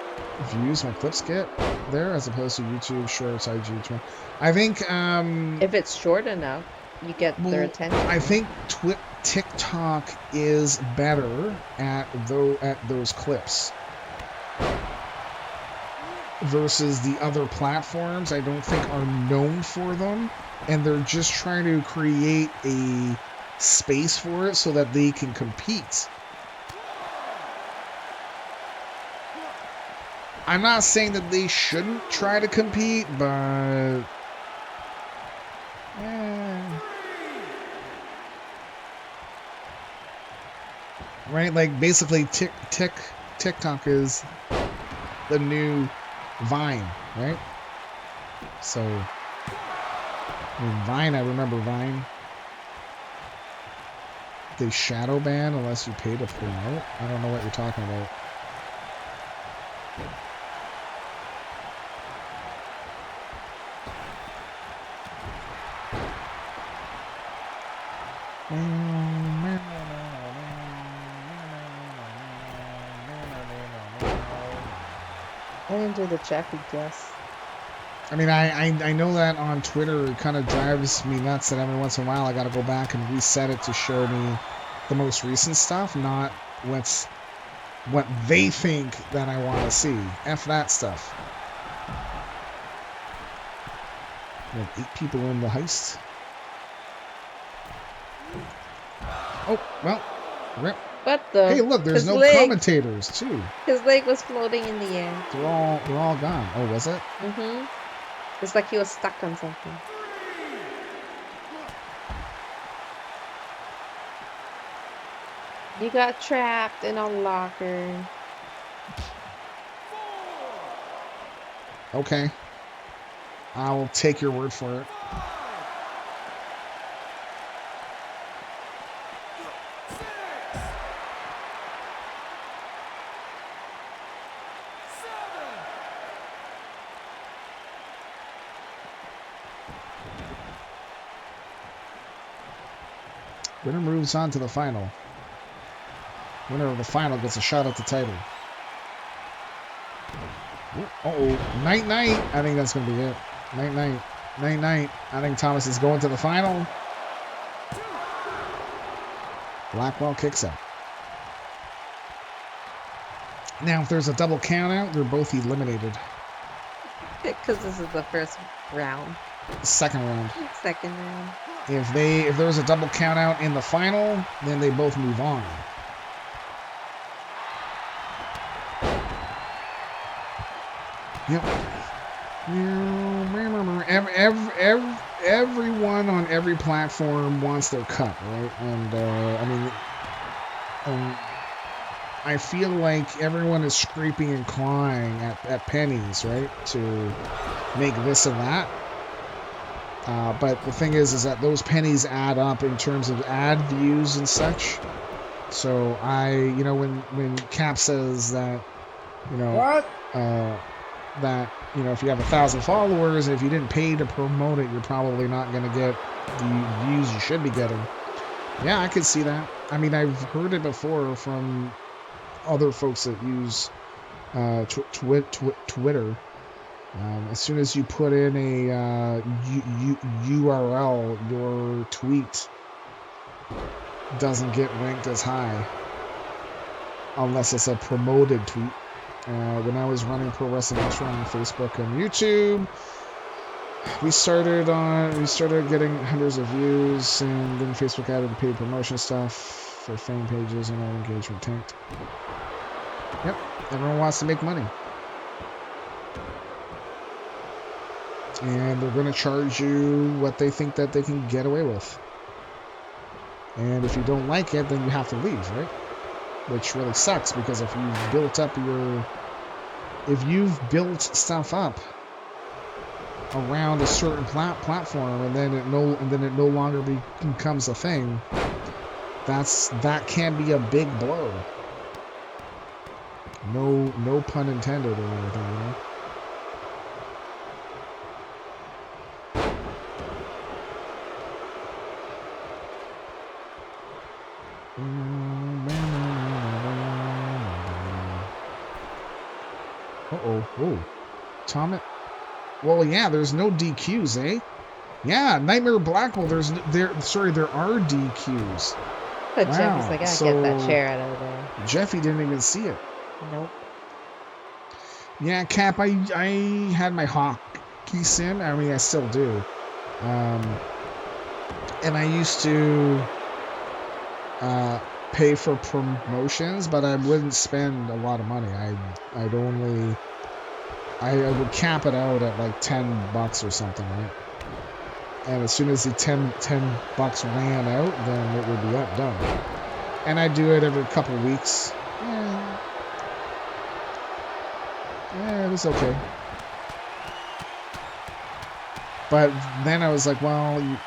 views my clips get there, as opposed to YouTube Shorts, IG. I think if it's short enough, you get their attention. I think TikTok is better at those clips versus the other platforms. I don't think are known for them, and they're just trying to create a space for it so that they can compete. I'm not saying that they shouldn't try to compete, but right, like basically TikTok is the new Vine, right? So Vine, I remember Vine. They shadow ban unless you pay to promote. I don't know what you're talking about. I didn't do the check, I guess. I mean, I know that on Twitter it kind of drives me nuts that every once in a while I got to go back and reset it to show me the most recent stuff, not what they think that I want to see. F that stuff. We have 8 people in the heist. Oh, well, rip. What the? Hey, look, there's no commentators, too. His leg was floating in the air. They're all gone. Oh, was it? Mm-hmm. It's like he was stuck on something. You got trapped in a locker. Okay. I'll take your word for it. Winner moves on to the final. Winner of the final gets a shot at the title. Uh-oh. Night-night. I think that's going to be it. Night-night. Night-night. I think Thomas is going to the final. Blackwell kicks out. Now, if there's a double count-out, they're both eliminated. Because this is the first round. Second round. Second round. If there's a double count out in the final, then they both move on. Yep. Everyone on every platform wants their cut, right? And I mean, I feel like everyone is scraping and clawing at pennies, right, to make this and that. But the thing is that those pennies add up in terms of ad views and such. So when Cap says that you know, What? that, you know, if you have 1,000 followers, if you didn't pay to promote it, you're probably not going to get the views you should be getting. Yeah, I could see that. I mean, I've heard it before from other folks that use Twitter. As soon as you put in a URL, your tweet doesn't get ranked as high unless it's a promoted tweet. When I was running Pro Wrestling Extra on Facebook and YouTube, we started getting hundreds of views, and then Facebook added the paid promotion stuff for fan pages, and our engagement tanked. Yep, everyone wants to make money. And they're going to charge you what they think that they can get away with. And if you don't like it, then you have to leave, right? Which really sucks, because if you've built stuff up around a certain platform, and then it no longer becomes a thing, that can be a big blow. No pun intended or anything, you know. Oh, Tom. Well, yeah, there's no DQs, eh? Yeah, Nightmare Blackwell, there are DQs. But Wow. Jeffy's like, I get that chair out of there. Jeffy didn't even see it. Nope. Yeah, Cap, I had my hockey sim. I mean, I still do. And I used to pay for promotions, but I wouldn't spend a lot of money. I would cap it out at like $10 or something, right? And as soon as the $10 ran out, then it would be done. And I do it every couple of weeks. Yeah, it was okay. But then I was like, well, you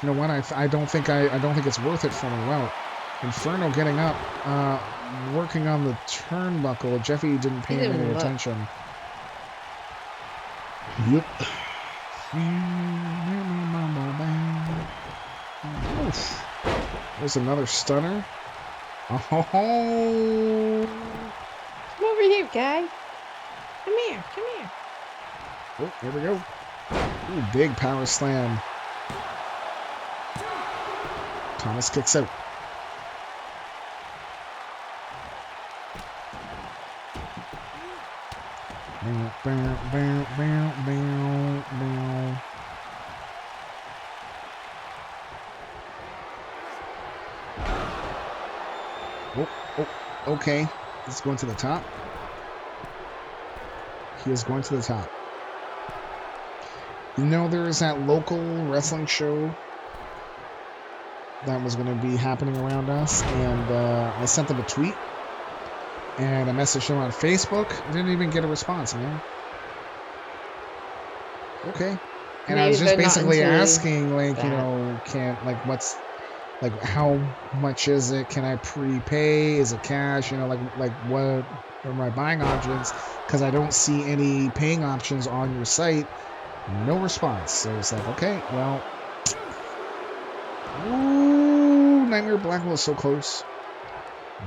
know what? I don't think it's worth it for me. Well, Inferno getting up, working on the turnbuckle. Jeffy didn't pay him any attention. Yep. There's another stunner. Oh. Come over here, guy. Come here. Oh, here we go. Ooh, big power slam. Thomas kicks out. Oh, okay. He's going to the top. He is going to the top. You know, there is that local wrestling show that was going to be happening around us, and I sent them a tweet, and I messaged them on Facebook. I didn't even get a response, man. Okay. And I was just basically asking, like, you know, what's, like, how much is it? Can I prepay? Is it cash? You know, like what are my buying options? Because I don't see any paying options on your site. No response. So it's like, okay, well. Ooh, Nightmare Blackwell is so close.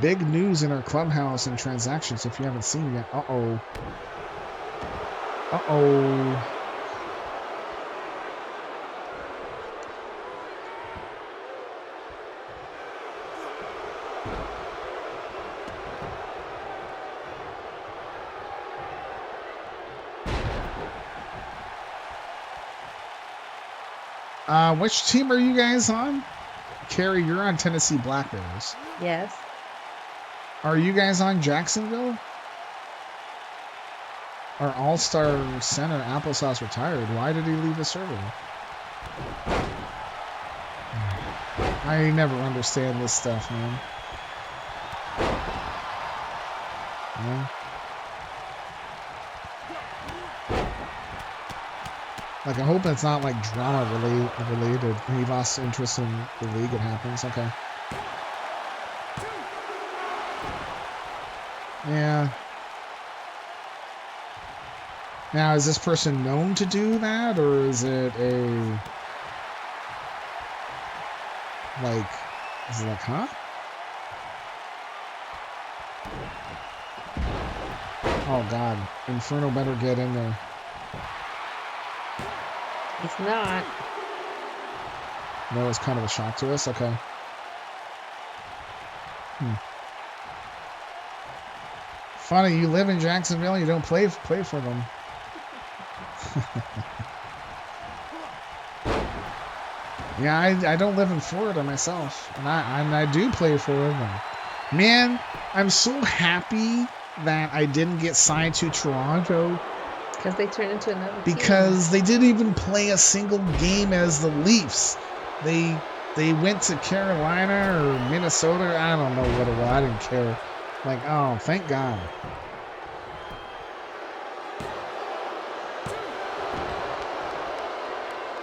Big news in our clubhouse and transactions if you haven't seen yet. Uh-oh. Uh-oh. Which team are you guys on? Carrie, you're on Tennessee Black Bears. Yes. Are you guys on Jacksonville? Our all-star center, Applesauce, retired. Why did he leave the server? I never understand this stuff, man. Yeah. Like, I hope it's not, like, drama related. He lost interest in the league. It happens. Okay. Yeah. Now, is this person known to do that, or is it a... Like... Is it like, huh? Oh, God. Inferno better get in there. He's not. That was kind of a shock to us. Okay. Funny, you live in Jacksonville, you don't play for them. Yeah, I don't live in Florida myself, and I do play for them. Man, I'm so happy that I didn't get signed to Toronto. Because they turned into another team. Because they didn't even play a single game as the Leafs. They went to Carolina or Minnesota. I don't know what it was. I didn't care. Like, oh, thank God.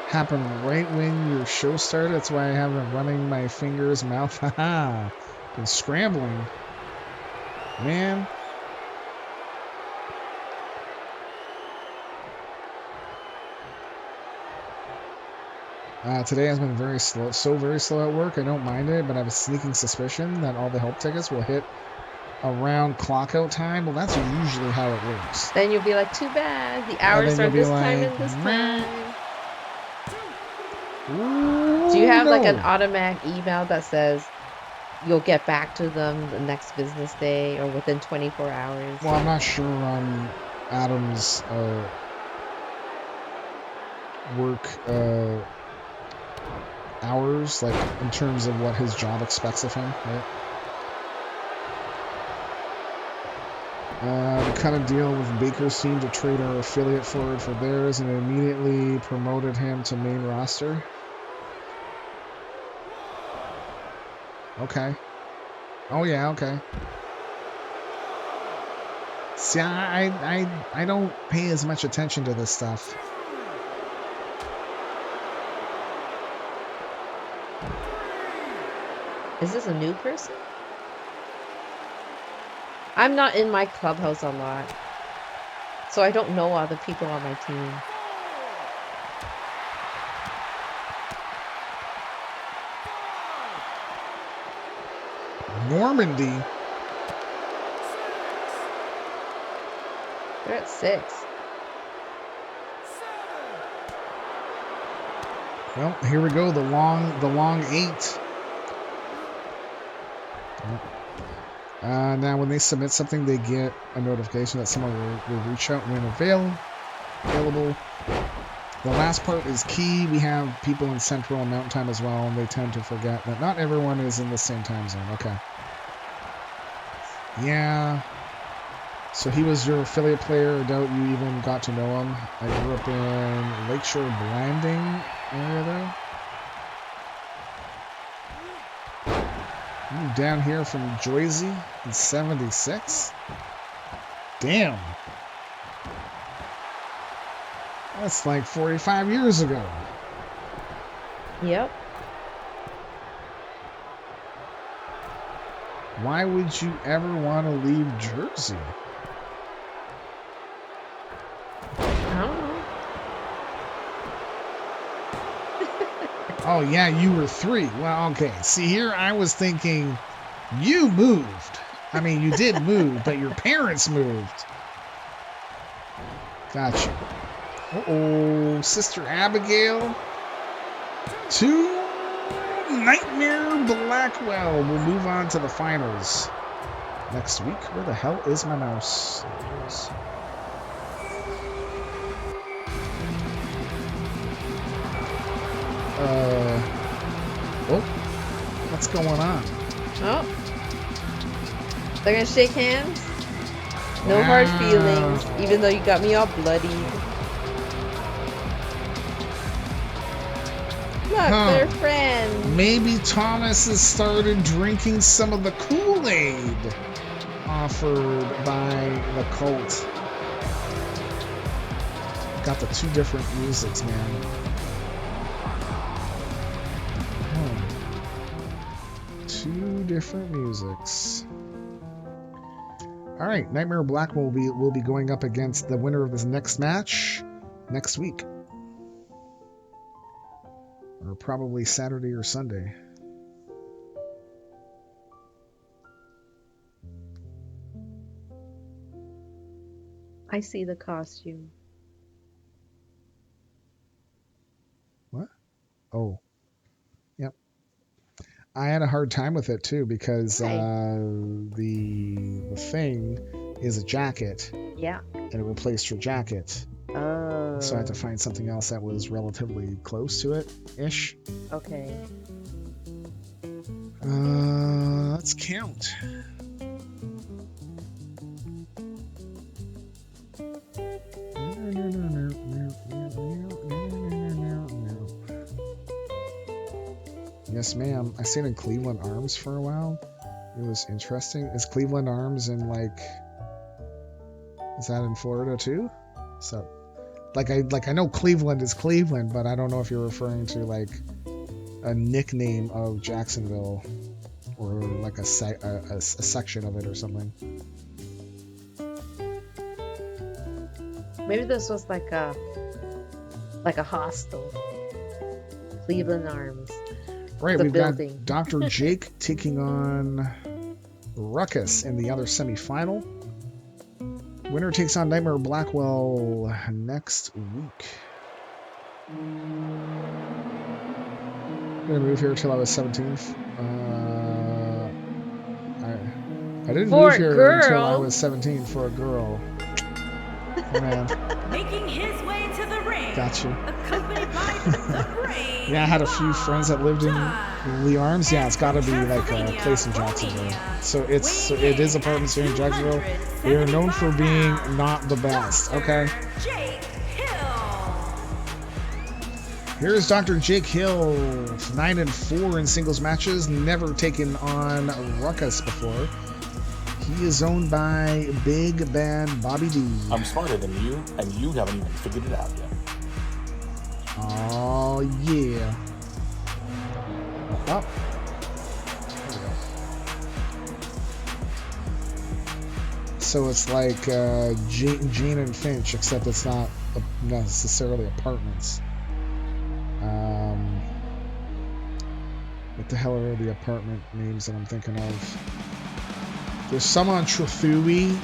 Happened right when your show started. That's why I haven't running my fingers, mouth. Haha. Been scrambling. Man. Today has been very slow, very slow at work. I don't mind it, but I have a sneaking suspicion that all the help tickets will hit around clockout time. Well, that's usually how it works. Then you'll be like, too bad. The hours are this time and this time. Ooh, do you have like an automatic email that says you'll get back to them the next business day or within 24 hours? Well, I'm not sure on Adam's work hours, like in terms of what his job expects of him, right? We cut a deal with Baker's team to trade our affiliate forward for theirs and immediately promoted him to main roster. Okay. Oh yeah, okay. See, I don't pay as much attention to this stuff. Is this a new person? I'm not in my clubhouse a lot, so I don't know all the people on my team. Normandy? They're at 6. Well, here we go. The long 8. Now, when they submit something, they get a notification that someone will reach out when available. The last part is key. We have people in Central and Mountain Time as well, and they tend to forget that not everyone is in the same time zone. Okay. Yeah. So he was your affiliate player. I doubt you even got to know him. I grew up in Lakeshore Blanding area there. Moved down here from Jersey in 76. Damn. That's like 45 years ago. Yep. Why would you ever want to leave Jersey? I don't know. Oh, yeah, you were 3. Well, okay. See, here I was thinking you moved. I mean, you did move, but your parents moved. Gotcha. Uh-oh, Sister Abigail to Nightmare Blackwell. We'll move on to the finals next week. Where the hell is my mouse? There it is. Oh, what's going on? Oh, they're gonna shake hands. No hard feelings, even though you got me all bloody. Look, they're friends. Maybe Thomas has started drinking some of the Kool-Aid offered by the cult. Got the 2 different musics, man. 2 different musics. All right, Nightmare Black will be going up against the winner of this next match next week, or probably Saturday or Sunday. I see the costume. What? Oh, yep. I had a hard time with it too because the thing is a jacket. Yeah. And it replaced her jacket. Oh. So I had to find something else that was relatively close to it, ish. Okay. Let's count. Yes, ma'am. I stayed in Cleveland Arms for a while. It was interesting. Is Cleveland Arms in like? Is that in Florida too? So, I know Cleveland is Cleveland, but I don't know if you're referring to like a nickname of Jacksonville or like a section of it or something. Maybe this was like a hostel. Cleveland Arms. Right, the we've building. got Dr. Jake taking on Ruckus in the other semifinal. Winner takes on Nightmare Blackwell next week. I'm gonna move here until I was 17. I didn't For move here girl. until I was 17 for a girl. Oh, man. Making his way to the ring. Gotcha. Accompanied by the brave. Yeah, I had a few friends that lived in Lee Arms. Yeah, it's got to be like a place in Jacksonville. So it is apartments here in Jacksonville. They are known for being not the best. Okay. Here's Dr. Jake Hill, 9-4 in singles matches, never taken on Ruckus before. He is owned by Big Bad Bobby D. I'm smarter than you, and you haven't even figured it out yet. Oh, yeah. Oh. There we go. So it's like Gene and Finch, except it's not necessarily apartments. What the hell are the apartment names that I'm thinking of? There's some on Trethewey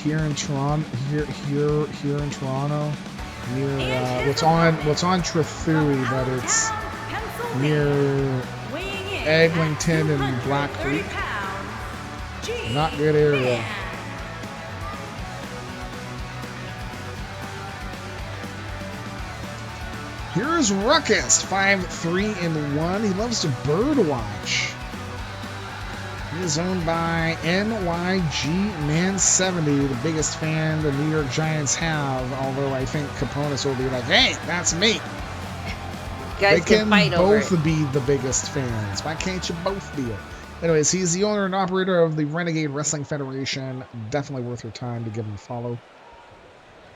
here in Toronto. Here in Toronto, near what's on Trethewey, but it's near Eglinton and Black Creek. Not good area. Here's Ruckus, 5-3-1. He loves to bird watch. He is owned by NYG Man 70, the biggest fan the New York Giants have. Although I think Caponis will be like, "Hey, that's me." Guys they can fight over both it. be the biggest fans. Why can't you both be it? Anyways, he's the owner and operator of the Renegade Wrestling Federation. Definitely worth your time to give him a follow.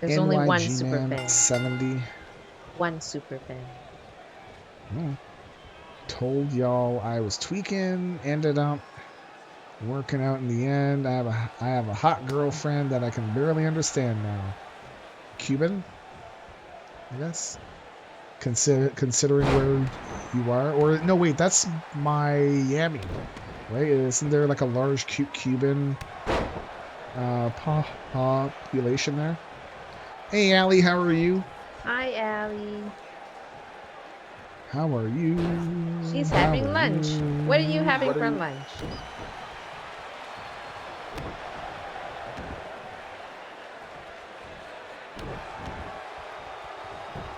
There's only one NYG super Man fan. 70. One super fan. Oh. Told y'all I was tweaking. Ended up working out in the end. I have a hot girlfriend that I can barely understand now. Cuban, I guess. Considering where you are, or no, wait, that's Miami, right? Isn't there like a large Cuban population there? Hey, Allie, how are you? Hi, Allie. How are you? She's How having are lunch. you? What are you having for lunch?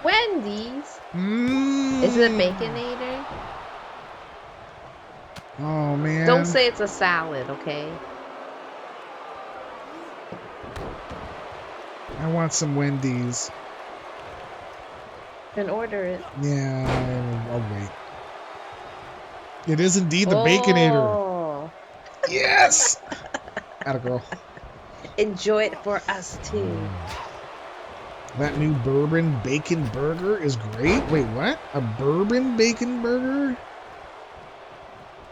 Wendy's. Is it a Baconator? Oh man! Don't say it's a salad, okay? I want some Wendy's. Then order it. Yeah, I'll wait. It is indeed the Baconator. Oh. Yes! Atta girl. Enjoy it for us too. That new bourbon bacon burger is great. Wait, what? A bourbon bacon burger?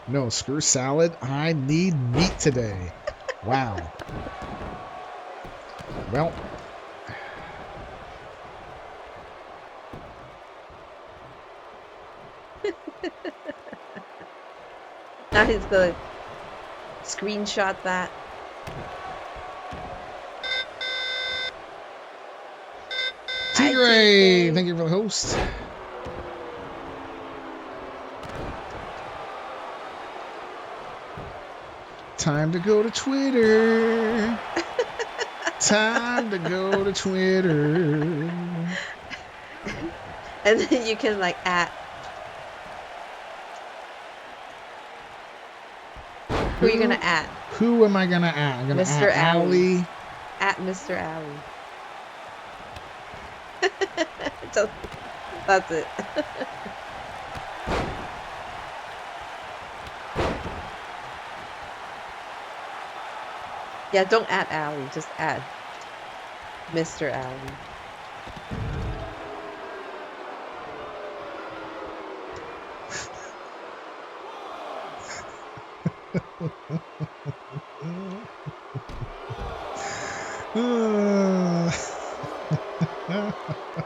No, screw salad. I need meat today. Wow. Well. Now he's gonna screenshot that. Tigray, thank you for the host. Time to go to Twitter. Time to go to Twitter. And then you can like at. Who are you gonna at? Who am I gonna at? I'm gonna Mr. at Allie. At Mr. Alley. That's it. Yeah, don't at Alley, just add Mr. Alley.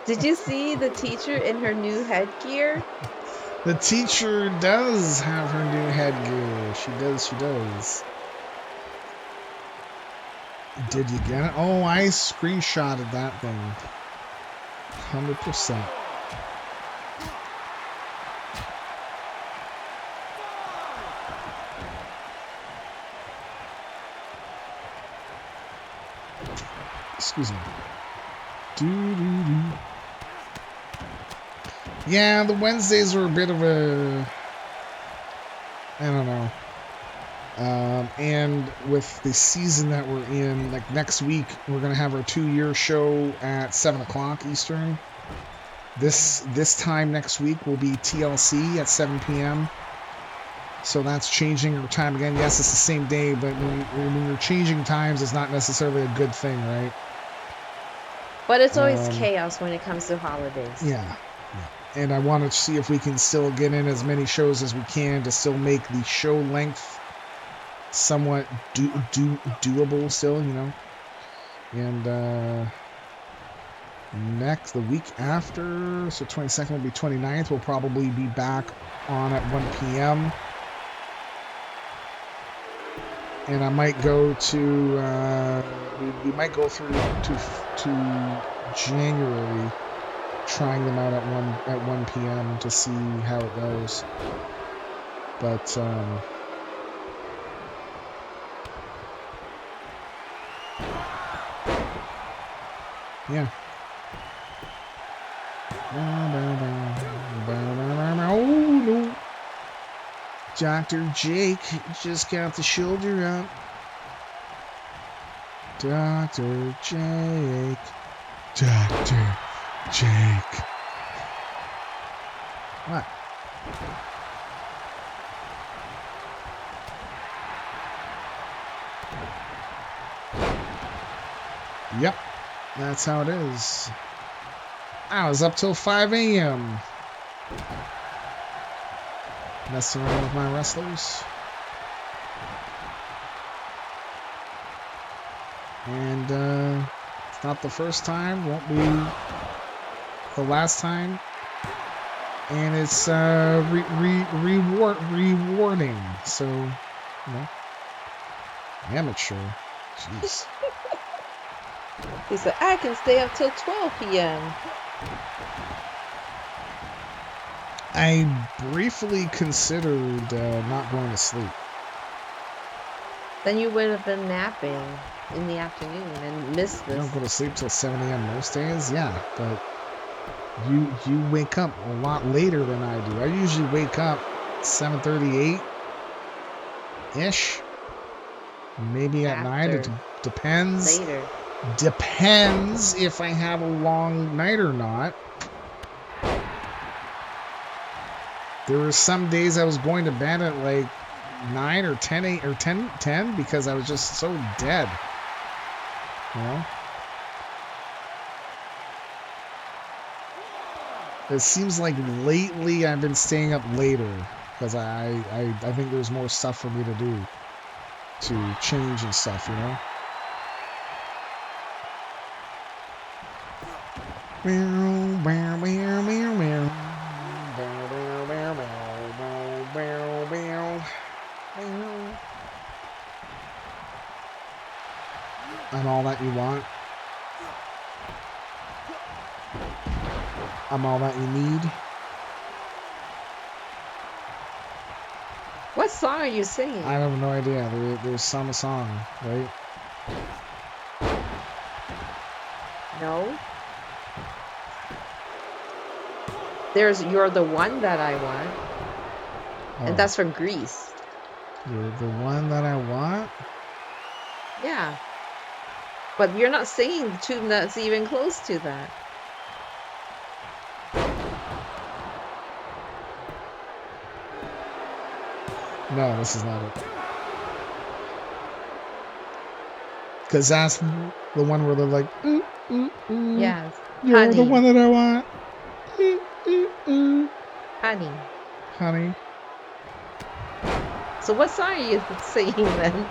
Did you see the teacher in her new headgear? The teacher does have her new headgear. She does. Did you get it? Oh, I screenshotted that thing. 100%. Excuse me. Yeah, the Wednesdays are a bit of a... I don't know. And with the season that we're in, like next week, we're going to have our 2-year show at 7 o'clock Eastern. This time next week will be TLC at 7 p.m. So that's changing our time again. Yes, it's the same day, but when you're changing times, it's not necessarily a good thing, right? But it's always chaos when it comes to holidays. Yeah. And I want to see if we can still get in as many shows as we can to still make the show length somewhat doable still, you know. And the week after, so 22nd will be 29th, we'll probably be back on at 1 p.m. And I might go to we might go through to January, trying them out at 1 p.m. to see how it goes. But yeah. Oh no. Dr. Jake just got the shoulder up. Dr. Jake. Dr. Jake. What? Yep. That's how it is. I was up till 5 a.m. messing around with my wrestlers. And it's not the first time, won't be the last time. And it's rewarding. So, you know, amateur. Jeez. He said, I can stay up till 12 p.m. I briefly considered not going to sleep. Then you would have been napping in the afternoon and missed I this. don't go to sleep till 7 a.m. most days, yeah, but you wake up a lot later than I do. I usually wake up 7:38-ish. Maybe at night. It depends. Later. Depends if I have a long night or not. There were some days I was going to bed at like 9 or 10 or 10 because I was just so dead. You know? It seems like lately I've been staying up later because I think there's more stuff for me to do. to change and stuff, you know? I'm all that you want. I'm all that you need. What song are you singing? I have no idea. There's some song, right? No. There's You're the One That I Want. Oh. And that's from Greece. You're the one that I want? Yeah. But you're not singing the tune that's even close to that. No, this is not it. Because that's the one where they're like, Yes. you're Honey. the one that I want. Honey. Honey. So what song are you singing then?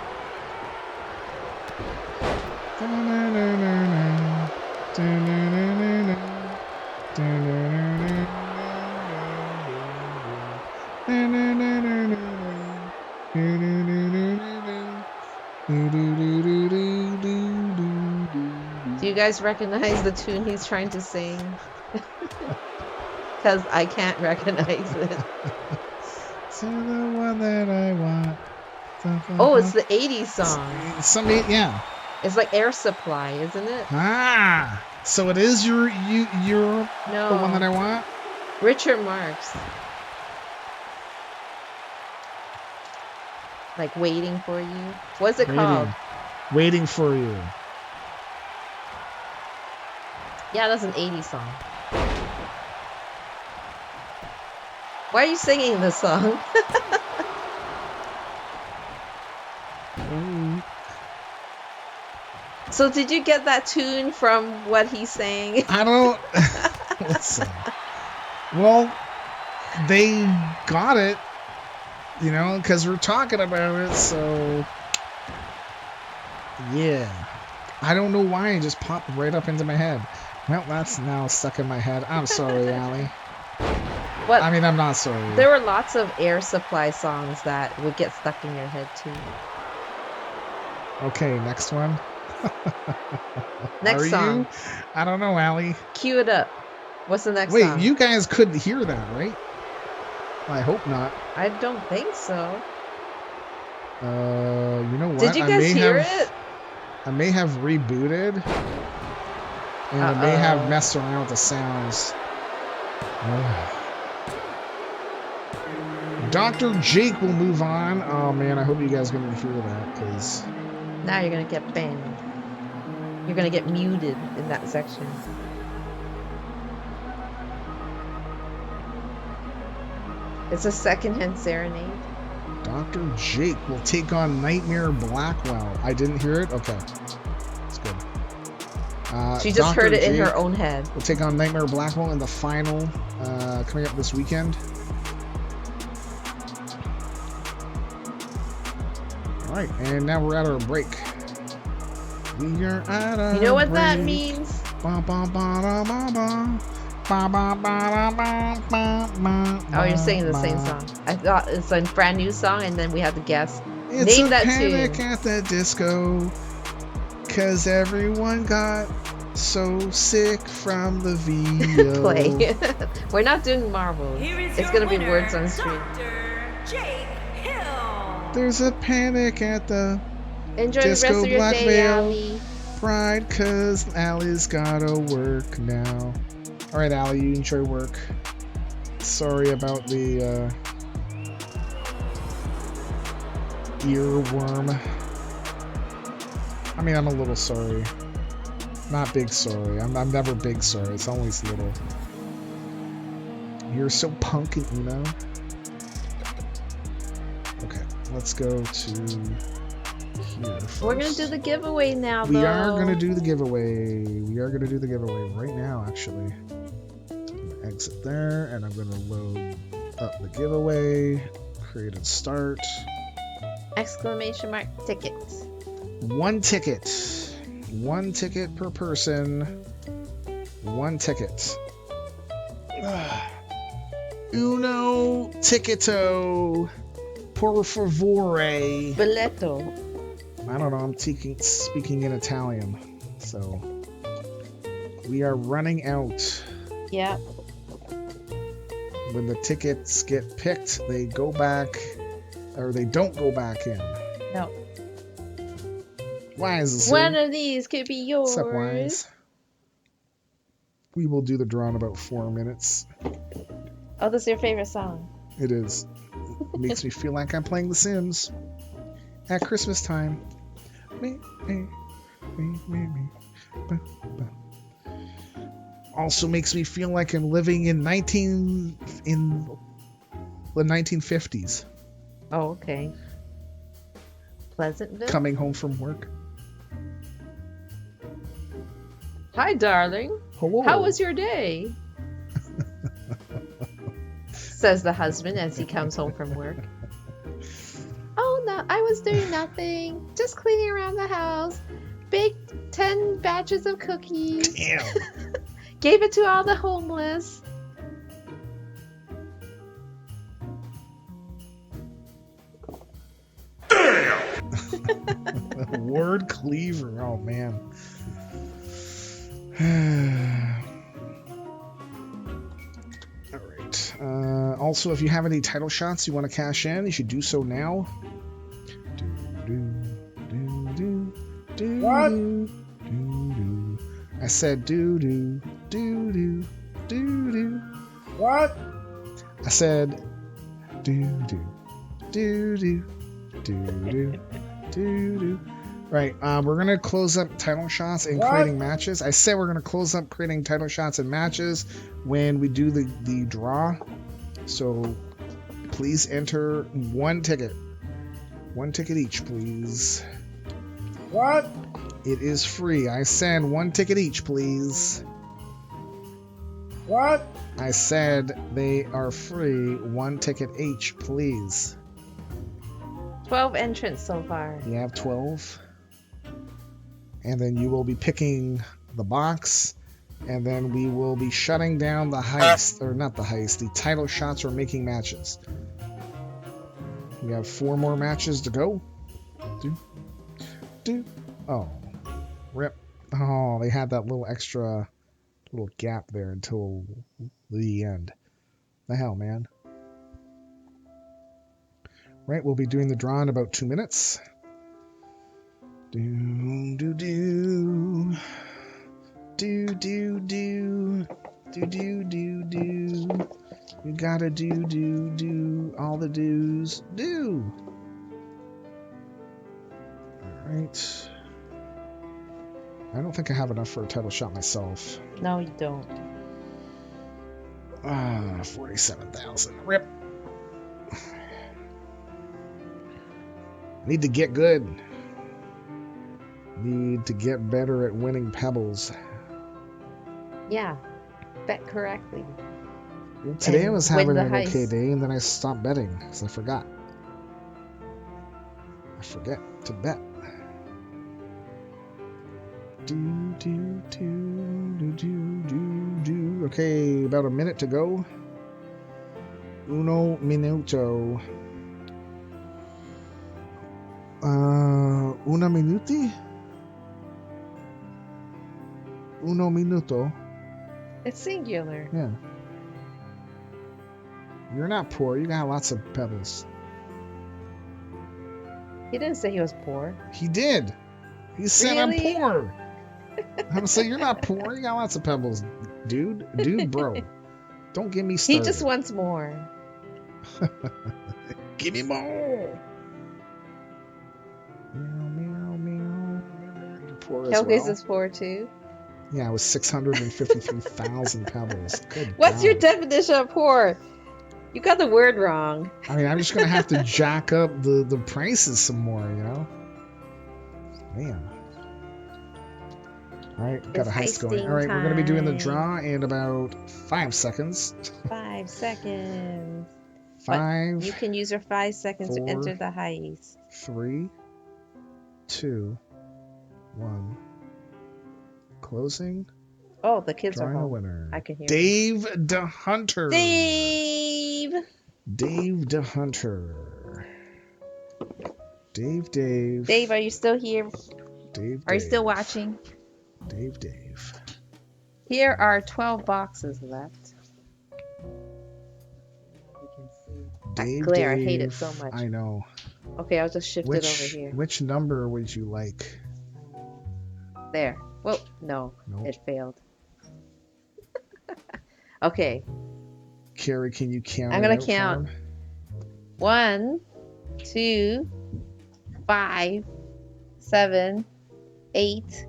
Do you guys recognize the tune he's trying to sing? Because I can't recognize it. To the one that I want. Oh, it's the 80s song. Yeah. It's like Air Supply, isn't it? Ah, so it is you're No. the one that I want? Richard Marx. Like Waiting for You. What's it called? Waiting for You. Yeah, that's an 80s song. Why are you singing this song? So did you get that tune from what he's saying? I don't... Listen. Well, they got it, you know, because we're talking about it, so... Yeah. I don't know why it just popped right up into my head. Well, that's now stuck in my head. I'm sorry, Allie. What? I mean, I'm not sorry. There were lots of Air Supply songs that would get stuck in your head, too. Okay, next one. Next song. You? I don't know, Allie. Cue it up. What's the next Wait, song? you guys couldn't hear that, right? I hope not. I don't think so. You know what? Did you guys hear it? I may have rebooted. And I may have messed around with the sounds. Dr. Jake will move on. Oh man, I hope you guys are going to hear that, because... Now you're going to get banned. You're going to get muted in that section. It's a secondhand serenade. Dr. Jake will take on Nightmare Blackwell. I didn't hear it? Okay. That's good. She just Dr. heard it Jake in her own head. will take on Nightmare Blackwell in the final coming up this weekend. Alright, and now we're at our break. We are at our You know what break. that means? Oh, you're singing the same song. I thought it's a brand new song, and then we had to guess. It's Name a that panic tune. at the disco, 'cause everyone got so sick from the VO. Play. We're not doing Marvel. Here is It's your gonna be winner, words on screen. Dr. Jake Hill. There's a panic at the Enjoy disco the rest of your Black day, Veil. Allie. Pride, 'cause Allie's gotta work now. Alright, Allie, you enjoy work. Sorry about the earworm. I mean, I'm a little sorry. Not big sorry. I'm never big sorry. It's always little. You're so punk and emo. Okay, let's go to here first. We're gonna do the giveaway now, We though. are gonna do the giveaway. We are gonna do the giveaway right now, actually. I'm gonna exit there, and I'm gonna load up the giveaway. Create and start. Exclamation mark ticket. 1 ticket. 1 ticket per person. 1 ticket. Uno ticketto. Por favore. Biletto. I don't know, I'm speaking in Italian. So, we are running out. Yep. When the tickets get picked, they go back, or they don't go back in. No. Wise is One here. of these could be yours. What's up, Wise? We will do the draw in about 4 minutes. Oh, this is your favorite song. It is. It makes me feel like I'm playing The Sims at Christmas time. Me. Also makes me feel like I'm living in the 1950s. Oh, okay. Pleasantville? Coming home from work. Hi, darling. Hello. How was your day? Says the husband as he comes home from work. Oh, no, I was doing nothing. Just cleaning around the house. Baked 10 batches of cookies. Damn. Gave it to all the homeless. Word cleaver. Oh, man. All right. Also, if you have any title shots you want to cash in, you should do so now. What? I said do. What? I said do. Right, we're gonna close up title shots and creating matches. I said we're gonna close up creating title shots and matches when we do the draw. So please enter 1 ticket. 1 ticket each, please. What? It is free. I said 1 ticket each, please. What? I said they are free. 1 ticket each, please. 12 entrants so far. You have 12. And then you will be picking the box. And then we will be shutting down the heist. Or not the heist. The title shots or making matches. We have 4 more matches to go. Oh. Rip. Oh, they had that little extra little gap there until the end. The hell, man. Right, we'll be doing the draw in about 2 minutes. Do. You gotta do all the do's. Do. Alright. I don't think I have enough for a title shot myself. No, you don't. 47,000. Rip. Need to get good. Need to get better at winning pebbles. Yeah. Bet correctly. Well, today I was having an heist. okay day, and then I stopped betting because I forgot. I forget to bet. Do. Okay, about a minute to go. Uno minuto. Una minuti? Uno minuto. It's singular. Yeah. You're not poor. You got lots of pebbles. He didn't say he was poor. He did. He said Really? I'm poor. I'm gonna say you're not poor. You got lots of pebbles, dude. Dude, bro. Don't get me started. He just wants more. Give me more. Meow. You're poor as Hellgaze well. is poor too. Yeah, it was 653,000 pebbles. Good What's God. your definition of poor? You got the word wrong. I mean, I'm just gonna have to jack up the prices some more, you know? Man. Alright, got a heist going. heisting Alright, we're gonna be doing the time. draw in about 5 seconds. 5 seconds. But 5. you can use your 5 seconds to 4, enter the heist. 3, 2, 1. Closing. Oh, the kids are Drawing a home. winner. I can hear Dave the Hunter. Dave! Dave the Hunter. Dave. Dave, are you still here? Dave. Are you still watching? Dave. Here are 12 boxes left. Dave. Glare, I hate it so much. I know. Okay, I'll just shift it over here. Which number would you like? There. Well, no, Nope. it failed. Okay. Carrie, can you count? I'm gonna count. 1, 2, 5, 7, 8,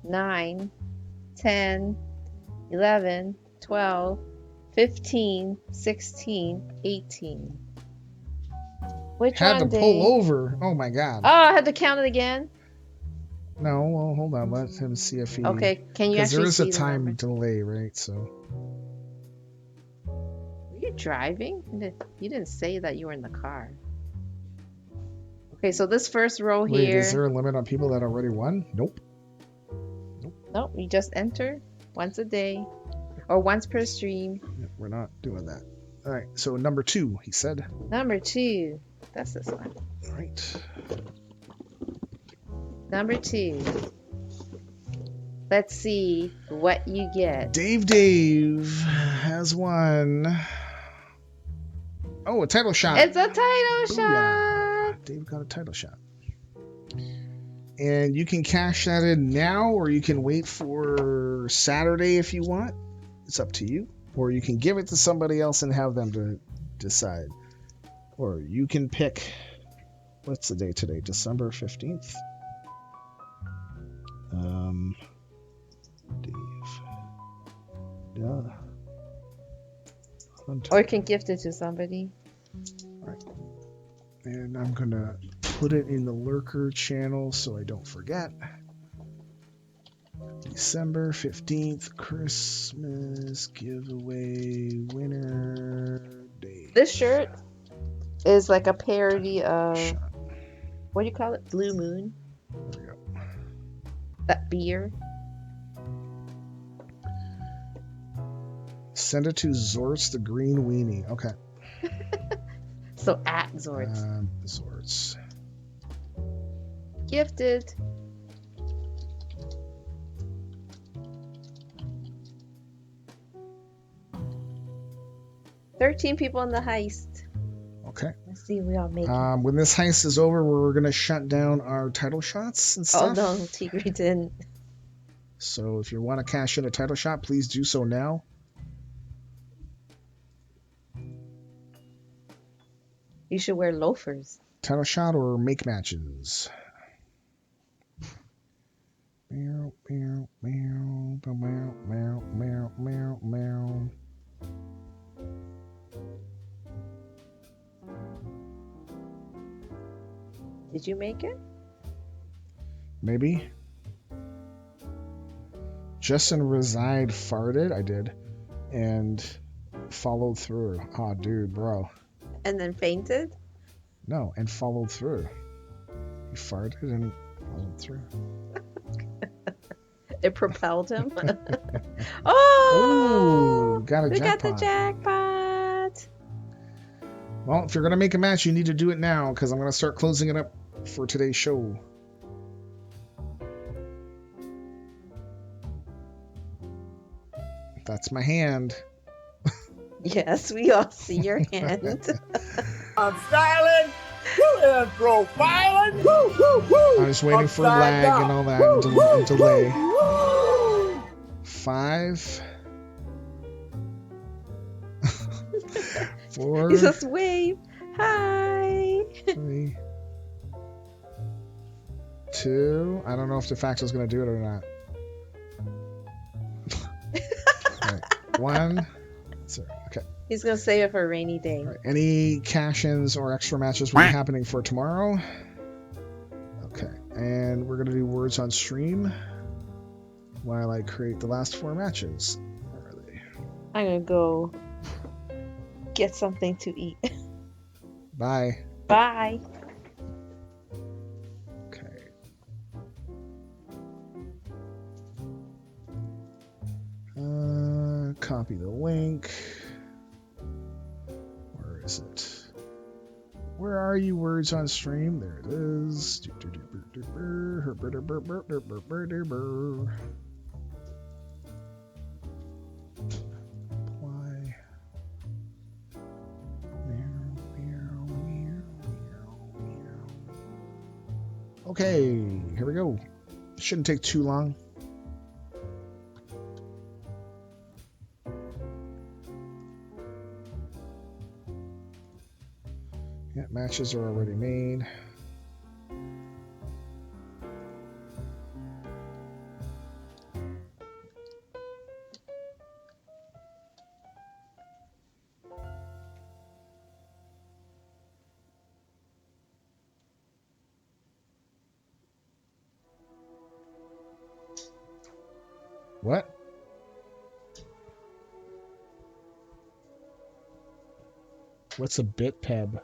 9, 10, 11, 12, 15, 16, 18. Which Had one, to Dave? pull over. Oh my god. Oh, I had to count it again? No, well, hold on. Let him see if he... Okay, can you Because there actually is a see the time number? delay, right? So... Were you driving? You didn't say that you were in the car. Okay, so this first row Wait, here... is there a limit on people that already won? Nope. Nope, you just enter once a day. Or once per stream. Yeah, we're not doing that. All right, so number 2, he said. Number 2. That's this one. All right. Number 2. Let's see what you get. Dave has won. Oh, a title shot. It's a title shot. Booyah. Dave got a title shot. And you can cash that in now, or you can wait for Saturday if you want. It's up to you. Or you can give it to somebody else and have them to decide. Or you can pick, what's the day today? December 15th? Dave. Yeah. Hunter. Or you can gift it to somebody. Right. And I'm going to put it in the lurker channel so I don't forget. December 15th, Christmas giveaway winner day. This shirt is like a parody of, what do you call it? Blue Moon? There we go. That beer. Send it to Zorts the Green Weenie. Okay. So at Zorts. Zorts. Gifted. $13 people in the heist. Okay. Let's see if we all make it. When this heist is over, we're going to shut down our title shots and stuff. Oh no, Tigre didn't. So if you want to cash in a title shot, please do so now. You should wear loafers. Title shot or make matches. Meow, meow, meow, meow, meow, meow, meow, meow. Did you make it? Maybe. Justin Reside farted. I did. And followed through. Oh, dude, bro. And then fainted? No, and followed through. He farted and followed through. It propelled him. Oh! Ooh, got a we jackpot. got the jackpot. Well, if you're going to make a match, you need to do it now, because I'm going to start closing it up for today's show. That's my hand. Yes, we all see your hand. I'm styling. And profiling. I was waiting for lag and all that and delay. 5, 4, He just wave. Hi. 3, 2. I don't know if the fax is going to do it or not. Right. 1. 0. Okay. He's going to save it for a rainy day. Right. Any cash-ins or extra matches will be happening for tomorrow. Okay. And we're going to do words on stream while I create the last 4 matches. Where are they? I'm going to go get something to eat. Bye. Bye. Okay. Copy the link. Where is it? Where are you, words on stream? There it is. Apply. Okay, here we go. Shouldn't take too long. Yeah, matches are already made. What? What's a bitpeb?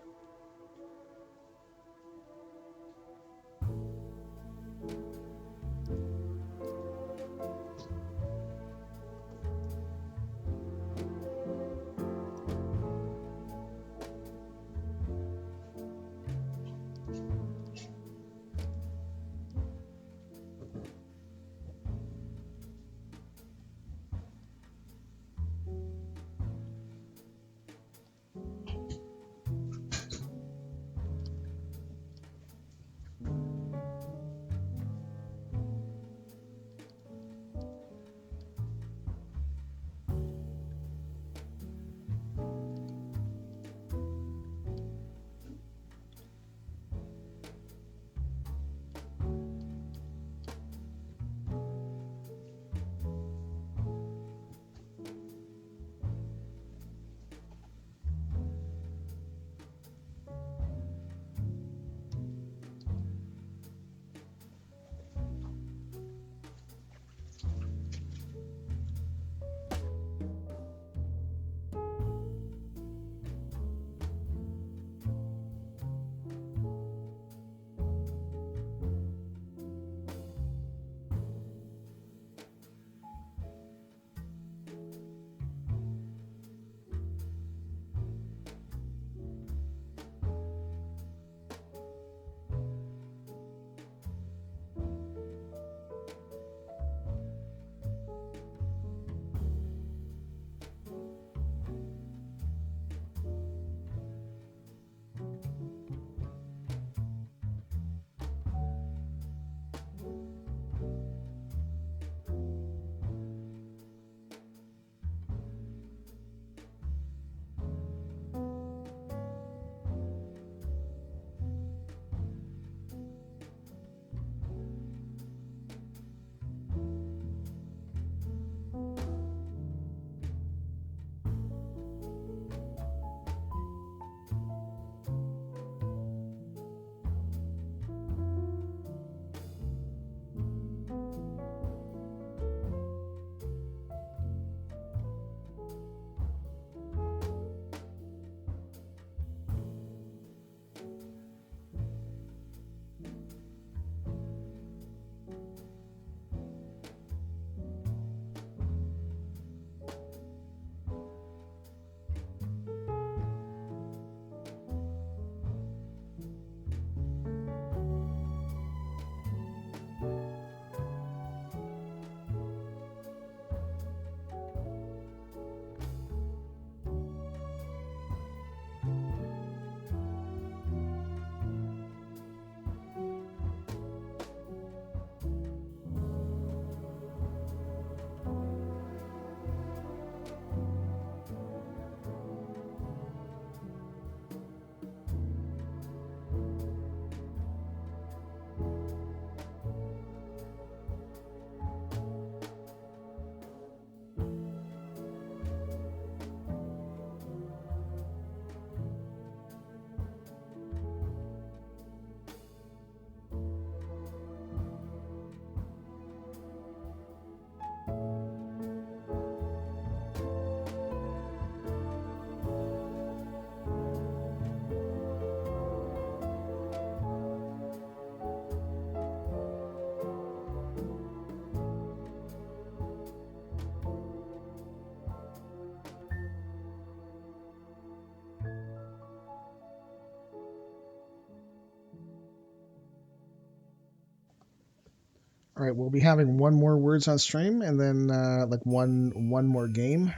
All right, we'll be having one more words on stream, and then like one more game,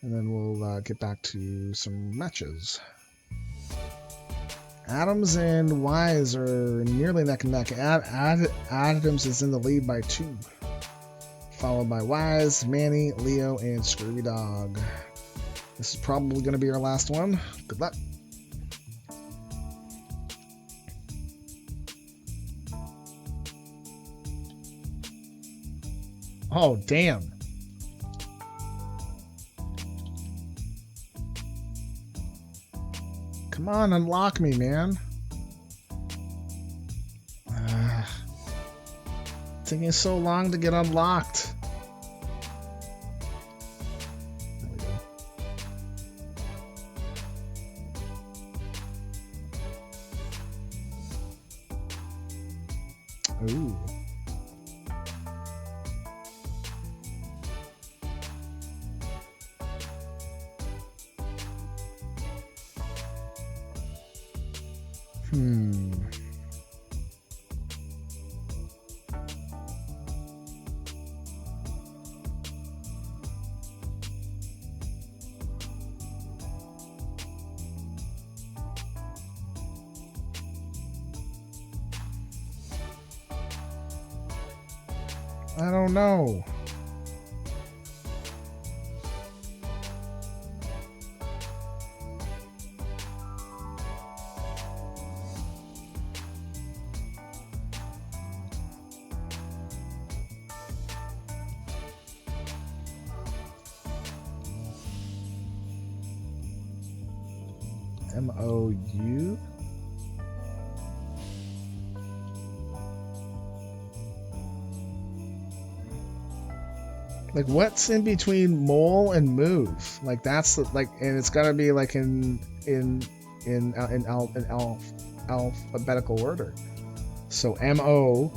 and then we'll get back to some matches. Adams and Wise are nearly neck and neck. Adams is in the lead by 2, followed by Wise, Manny, Leo, and Scurvy Dog. This is probably going to be our last one. Good luck. Oh, damn. Come on, unlock me, man. Taking so long to get unlocked. There we go. Ooh. I don't know. M-O-U? Like, what's in between mole and move? Like, that's the, like, and it's gotta be like in alphabetical order. So M-O.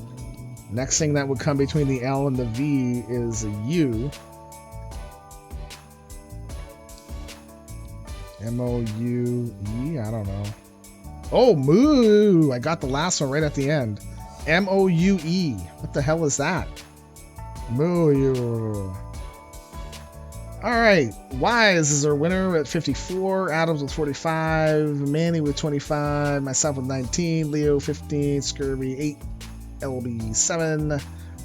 Next thing that would come between the L and the V is a U. M-O-U-E? I don't know. Oh, moo! I got the last one right at the end. M-O-U-E. What the hell is that? Moo. Alright. Wise is our winner at 54. Adams with 45. Manny with 25. Myself with 19. Leo 15. Scurvy 8. LB 7.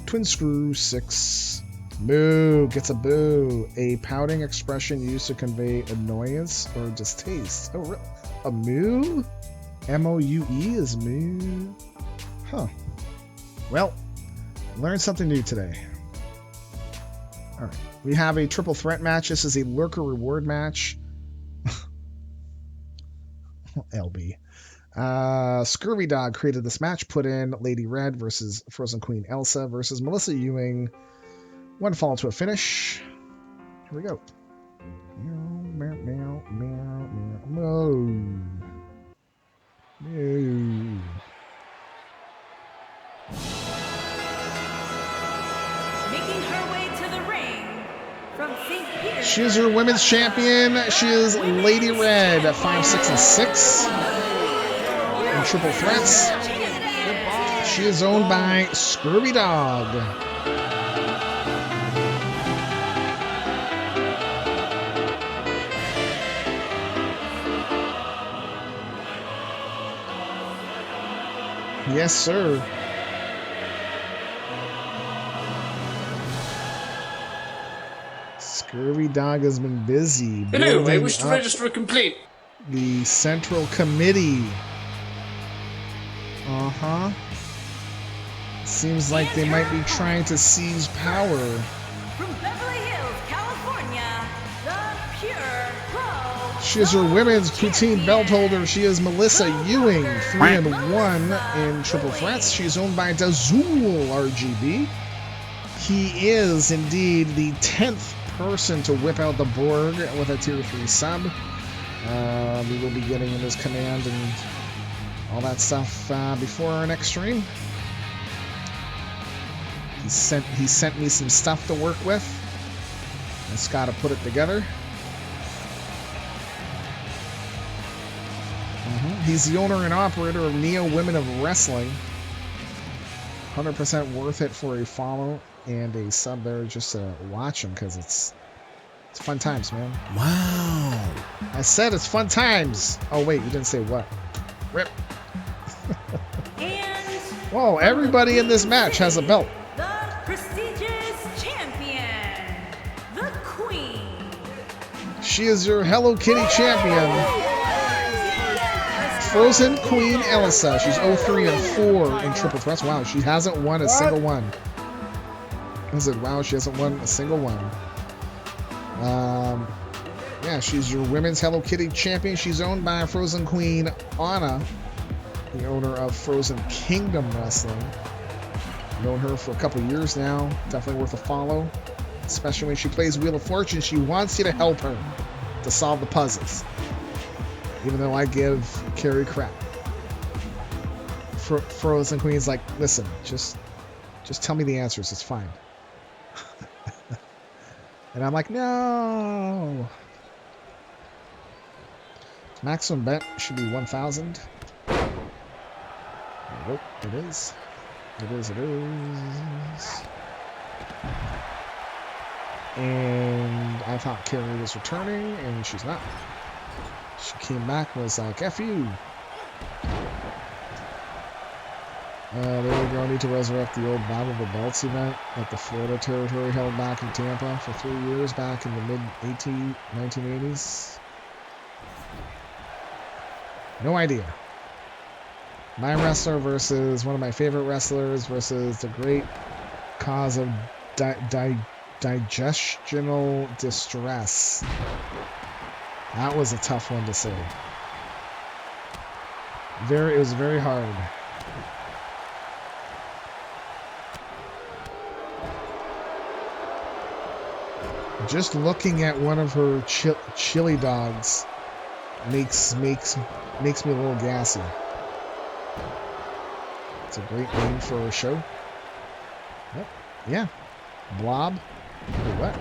Twin Screw 6. Moo gets a boo. A pouting expression used to convey annoyance or distaste. Oh, really? A moo? M-O-U-E is moo? Huh. Well, learned something new today. Alright. We have a triple threat match. This is a lurker reward match. LB. Scurvy Dog created this match. Put in Lady Red versus Frozen Queen Elsa versus Melissa Ewing. One fall to a finish. Here we go. Meow, meow, meow, meow, meow. Making her way to the ring from St. Petersburg. She is her women's champion. She is Lady Red at 5, 6, and 6 in triple threats. She is owned by Scurvy Dog. Yes, sir. Scurvy Dog has been busy. Hello, I wish to register a complaint. The Central Committee. Uh-huh. Seems like they might be trying to seize power. From Beverly Hills, California, the Pure Pro. She is her women's poutine belt holder. She is Melissa Ewing, 3-1 in triple threats. She's owned by Dazul RGB. He is indeed the 10th person to whip out the Borg with a tier 3 sub. We will be getting him his command and all that stuff before our next stream. He sent me some stuff to work with. I just got to put it together. He's the owner and operator of Neo Women of Wrestling. 100% worth it for a follow and a sub there just to watch them because it's fun times, man. Wow. I said it's fun times. Oh, wait, you didn't say what. Rip. And Whoa, everybody in this match has a belt. the prestigious champion, the Queen. She is your Hello Kitty champion. Frozen Queen Elsa. She's 0-3-4 in triple threats. Wow, she hasn't won a single one. I said, wow, she hasn't won a single one. Yeah, she's your women's Hello Kitty champion. She's owned by Frozen Queen Anna, the owner of Frozen Kingdom Wrestling. Known her for a couple of years now. Definitely worth a follow. Especially when she plays Wheel of Fortune. She wants you to help her to solve the puzzles. Even though I give Carrie crap. Frozen Queen's like, listen, just tell me the answers. It's fine. And I'm like, no. Maximum bet should be 1,000. Nope, it is. It is. And I thought Carrie was returning, and she's not. She came back and was like, F you. There we go. I need to resurrect the old Battle of the Belts event that the Florida Territory held back in Tampa for 3 years back in the mid-1980s. No idea. My wrestler versus one of my favorite wrestlers versus the great cause of digestional distress. That was a tough one to say. It was very hard. Just looking at one of her chili dogs makes me a little gassy. It's a great name for a show. Yep. Yeah. Blob. Wait, what?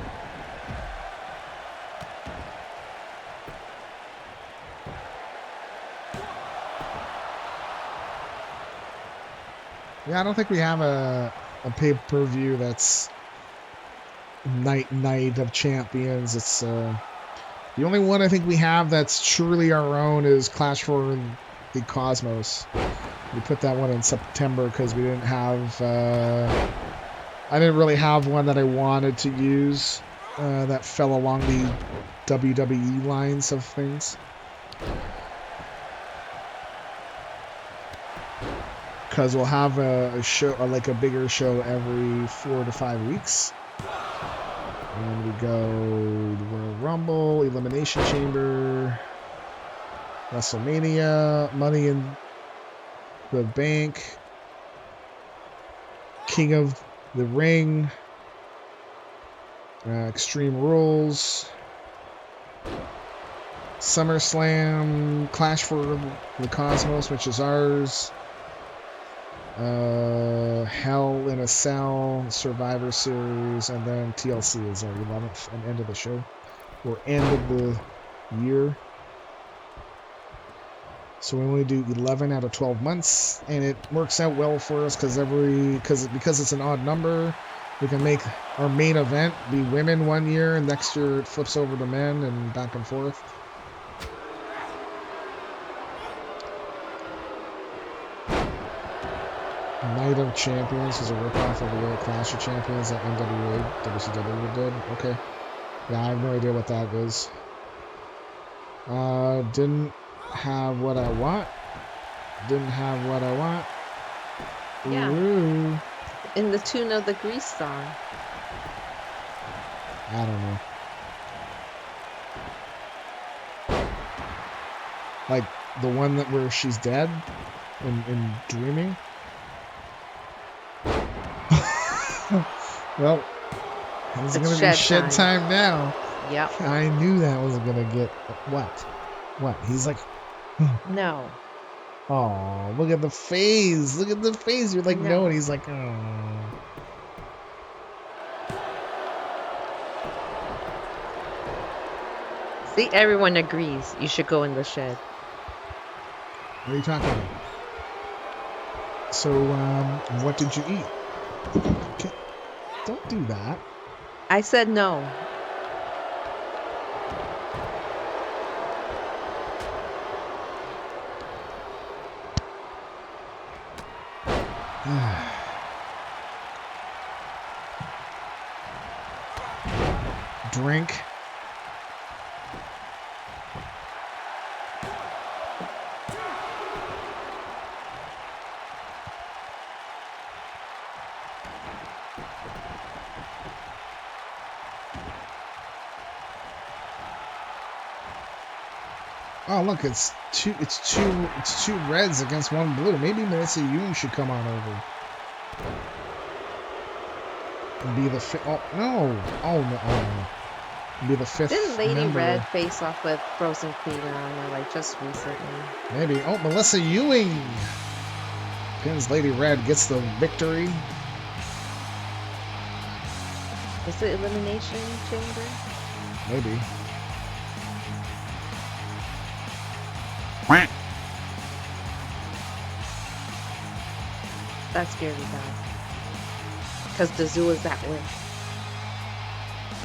Yeah, I don't think we have a pay-per-view that's night of champions. It's the only one I think we have that's truly our own is Clash for the Cosmos. We put that one in September because we didn't have I didn't really have one that I wanted to use that fell along the WWE lines of things. Because we'll have a show, like a bigger show every 4 to 5 weeks. And we go the Royal Rumble, Elimination Chamber, WrestleMania, Money in the Bank, King of the Ring, Extreme Rules, SummerSlam, Clash for the Cosmos, which is ours, Hell in a Cell, Survivor Series, and then TLC is our 11th and end of the show, or end of the year. So we only do 11 out of 12 months, and it works out well for us because it's an odd number. We can make our main event be women one year, and next year it flips over to men, and back and forth. Night of Champions is a ripoff of the World Clash of Champions that NWA, WCW did. Okay. Yeah, I have no idea what that is. Didn't have what I want. Yeah. Ooh. In the tune of the Grease song. I don't know. Like the one where she's dead in Dreaming. Well, it's gonna be shit time now. Yep. I knew that was gonna get what? He's like, no. Oh, look at the face! Look at the face! You're like, no, and he's like, oh. See, everyone agrees you should go in the shed. What are you talking about? So, what did you eat? Okay. Don't do that. I said no. Drink. Oh, look, it's two reds against one blue. Maybe Melissa Ewing should come on over. And be the fifth. Oh, no. Oh, no. Oh, no. Be the fifth. Didn't Lady member. Red face off with Frozen Queen armor like just recently? Maybe. Oh, Melissa Ewing pins Lady Red, gets the victory. Is it Elimination Chamber? Maybe. That scared me, guys. Because the zoo is that way.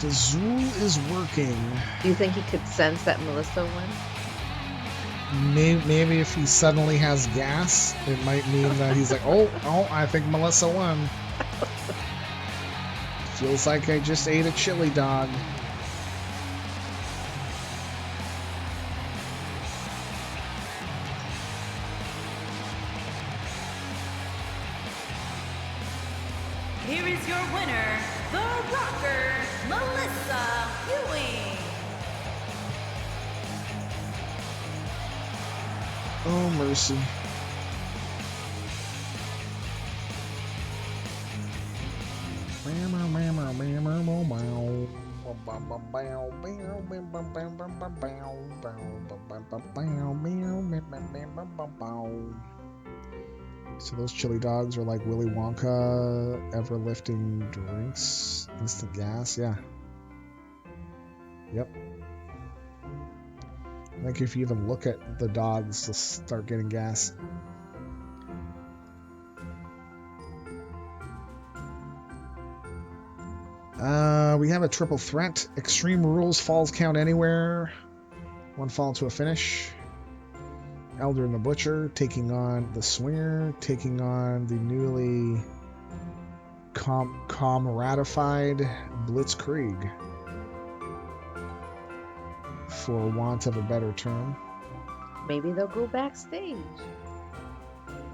The zoo is working. Do you think he could sense that Melissa won? Maybe if he suddenly has gas, it might mean that he's like, oh, I think Melissa won. Feels like I just ate a chili dog. Here is your winner, the rocker, Melissa Ewing. Oh, mercy. So those chili dogs are like Willy Wonka ever-lifting drinks, instant gas, yeah. Yep. I think if you even look at the dogs, they'll start getting gas. We have a triple threat. Extreme Rules, falls count anywhere. One fall to a finish. Elder and the Butcher taking on the Swinger, taking on the newly comradified Blitzkrieg, for want of a better term. Maybe they'll go backstage.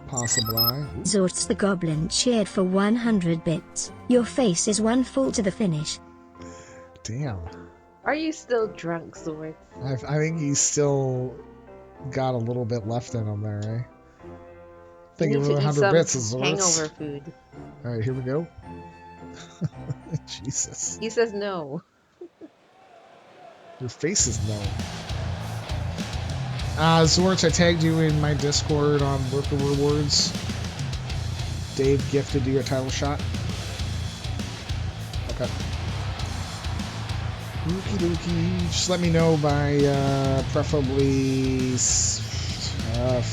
Possibly. Zorts the Goblin cheered for 100 bits. Your face is one fall to the finish. Damn. Are you still drunk, Zorts? I think he's still got a little bit left in him there, eh? Thinking of 100 bits is Zorts. Hangover food. Alright, here we go. Jesus. He says no. Your face is no. Zorts, I tagged you in my Discord on Worker Rewards. Dave gifted you a title shot. Okay. Okie dokie. Just let me know by preferably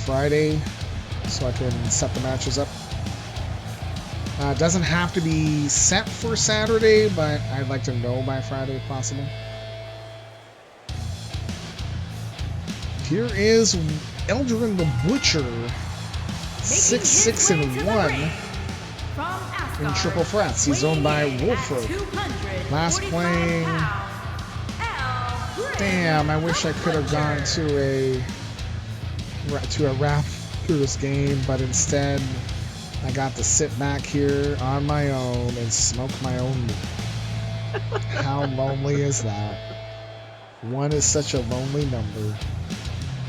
Friday so I can set the matches up. Doesn't have to be set for Saturday, but I'd like to know by Friday if possible. Here is Eldrin the Butcher, 6-6-1 in triple threats. He's owned by Wolfrook. Last playing. Damn, I wish I could have gone to a Raptors game, but instead I got to sit back here on my own and smoke my own meat. How lonely is that? One is such a lonely number.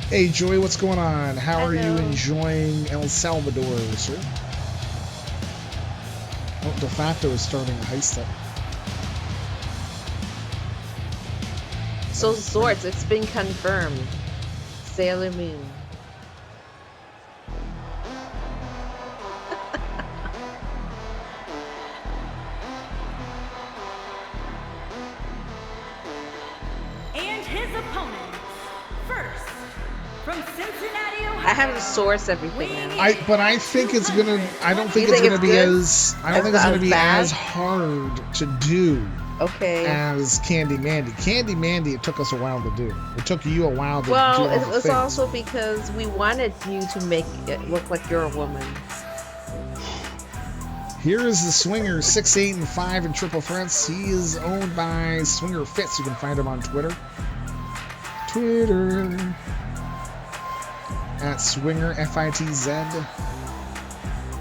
Hey, Joy, what's going on? How are you enjoying El Salvador, sir? Oh, De Facto is starting a heist up. So, Zorts, it's been confirmed. Sailor Moon. And his opponent, first, From Cincinnati, Ohio. I have to source everything now. But I think it's gonna. I don't think You it's think gonna it's be good? as. I don't think it's As gonna be bad? as hard to do Okay. as Candy Mandy. Candy Mandy, it took us a while to do. It took you a while to do Well, all it the was things. also because we wanted you to make it look like you're a woman. Here is the Swinger, 6, 8, and 5 in triple threats. He is owned by Swinger Fitz. You can find him on Twitter. At Swinger FITZ.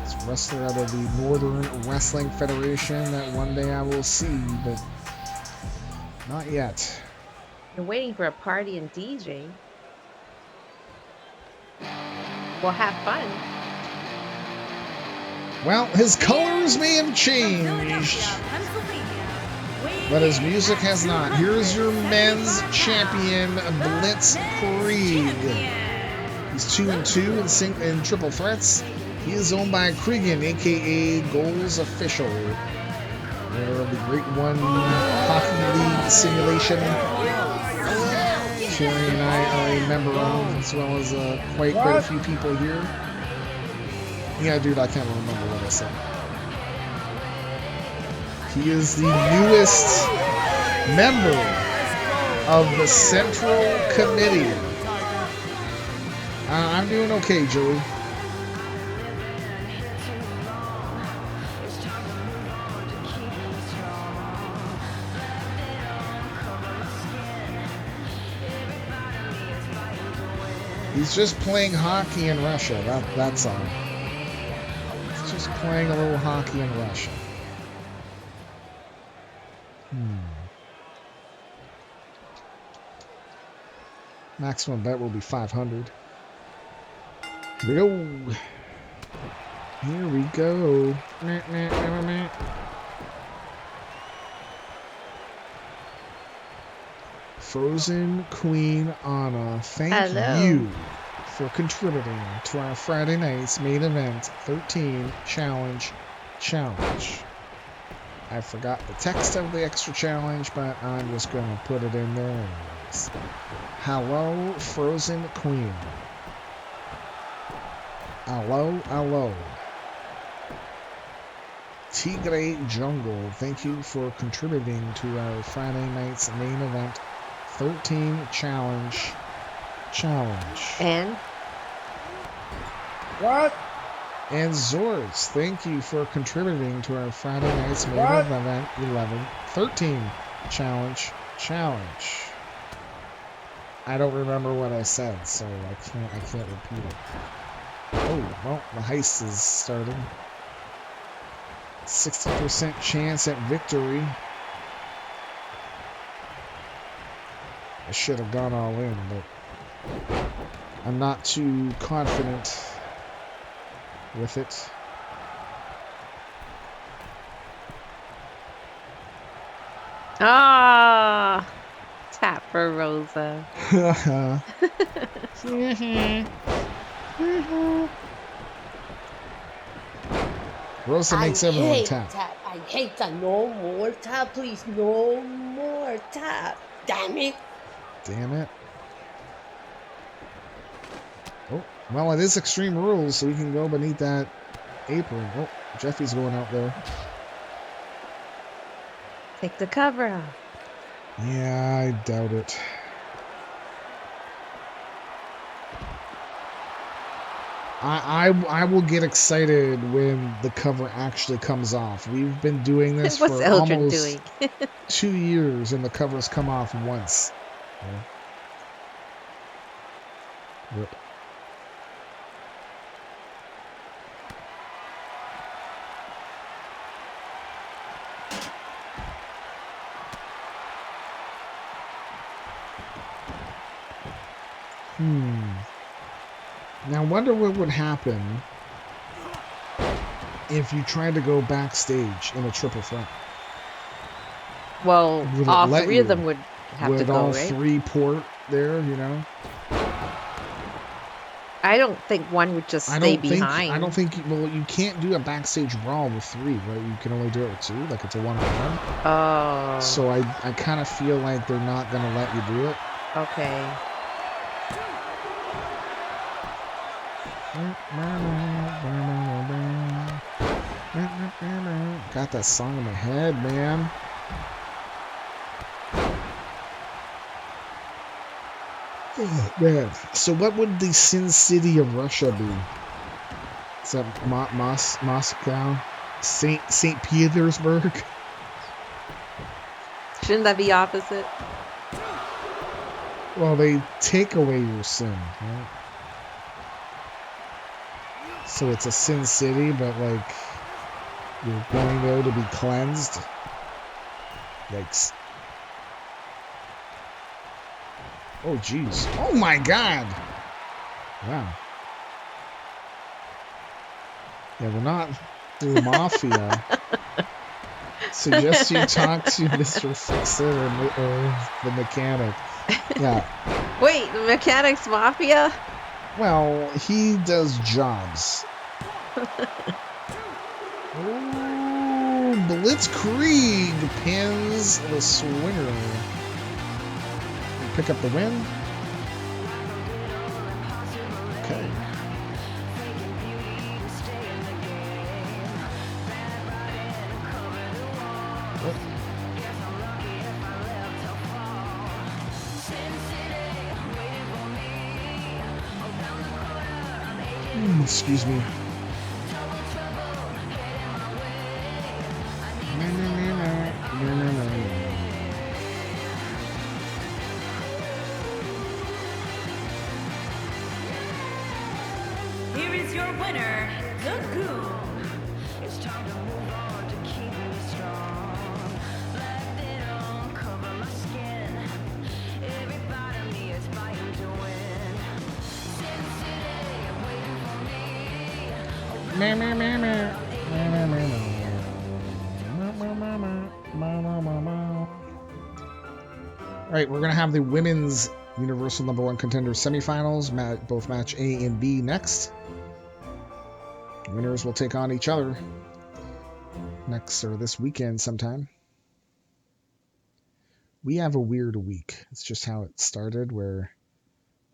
It's a wrestler out of the Northern Wrestling Federation that one day I will see, but not yet. You're waiting for a party and DJ. Well, have fun. Well, his colors may have changed, but his music has not. Here's your men's champion, Blitzkrieg. He's 2-2 in triple threats. He is owned by Cregan, aka Goals Official. Winner of the Great One Hockey League simulation. Terry and I are a member of, as well as quite a few people here. Yeah, dude, I can't remember what I said. He is the newest member of the Central Committee. I'm doing okay, Joey. He's just playing hockey in Russia. That's all. He's just playing a little hockey in Russia. Maximum bet will be 500. Here we go. Here we go. Frozen Queen Anna, thank you for contributing to our Friday night's main event 13 challenge. I forgot the text of the extra challenge, but I'm just gonna put it in there anyways. Hello, Frozen Queen. Hello. Tigre Jungle, thank you for contributing to our Friday night's main event 13 challenge. And? What? And Zords, thank you for contributing to our Friday night's main event 13 challenge. I don't remember what I said, so I can't repeat it. Oh, well, the heist is starting. 60% chance at victory. I should have gone all in, but I'm not too confident with it. Ah, tap for Rosa. Rosa makes everyone tap. I hate that. No more tap, please. No more tap. Damn it. Oh, well, it is Extreme Rules, so we can go beneath that apron. Oh, Jeffy's going out there. Take the cover off. Yeah, I doubt it. I will get excited when the cover actually comes off. We've been doing this for Eldrin almost 2 years, and the covers come off once. Yeah. Rip. Now, I wonder what would happen if you tried to go backstage in a triple threat. Well, all three of them would have to go, right? Would all three port there, you know? I don't think one would just stay behind. I don't think, well, you can't do a backstage brawl with three, right? You can only do it with two, like it's a one-on-one. Oh. So I kind of feel like they're not going to let you do it. Okay. Got that song in my head, man. Oh, man. So what would the Sin City of Russia be? Is that Moscow? St. Petersburg? Shouldn't that be opposite? Well, they take away your sin, right? So it's a sin city, but like you're going there to be cleansed. Yikes. Oh, jeez. Oh, my God. Wow. Yeah, we're not the mafia. Suggest you talk to Mr. Fixer or the mechanic. Yeah. Wait, the mechanic's mafia? Well, he does jobs. Ooh, Blitzkrieg pins the swinger. Pick up the win. Okay. Excuse me. Here is your winner, the Goon. It's time to move on to keep me strong. Let it uncover my skin. Every part of me is fighting to win. Sin City, waiting for All right, we're going to have the women's Universal #1 Contender semifinals, both match A and B next. Winners will take on each other next or this weekend sometime. We have a weird week. It's just how it started, where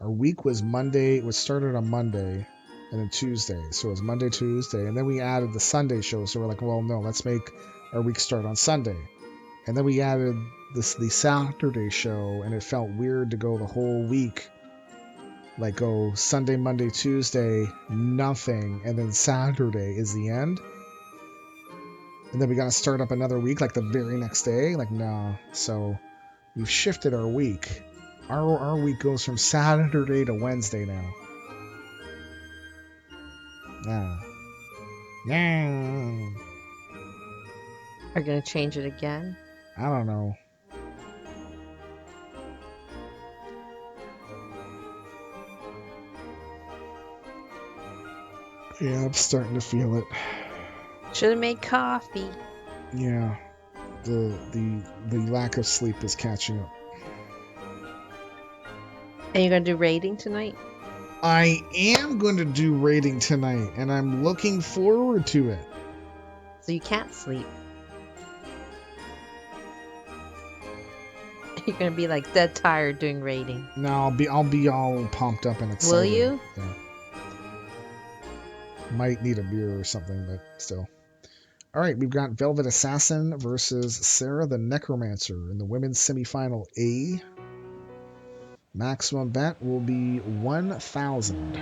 our week was Monday. It was started on Monday and then Tuesday. So it was Monday, Tuesday, and then we added the Sunday show. So we're like, well, no, let's make our week start on Sunday. And then we added the Saturday show, and it felt weird to go the whole week. Like go Sunday, Monday, Tuesday, nothing, and then Saturday is the end. And then we got to start up another week like the very next day. Like, no. So we've shifted our week. Our week goes from Saturday to Wednesday now. Yeah. Yeah. Are you going to change it again? I don't know. Yeah, I'm starting to feel it. Should have made coffee. Yeah. The lack of sleep is catching up. And you're going to do rating tonight? I am going to do rating tonight, and I'm looking forward to it. So you can't sleep. You're going to be like dead tired doing rating. No, I'll be all pumped up and excited. Will you? Yeah. Might need a beer or something, but still. All right, we've got Velvet Assassin versus Sarah the Necromancer in the women's semifinal A. Maximum bet will be 1,000.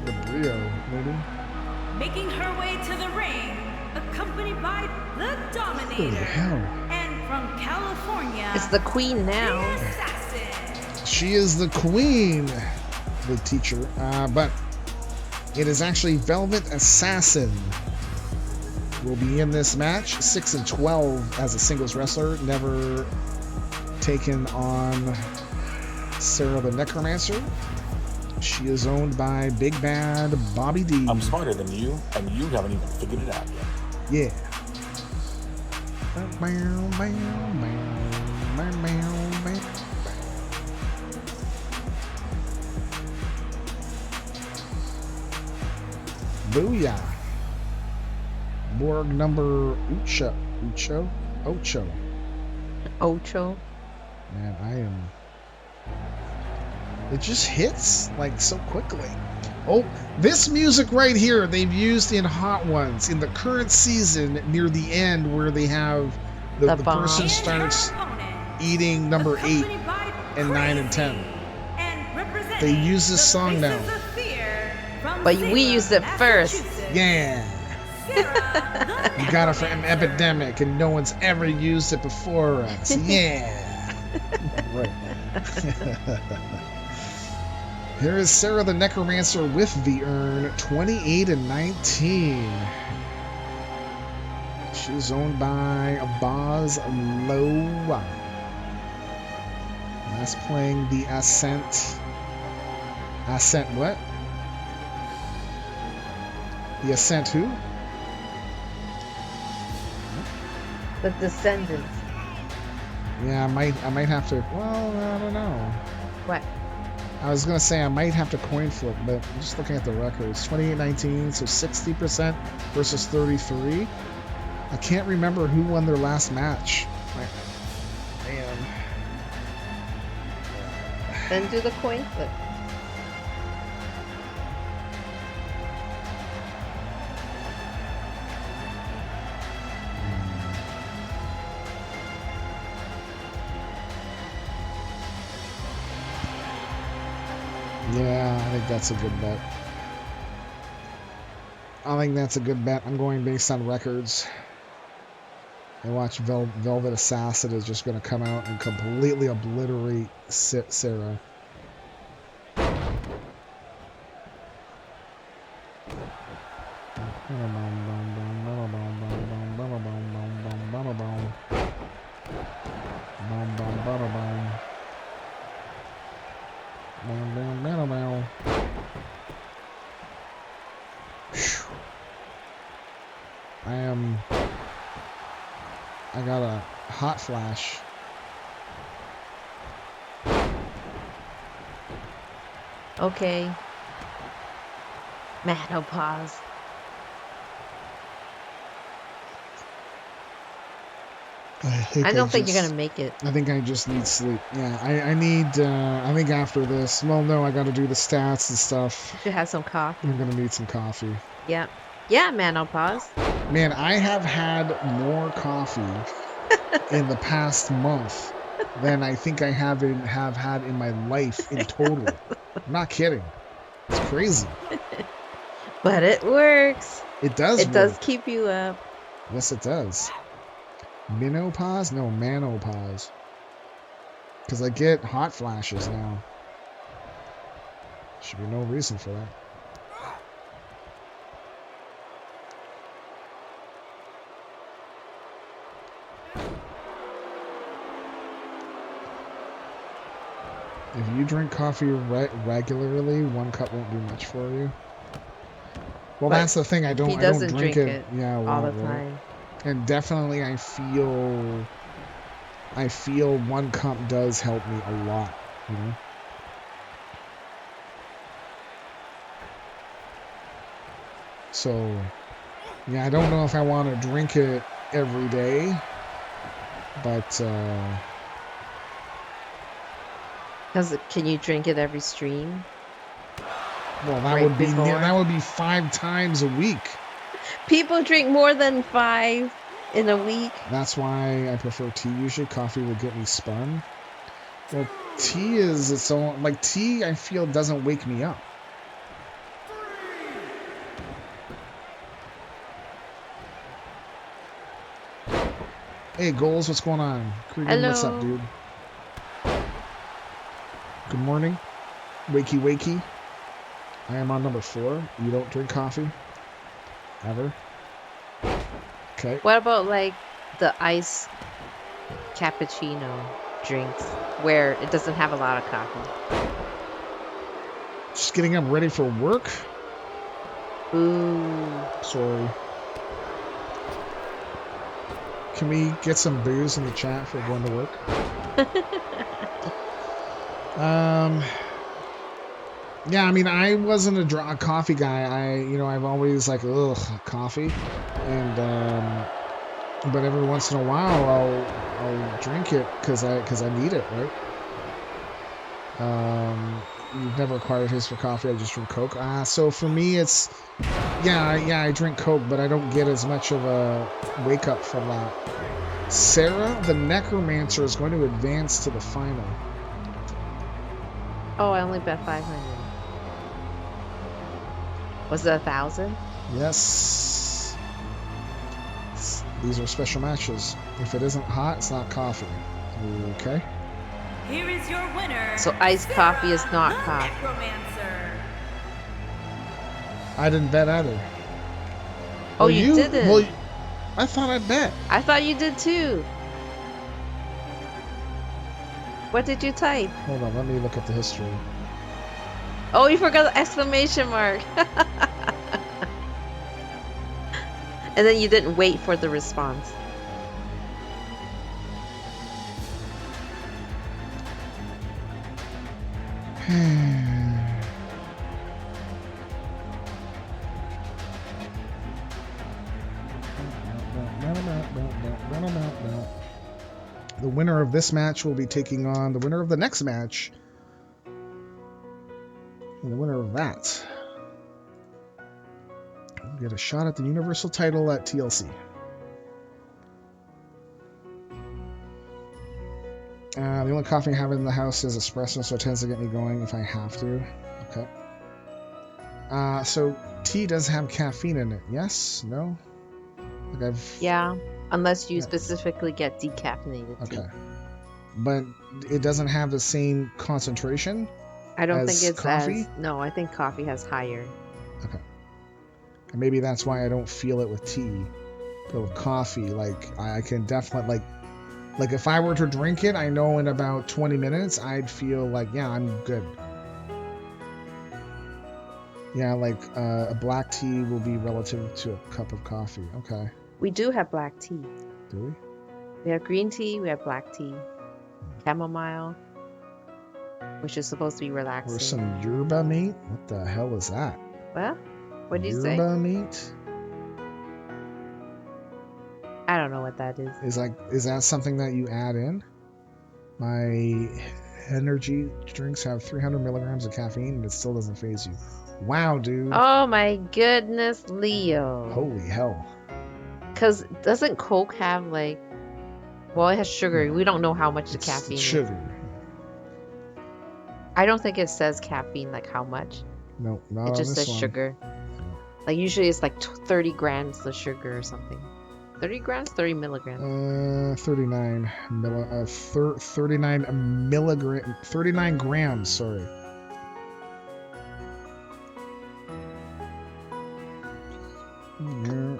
The Brio, maybe? Making her way to the ring, accompanied by the Dominator. Who the hell? And from California, It's the queen now. the Assassin. She is the queen, the teacher, but it is actually Velvet Assassin will be in this match. 6-12 as a singles wrestler, never taken on Sarah the Necromancer. She is owned by Big Bad Bobby D. I'm smarter than you, and you haven't even figured it out yet. Yeah. Booyah. Borg number Ocho. Ocho. Man, I am... It just hits, like, so quickly. Oh, this music right here, they've used in Hot Ones in the current season near the end where they have the person starts eating number 8 and 9 and 10. They use this song now. But we used it first. Yeah. You got it from Epidemic and no one's ever used it before us. Yeah. Right. Here is Sarah the Necromancer with the urn, 28 and 19. She's owned by Boz Loa. That's playing the Ascent. Ascent what? The Ascent who? The Descendants. Yeah, I might have to. Well, I don't know. What? I was gonna say I might have to coin flip, but I'm just looking at the records. 28-19, so 60% versus 33. I can't remember who won their last match. Man. Then do the coin flip. Yeah, I think that's a good bet. I'm going based on records. I watch Velvet Assassin is just going to come out and completely obliterate Sarah. I got a hot flash. Okay. Menopause. I don't think you're gonna make it. I think I just need sleep. Yeah, I need. I think after this. Well, no, I got to do the stats and stuff. You should have some coffee. I'm gonna need some coffee. Yeah. Yeah, menopause. Man, I have had more coffee in the past month than I think I have had in my life in total. I'm not kidding. It's crazy. But it works. It does. It does keep you up. Yes, it does. Menopause? No, manopause. Because I get hot flashes now. Should be no reason for that. If you drink coffee regularly, 1 cup won't do much for you. Well, but that's the thing. I don't drink it. Yeah, all the time. And definitely, I feel 1 cup does help me a lot. You know. So, yeah, I don't know if I want to drink it every day, but. Can you drink it every stream? Well, that would be 5 times a week. People drink more than 5 in a week. That's why I prefer tea usually. Coffee would get me spun. Well, tea is its own. Like tea, I feel doesn't wake me up. Hey, Goals, what's going on? Hello. What's up, dude? Good morning. Wakey, wakey. I am on number 4. You don't drink coffee? Ever? Okay. What about, like, the iced cappuccino drinks where it doesn't have a lot of coffee? Just getting up ready for work? Ooh. Sorry. Can we get some booze in the chat for going to work? Yeah, I mean, I wasn't a coffee guy. I've always like, ugh, coffee. And, but every once in a while, I'll drink it because I need it, right? You've never acquired a taste for coffee. I just drink Coke. So for me, it's, I drink Coke, but I don't get as much of a wake up from that. Sarah, the Necromancer, is going to advance to the final. Oh, I only bet 500. Was it 1,000? Yes. These are special matches. If it isn't hot, it's not coffee. Okay. Here is your winner. So iced coffee is not coffee. Necromancer. I didn't bet either. Oh, you didn't? Well, I thought I bet. I thought you did too. What did you type? Hold on, let me look at the history. Oh, you forgot the exclamation mark. And then you didn't wait for the response. The winner of this match will be taking on the winner of the next match. And the winner of that will get a shot at the Universal title at TLC. The only coffee I have in the house is espresso, so it tends to get me going if I have to. Okay. So tea does have caffeine in it. Yes? No? Yeah, unless you specifically get decaffeinated tea. Okay. But it doesn't have the same concentration. I don't think it's coffee? No, I think coffee has higher. Okay. And maybe that's why I don't feel it with tea. But with coffee, like, I can definitely, like if I were to drink it, I know in about 20 minutes, I'd feel like, yeah, I'm good. Yeah, like a black tea will be relative to a cup of coffee. Okay. We do have black tea. Do we? We have green tea, we have black tea, chamomile, which is supposed to be relaxing. Or some yerba mate? What the hell is that? What? What did you say? Yerba mate? I don't know what that is. Is that something that you add in? My energy drinks have 300 milligrams of caffeine and it still doesn't faze you. Wow, dude. Oh my goodness, Leo. Holy hell. Because doesn't Coke have like, well, it has sugar. We don't know how much the caffeine is. Sugar. I don't think it says caffeine, like how much. No, not It just on this says one. sugar. Like usually it's like 30 grams of sugar or something. 30 grams? 30 milligrams. 39 grams, sorry.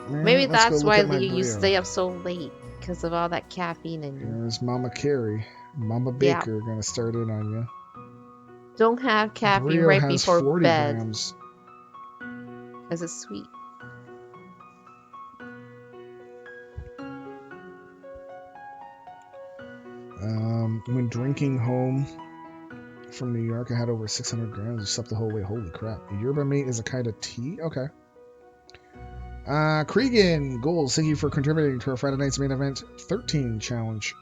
Maybe that's why you stay up so late, because of all that caffeine in you. There's Mama Carrie. Mama Baker gonna start in on you. Don't have caffeine Brio right has before 40 bed. grams. Because it's sweet. When drinking home from New York, I had over 600 grams. I slept the whole way. Holy crap. Yerba mate is a kind of tea? Okay. Cregan, goals. Thank you for contributing to our Friday night's main event 13 challenge.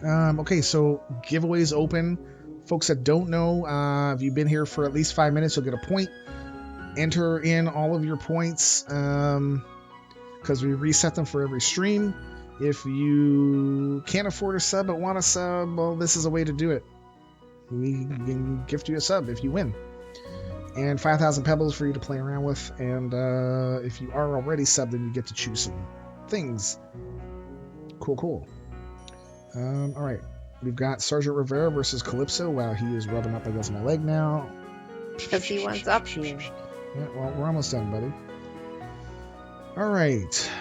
Okay, so giveaways open. Folks that don't know, if you've been here for at least 5 minutes, you'll get a point. Enter in all of your points because we reset them for every stream. If you can't afford a sub but want a sub, well, this is a way to do it. We can gift you a sub if you win. And 5,000 pebbles for you to play around with. And if you are already subbed, then you get to choose some things. Cool. All right. We've got Sergeant Rivera versus Calypso. Wow, he is rubbing up against my leg now. Because he wants up here. Yeah, well, we're almost done, buddy. All right.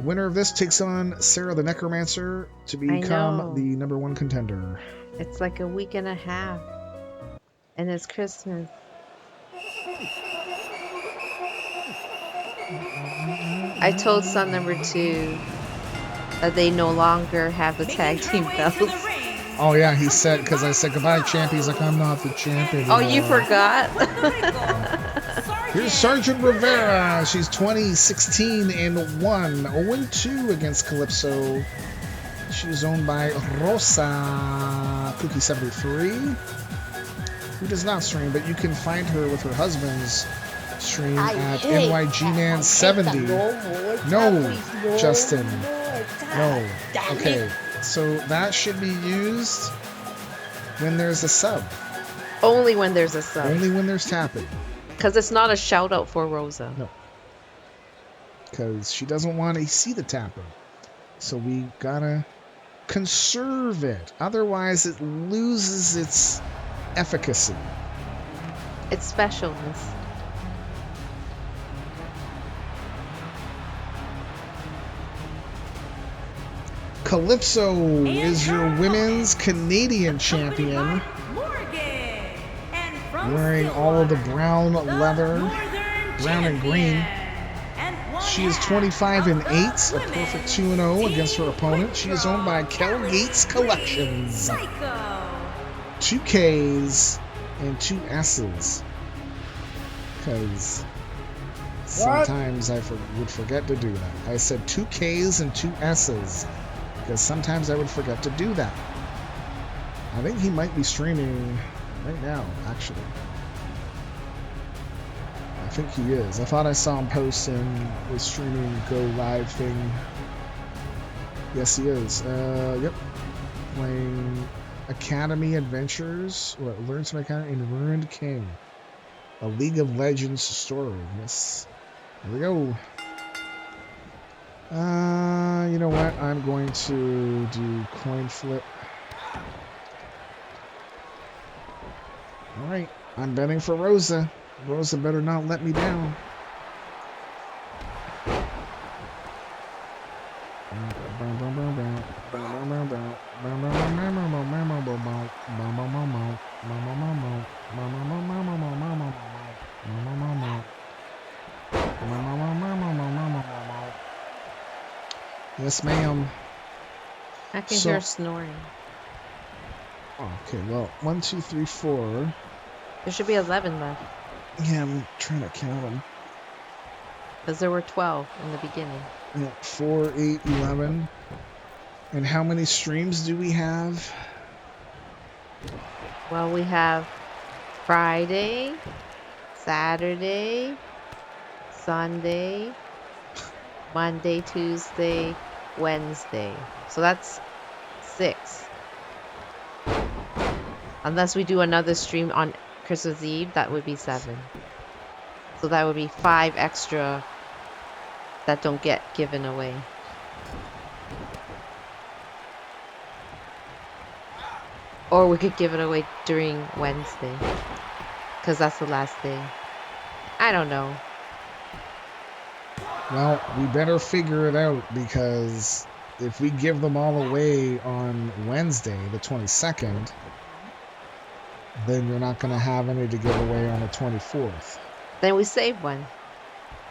Winner of this takes on Sarah the Necromancer to become the #1 contender. It's like a week and a half. And it's Christmas. I told son number 2 that they no longer have the tag team belts. Oh yeah, he said, because I said goodbye, champ. He's like, I'm not the champ anymore. Oh, you forgot? Here's Sergeant Rivera. She's 20-16-1, 0-2 against Calypso. She's owned by Rosa Cookie73, who does not stream, but you can find her with her husband's stream at NYGman70. No, Justin. No. Okay, so that should be used when there's a sub. Only when there's a sub. Only when there's tapping. Because it's not a shout out for Rosa. No. Because she doesn't want to see the tapping. So we gotta conserve it. Otherwise, it loses its efficacy. Its specialness. Calypso is your women's Canadian champion. Wearing all of the brown leather, brown and green. She is 25-8, a perfect 2-0 against her opponent. She is owned by Kel Gates Collections. 2 Ks and 2 S's. Because sometimes I would forget to do that. I said 2 Ks and 2 S's. Because sometimes I would forget to do that. I think he might be streaming right now, actually. I think he is. I thought I saw him post in the streaming go live thing. Yes, he is. Yep. Playing Academy Adventures. What? Learn some Academy in Ruined King. A League of Legends story. Yes. Here we go. You know what? I'm going to do coin flip. Alright. I'm betting for Rosa. Rosa better not let me down. Yes, ma'am. I can hear snoring. Okay, well, 1, 2, 3, 4. There should be 11 left. Yeah, I'm trying to count them. Because there were 12 in the beginning. Yeah, 4, 8, 11. And how many streams do we have? Well, we have Friday, Saturday, Sunday, Monday, Tuesday, Wednesday. So that's 6. Unless we do another stream on Christmas Eve, that would be 7. So that would be 5 extra that don't get given away. Or we could give it away during Wednesday. Because that's the last day. I don't know. Well, we better figure it out, because if we give them all away on Wednesday, the 22nd, then you're not going to have any to give away on the 24th. Then we save one.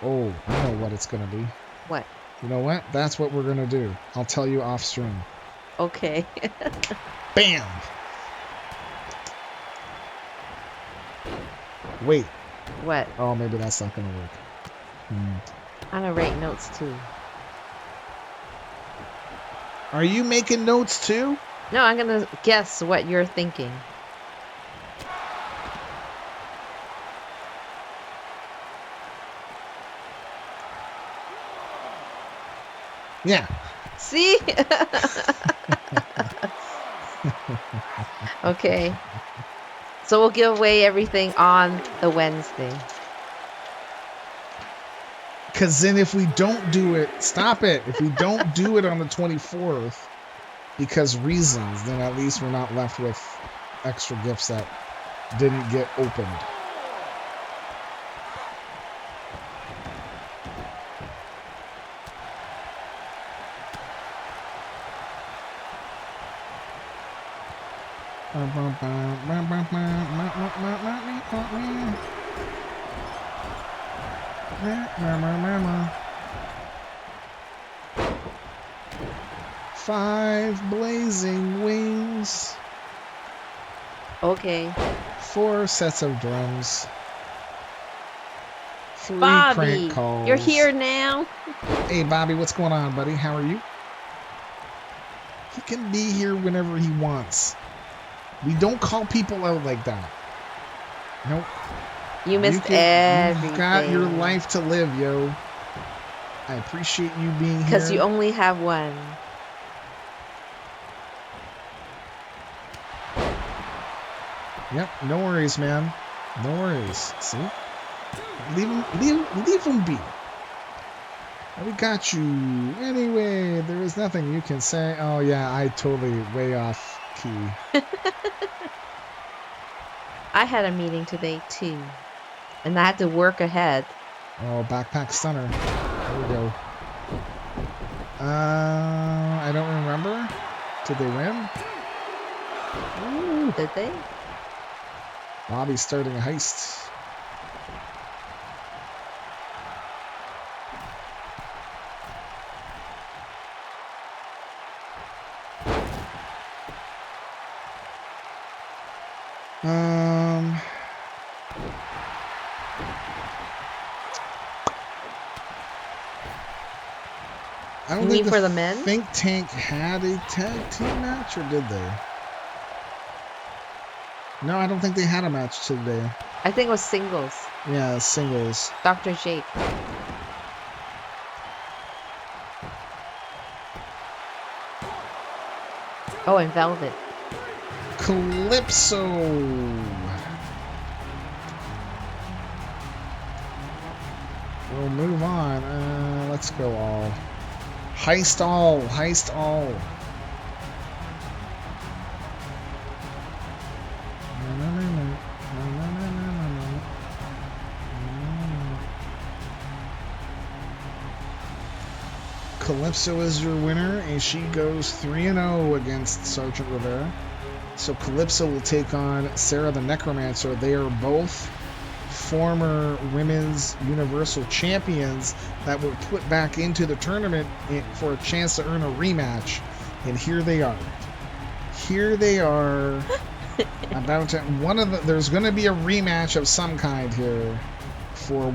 Oh, I know what it's going to be. What? You know what? That's what we're going to do. I'll tell you off stream. Okay. Bam! Wait. What? Oh, maybe that's not going to work. I'm gonna write notes too. Are you making notes too? No, I'm gonna guess what you're thinking. Yeah. See? Okay. So we'll give away everything on the Wednesday. Because then if we don't do it, stop it. If we don't do it on the 24th, because reasons, then at least we're not left with extra gifts that didn't get opened. 5 blazing wings. Okay. 4 sets of drums. 3 Bobby, crank calls. you're here now. Hey, Bobby, what's going on, buddy? How are you? He can be here whenever he wants. We don't call people out like that. Nope. You missed everything. You've got your life to live, yo. I appreciate you being here. Because you only have one. Yep, no worries, man. No worries. See? Leave him be. We got you. Anyway, there is nothing you can say. Oh, yeah, I totally way off key. I had a meeting today, too. And I had to work ahead. Oh, backpack stunner. There we go. I don't remember. Did they win? Ooh. Did they? Bobby's starting a heist. I don't think for the men? Think Tank had a tag team match, or did they? No, I don't think they had a match today. I think it was singles. Yeah, singles. Dr. Jake. Oh, and Velvet. Calypso. We'll move on. Let's go all. Heist all. Heist all. Calypso is your winner, and she goes 3-0 against Sergeant Rivera. So Calypso will take on Sarah the Necromancer. They are both former Women's Universal Champions that were put back into the tournament for a chance to earn a rematch. And here they are. Here they are. About to, there's going to be a rematch of some kind here for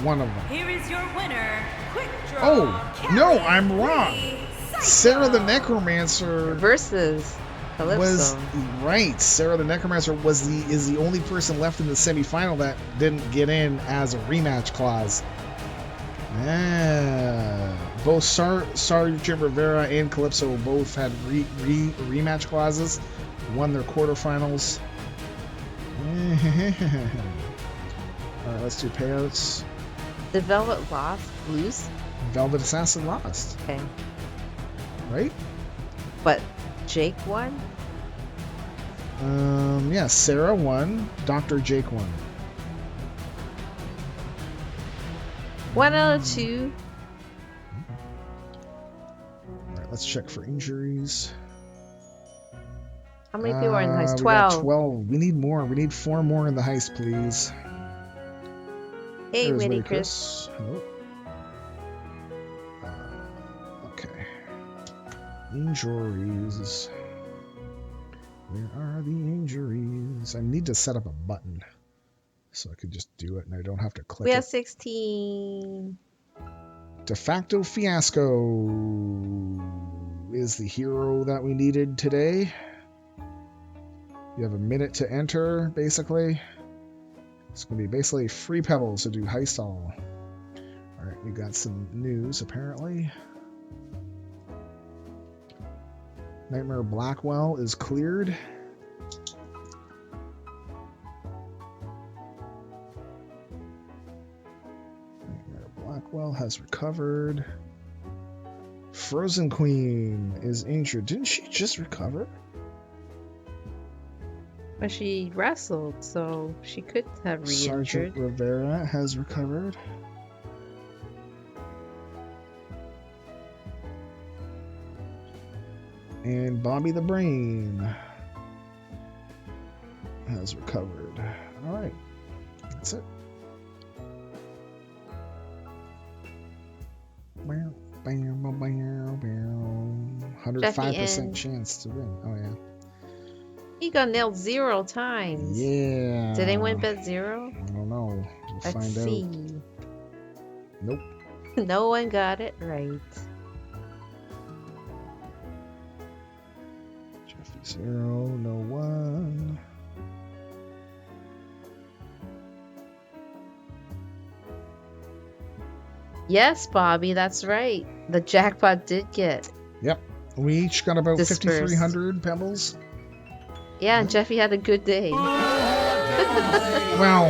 one of them. Here is your winner. Quick draw. Oh, no, I'm wrong. Sarah the Necromancer versus Calypso. Was right. Sarah the Necromancer is the only person left in the semifinal that didn't get in as a rematch clause. Yeah. Both Sergeant Rivera and Calypso both had rematch clauses, won their quarterfinals. All right, let's do payouts. The Velvet lost, lose? Velvet Assassin lost. Okay. Right? But Jake won? Yeah, Sarah won. Dr. Jake won. 1 out of 2. Alright, let's check for injuries. How many people are in the heist? 12. We got 12. We need more. We need 4 more in the heist, please. Hey, Witty Chris. Hello. Okay. Injuries. Where are the injuries? I need to set up a button so I could just do it and I don't have to click We it. have 16. De facto Fiasco is the hero that we needed today. You have a minute to enter, basically. It's going to be basically free pebbles to do heist all. Alright, we got some news, apparently. Nightmare Blackwell is cleared. Nightmare Blackwell has recovered. Frozen Queen is injured. Didn't she just recover? But she wrestled, so she could have re-injured. Sergeant Rivera has recovered. And Bobby the Brain has recovered. Alright. That's it. Bam, bam, bam, bam. 105% chance to win. Oh yeah. He got nailed 0 times. Yeah. Did anyone bet 0? I don't know. We'll Let's find see. out. Nope. No one got it right. Jeffy 0, no 1. Yes, Bobby, that's right. The jackpot did get. Yep. We each got about dispersed. 5,300 pebbles. Yeah, and Jeffy had a good day. Well,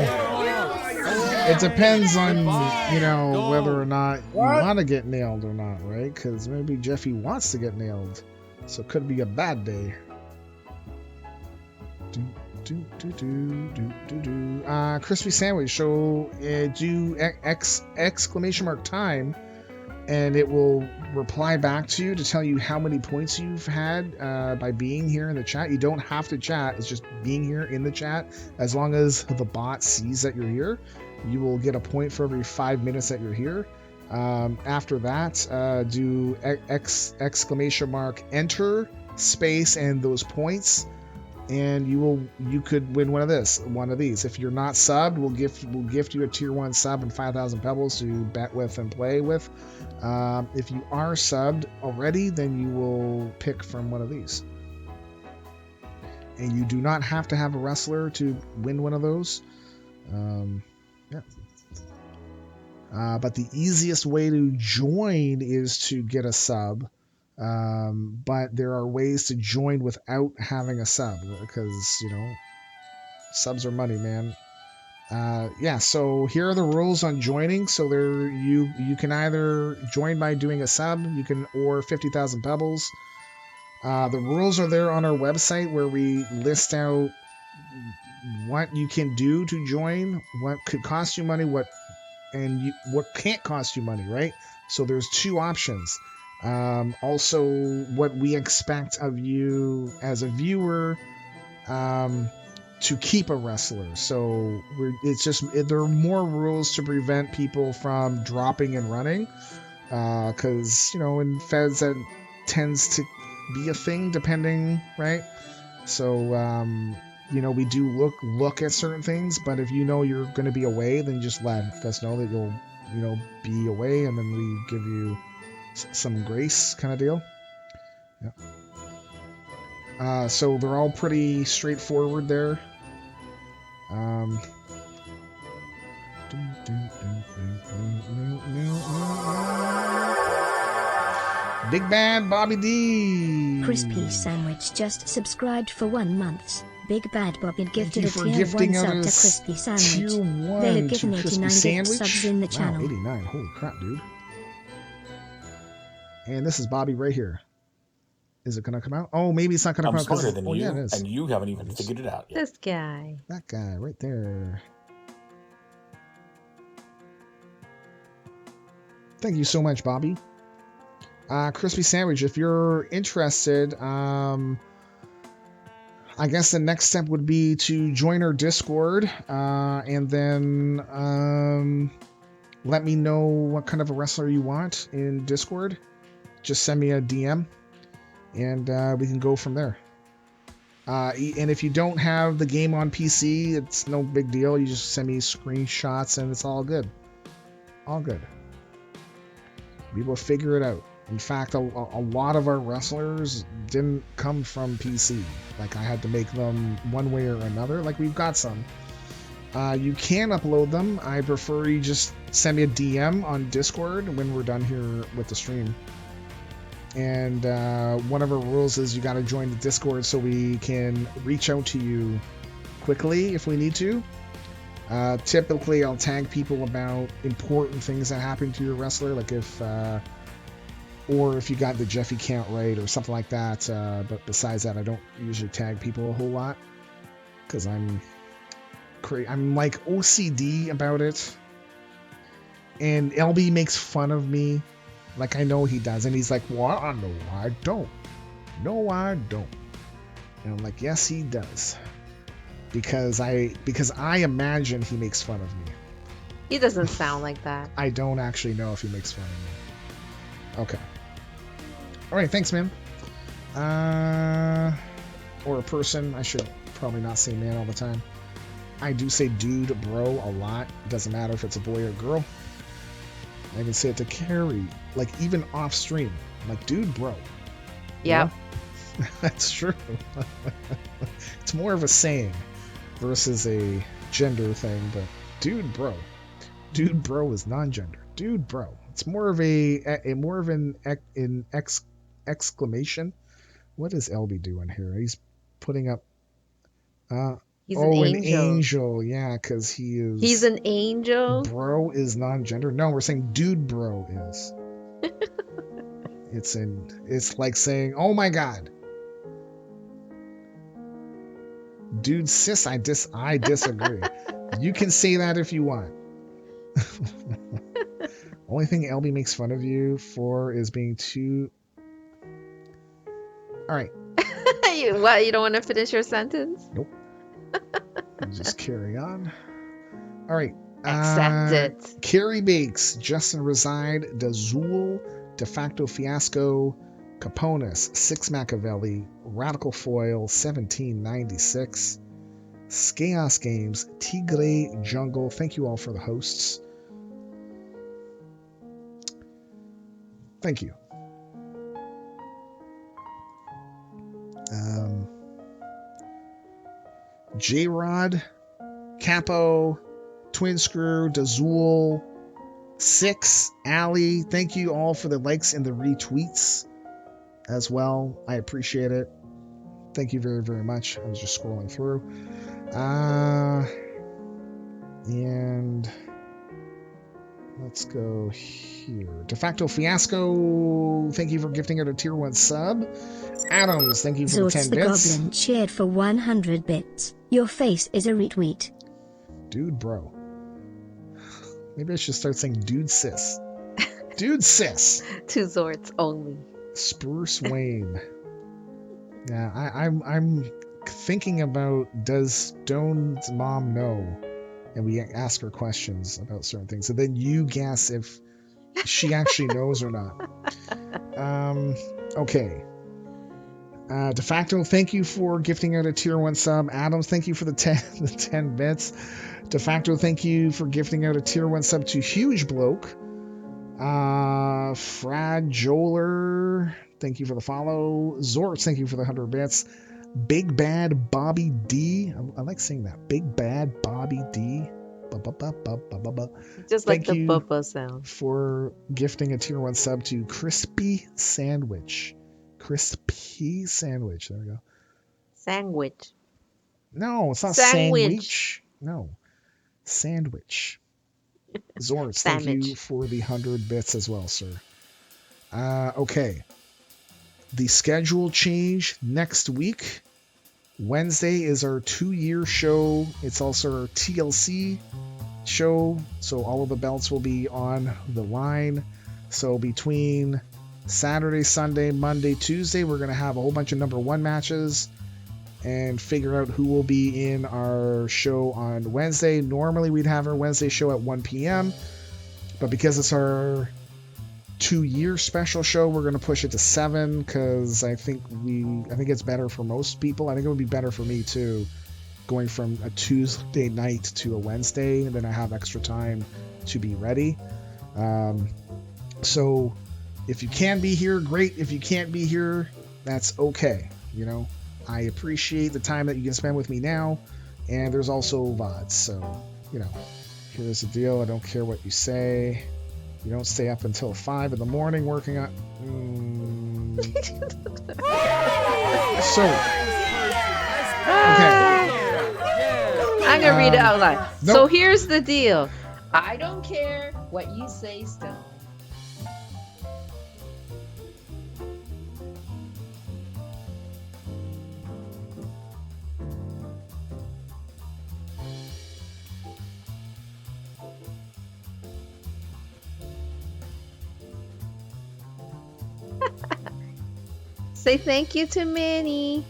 it depends on, you know, whether or not you want to get nailed or not, right? Because maybe Jeffy wants to get nailed. So it could be a bad day. Crispy sandwich. So do exclamation mark time, and it will reply back to you to tell you how many points you've had by being here in the chat. You don't have to chat. It's just being here in the chat. As long as the bot sees that you're here, you will get a point for every 5 minutes that you're here. After that, do exclamation mark enter space and those points, and you could win one of these. If you're not subbed, we'll gift you a tier 1 sub and 5,000 pebbles to bet with and play with. If you are subbed already, then you will pick from one of these. And you do not have to have a wrestler to win one of those. Yeah. But the easiest way to join is to get a sub. But there are ways to join without having a sub, because, you know, subs are money, man. Yeah, so here are the rules on joining. So there, you can either join by doing a sub, or 50,000 pebbles. The rules are there on our website, where we list out what you can do to join, what could cost you money, what can't cost you money, right? So there's 2 options. Also, what we expect of you as a viewer to keep a wrestler. So there are more rules to prevent people from dropping and running, because, you know, in Feds that tends to be a thing, depending, right? So you know, we do look at certain things, but if you know you're going to be away, then just let us know that you'll, you know, be away, and then we give you some grace, kind of deal. Yeah. So they're all pretty straightforward there. Big Bad Bobby D. Crispy Sandwich just subscribed for 1 month. Big Bad Bobby gifted a for tier 1 gifting sub to us Crispy Sandwich. tier 1 They have to given Crispy 89 gift Sandwich. subs in the channel. Wow, 89. Holy crap, dude. And this is Bobby right here. Is it going to come out? Oh, maybe it's not going to come I'm out. smarter than you, yeah, it is. and you haven't even figured it out yet. This guy. That guy right there. Thank you so much, Bobby. Crispy Sandwich, if you're interested, I guess the next step would be to join our Discord, and then let me know what kind of a wrestler you want in Discord. Just send me a DM, and we can go from there. And if you don't have the game on PC, it's no big deal. You just send me screenshots, and it's all good. All good. We will figure it out. In fact, a lot of our wrestlers didn't come from PC. Like, I had to make them one way or another. Like, we've got some. You can upload them. I prefer you just send me a DM on Discord when we're done here with the stream. And one of our rules is you got to join the Discord so we can reach out to you quickly if we need to. Typically, I'll tag people about important things that happen to your wrestler, like if you got the Jeffy count right or something like that. But besides that, I don't usually tag people a whole lot because I'm like OCD about it. And LB makes fun of me, like I know he does, and he's like, "Well, no, I don't. No, I don't." And I'm like, "Yes, he does." Because I imagine he makes fun of me. He doesn't sound like that. I don't actually know if he makes fun of me. Okay. All right, thanks, man. Or a person. I should probably not say man all the time. I do say dude, bro a lot. It doesn't matter if it's a boy or a girl. I even say it to Carrie, like even off stream. I'm like, dude, bro. Yep. You know? That's true. It's more of a saying versus a gender thing, but dude, bro. Dude, bro is non-gender. Dude, bro. It's more of an exclamation. What is LB doing here? He's putting up. He's an angel. Yeah, because he is. He's an angel. Bro is non-gender. No, we're saying dude, bro is. It's like saying, oh my god. Dude, sis, I disagree. You can say that if you want. Only thing LB makes fun of you for is being too. All right. What? You don't want to finish your sentence? Nope. Just carry on. All right. Accept it. Carrie Bakes, Justin Reside, Dazul, De Facto Fiasco, Caponis, Six Machiavelli, Radical Foil, 1796, Chaos Games, Tigre Jungle. Thank you all for the hosts. Thank you. J-Rod, Capo, Twin Screw, Dazul, Six, Allie. Thank you all for the likes and the retweets as well. I appreciate it. Thank you very, very much. I was just scrolling through. And let's go here. De Facto Fiasco, thank you for gifting out a tier 1 sub. Adams, thank you for the 10 the bits. Goblin cheered for 100 bits. Your face is a retweet. Dude, bro. Maybe I should start saying dude, sis. Dude, sis. 2 Zorts only. Spruce Wayne. Yeah, I'm thinking about, does Stone's mom know? And we ask her questions about certain things. And then you guess if she actually knows or not. Okay. De Facto, thank you for gifting out a tier 1 sub. Adams, thank you for the 10 bits. De Facto, thank you for gifting out a tier 1 sub to Huge Bloke. Frajoler, thank you for the follow. Zorts, thank you for the 100 bits. Big Bad Bobby D. I like saying that. Big Bad Bobby D. Just like the bubba sound. For gifting a tier 1 sub to Crispy Sandwich. Crispy Sandwich. There we go. Sandwich. No, it's not sandwich. No. Sandwich. Zorts, thank you for the 100 bits as well, sir. Okay. The schedule change next week. Wednesday is our 2-year show. It's also our TLC show. So all of the belts will be on the line. So between Saturday, Sunday, Monday, Tuesday, we're going to have a whole bunch of number 1 matches and figure out who will be in our show on Wednesday. Normally we'd have our Wednesday show at 1 p.m. But because it's our 2-year special show, we're going to push it to 7 because I think it's better for most people. I think it would be better for me too, going from a Tuesday night to a Wednesday, and then I have extra time to be ready. So if you can be here, great. If you can't be here, that's okay. You know, I appreciate the time that you can spend with me now, and there's also VODs. So, you know, here's the deal. I don't care what you say. You don't stay up until 5 in the morning working on. So, okay. I'm gonna read it out loud. Nope. So here's the deal. I don't care what you say, Stone. Say thank you to Manny.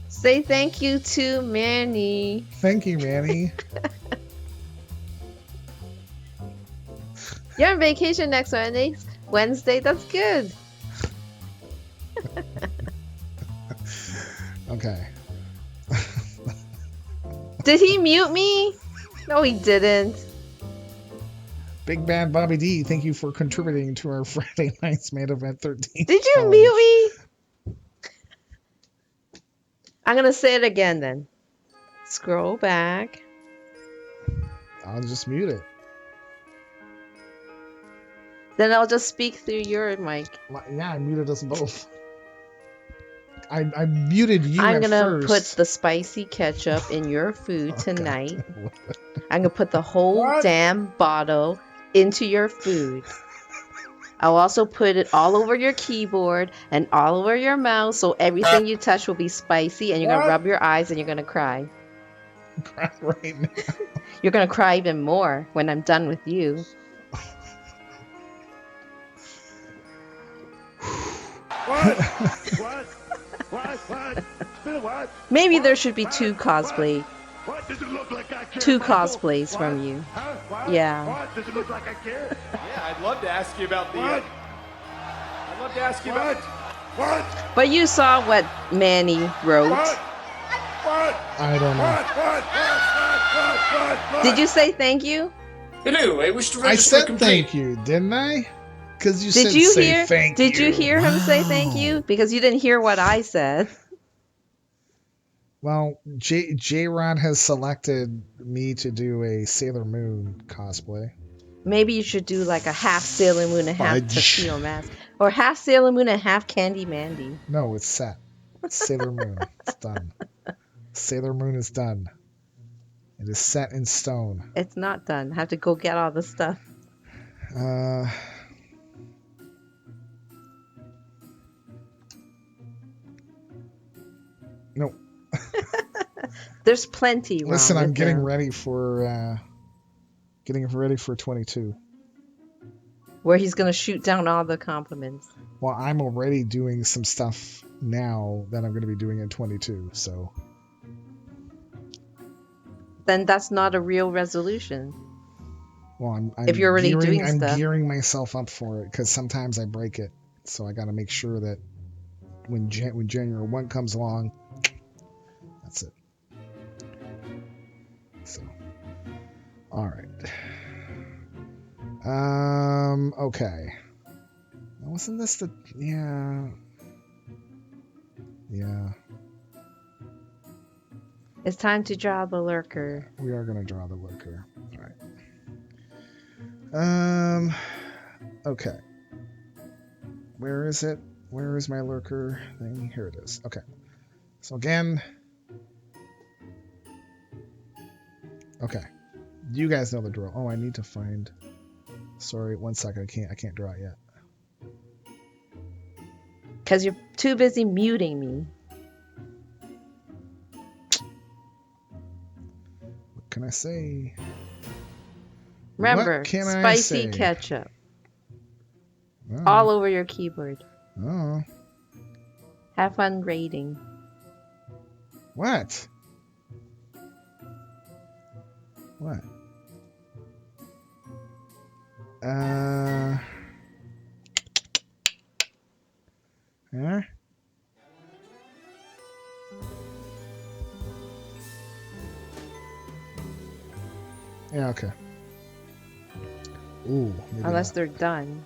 Say thank you to Manny. Thank you, Manny. You're on vacation next Wednesday. That's good. Okay. Did he mute me? No, he didn't. Big Bad Bobby D, thank you for contributing to our Friday night's main event 13. Did you mute me? I'm gonna say it again then. Scroll back. I'll just mute it. Then I'll just speak through your mic. Yeah, I muted us both. I muted you I'm at gonna first. put the spicy ketchup in your food tonight. I'm gonna put the whole damn bottle into your food. I'll also put it all over your keyboard and all over your mouth, so everything you touch will be spicy, and you're gonna rub your eyes and you're gonna cry. Cry right now. You're gonna cry even more when I'm done with you. What? Maybe there should be two cosplays from you. Yeah. What? Does it look like I care? Yeah, I'd love to ask you about the. What? I'd love to ask you about. What? But you saw what Manny wrote. What? I don't know. Did you say thank you? Anyway, wish to I register said thank you, didn't I? Because you Did said you say hear? thank Did you. you hear him say thank you? Because you didn't hear what I said. Well, J-Rod has selected me to do a Sailor Moon cosplay. Maybe you should do like a half Sailor Moon and half Fudge. Tuxedo Mask. Or half Sailor Moon and half Candy Mandy. No, it's set. Sailor Moon. It's done. Sailor Moon is done. It is set in stone. It's not done. I have to go get all the stuff. No. There's plenty. Listen, wrong I'm with getting them. ready for 22. Where he's gonna shoot down all the compliments. Well, I'm already doing some stuff now that I'm going to be doing in 22. So Then that's not a real resolution. well, I'm If you're already doing I'm stuff. gearing myself up for it because sometimes I break it. So I got to make sure that when January 1 comes along, that's it. So, all right. Okay. Wasn't this the... Yeah. It's time to draw the lurker. We are going to draw the lurker. All right. Okay. Where is it? Where is my lurker thing? Here it is. Okay. So again... Okay. You guys know the drill. Oh, I need to find... Sorry, 1 second. I can't draw it yet. Because you're too busy muting me. What can I say? Remember, What can I spicy say? ketchup. Oh. All over your keyboard. Oh. Have fun rating. What? What? Yeah? Yeah, okay. Ooh. Maybe Unless not. they're done.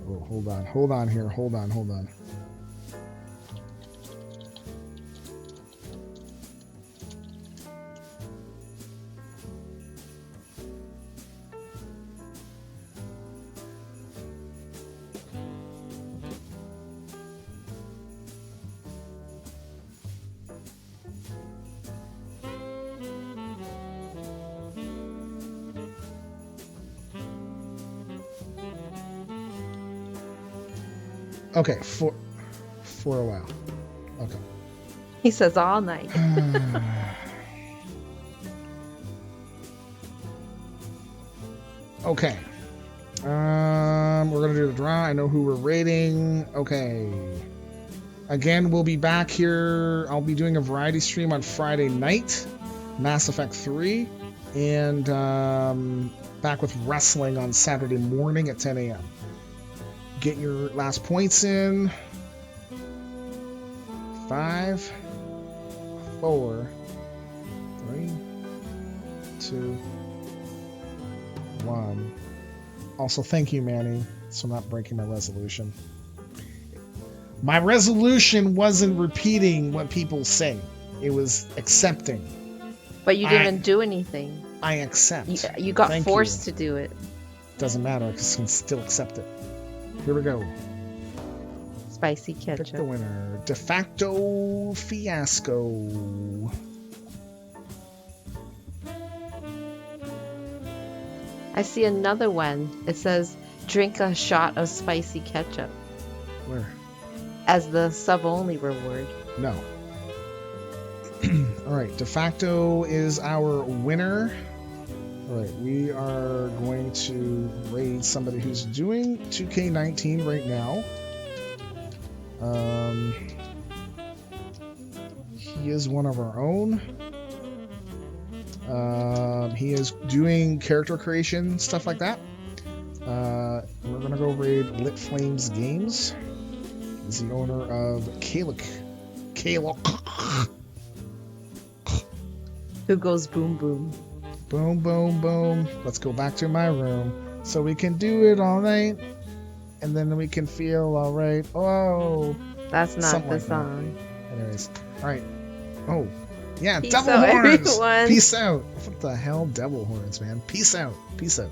Oh, hold on. Hold on here. Hold on. Okay, for a while. Okay. He says all night. Okay. We're gonna do the draw. I know who we're rating. Okay. Again, we'll be back here. I'll be doing a variety stream on Friday night. Mass Effect 3. And back with wrestling on Saturday morning at 10 a.m. Get your last points in. 5, 4, 3, 2, 1. Also, thank you, Manny, for not breaking my resolution. My resolution wasn't repeating what people say. It was accepting. But you didn't do anything. I accept. You got Thank forced you. to do it. Doesn't matter, I can still accept it. Here we go. Spicy Pick the ketchup. winner. De facto fiasco. I see another one. It says, drink a shot of spicy ketchup Where? as the sub-only reward. No. Alright, de facto is our winner. Alright, we are going to raid somebody who's doing 2K19 right now. He is one of our own. He is doing character creation, stuff like that. We're gonna go raid Lit Flames Games. He's the owner of Kalok. Who goes boom boom. Boom, boom, boom. Let's go back to my room so we can do it all night, and then we can feel all right. Oh, That's not something the like that. song. Anyways, all right. Oh, yeah, Peace devil out, horns. everyone. Peace out. What the hell, devil horns, man? Peace out. Peace out.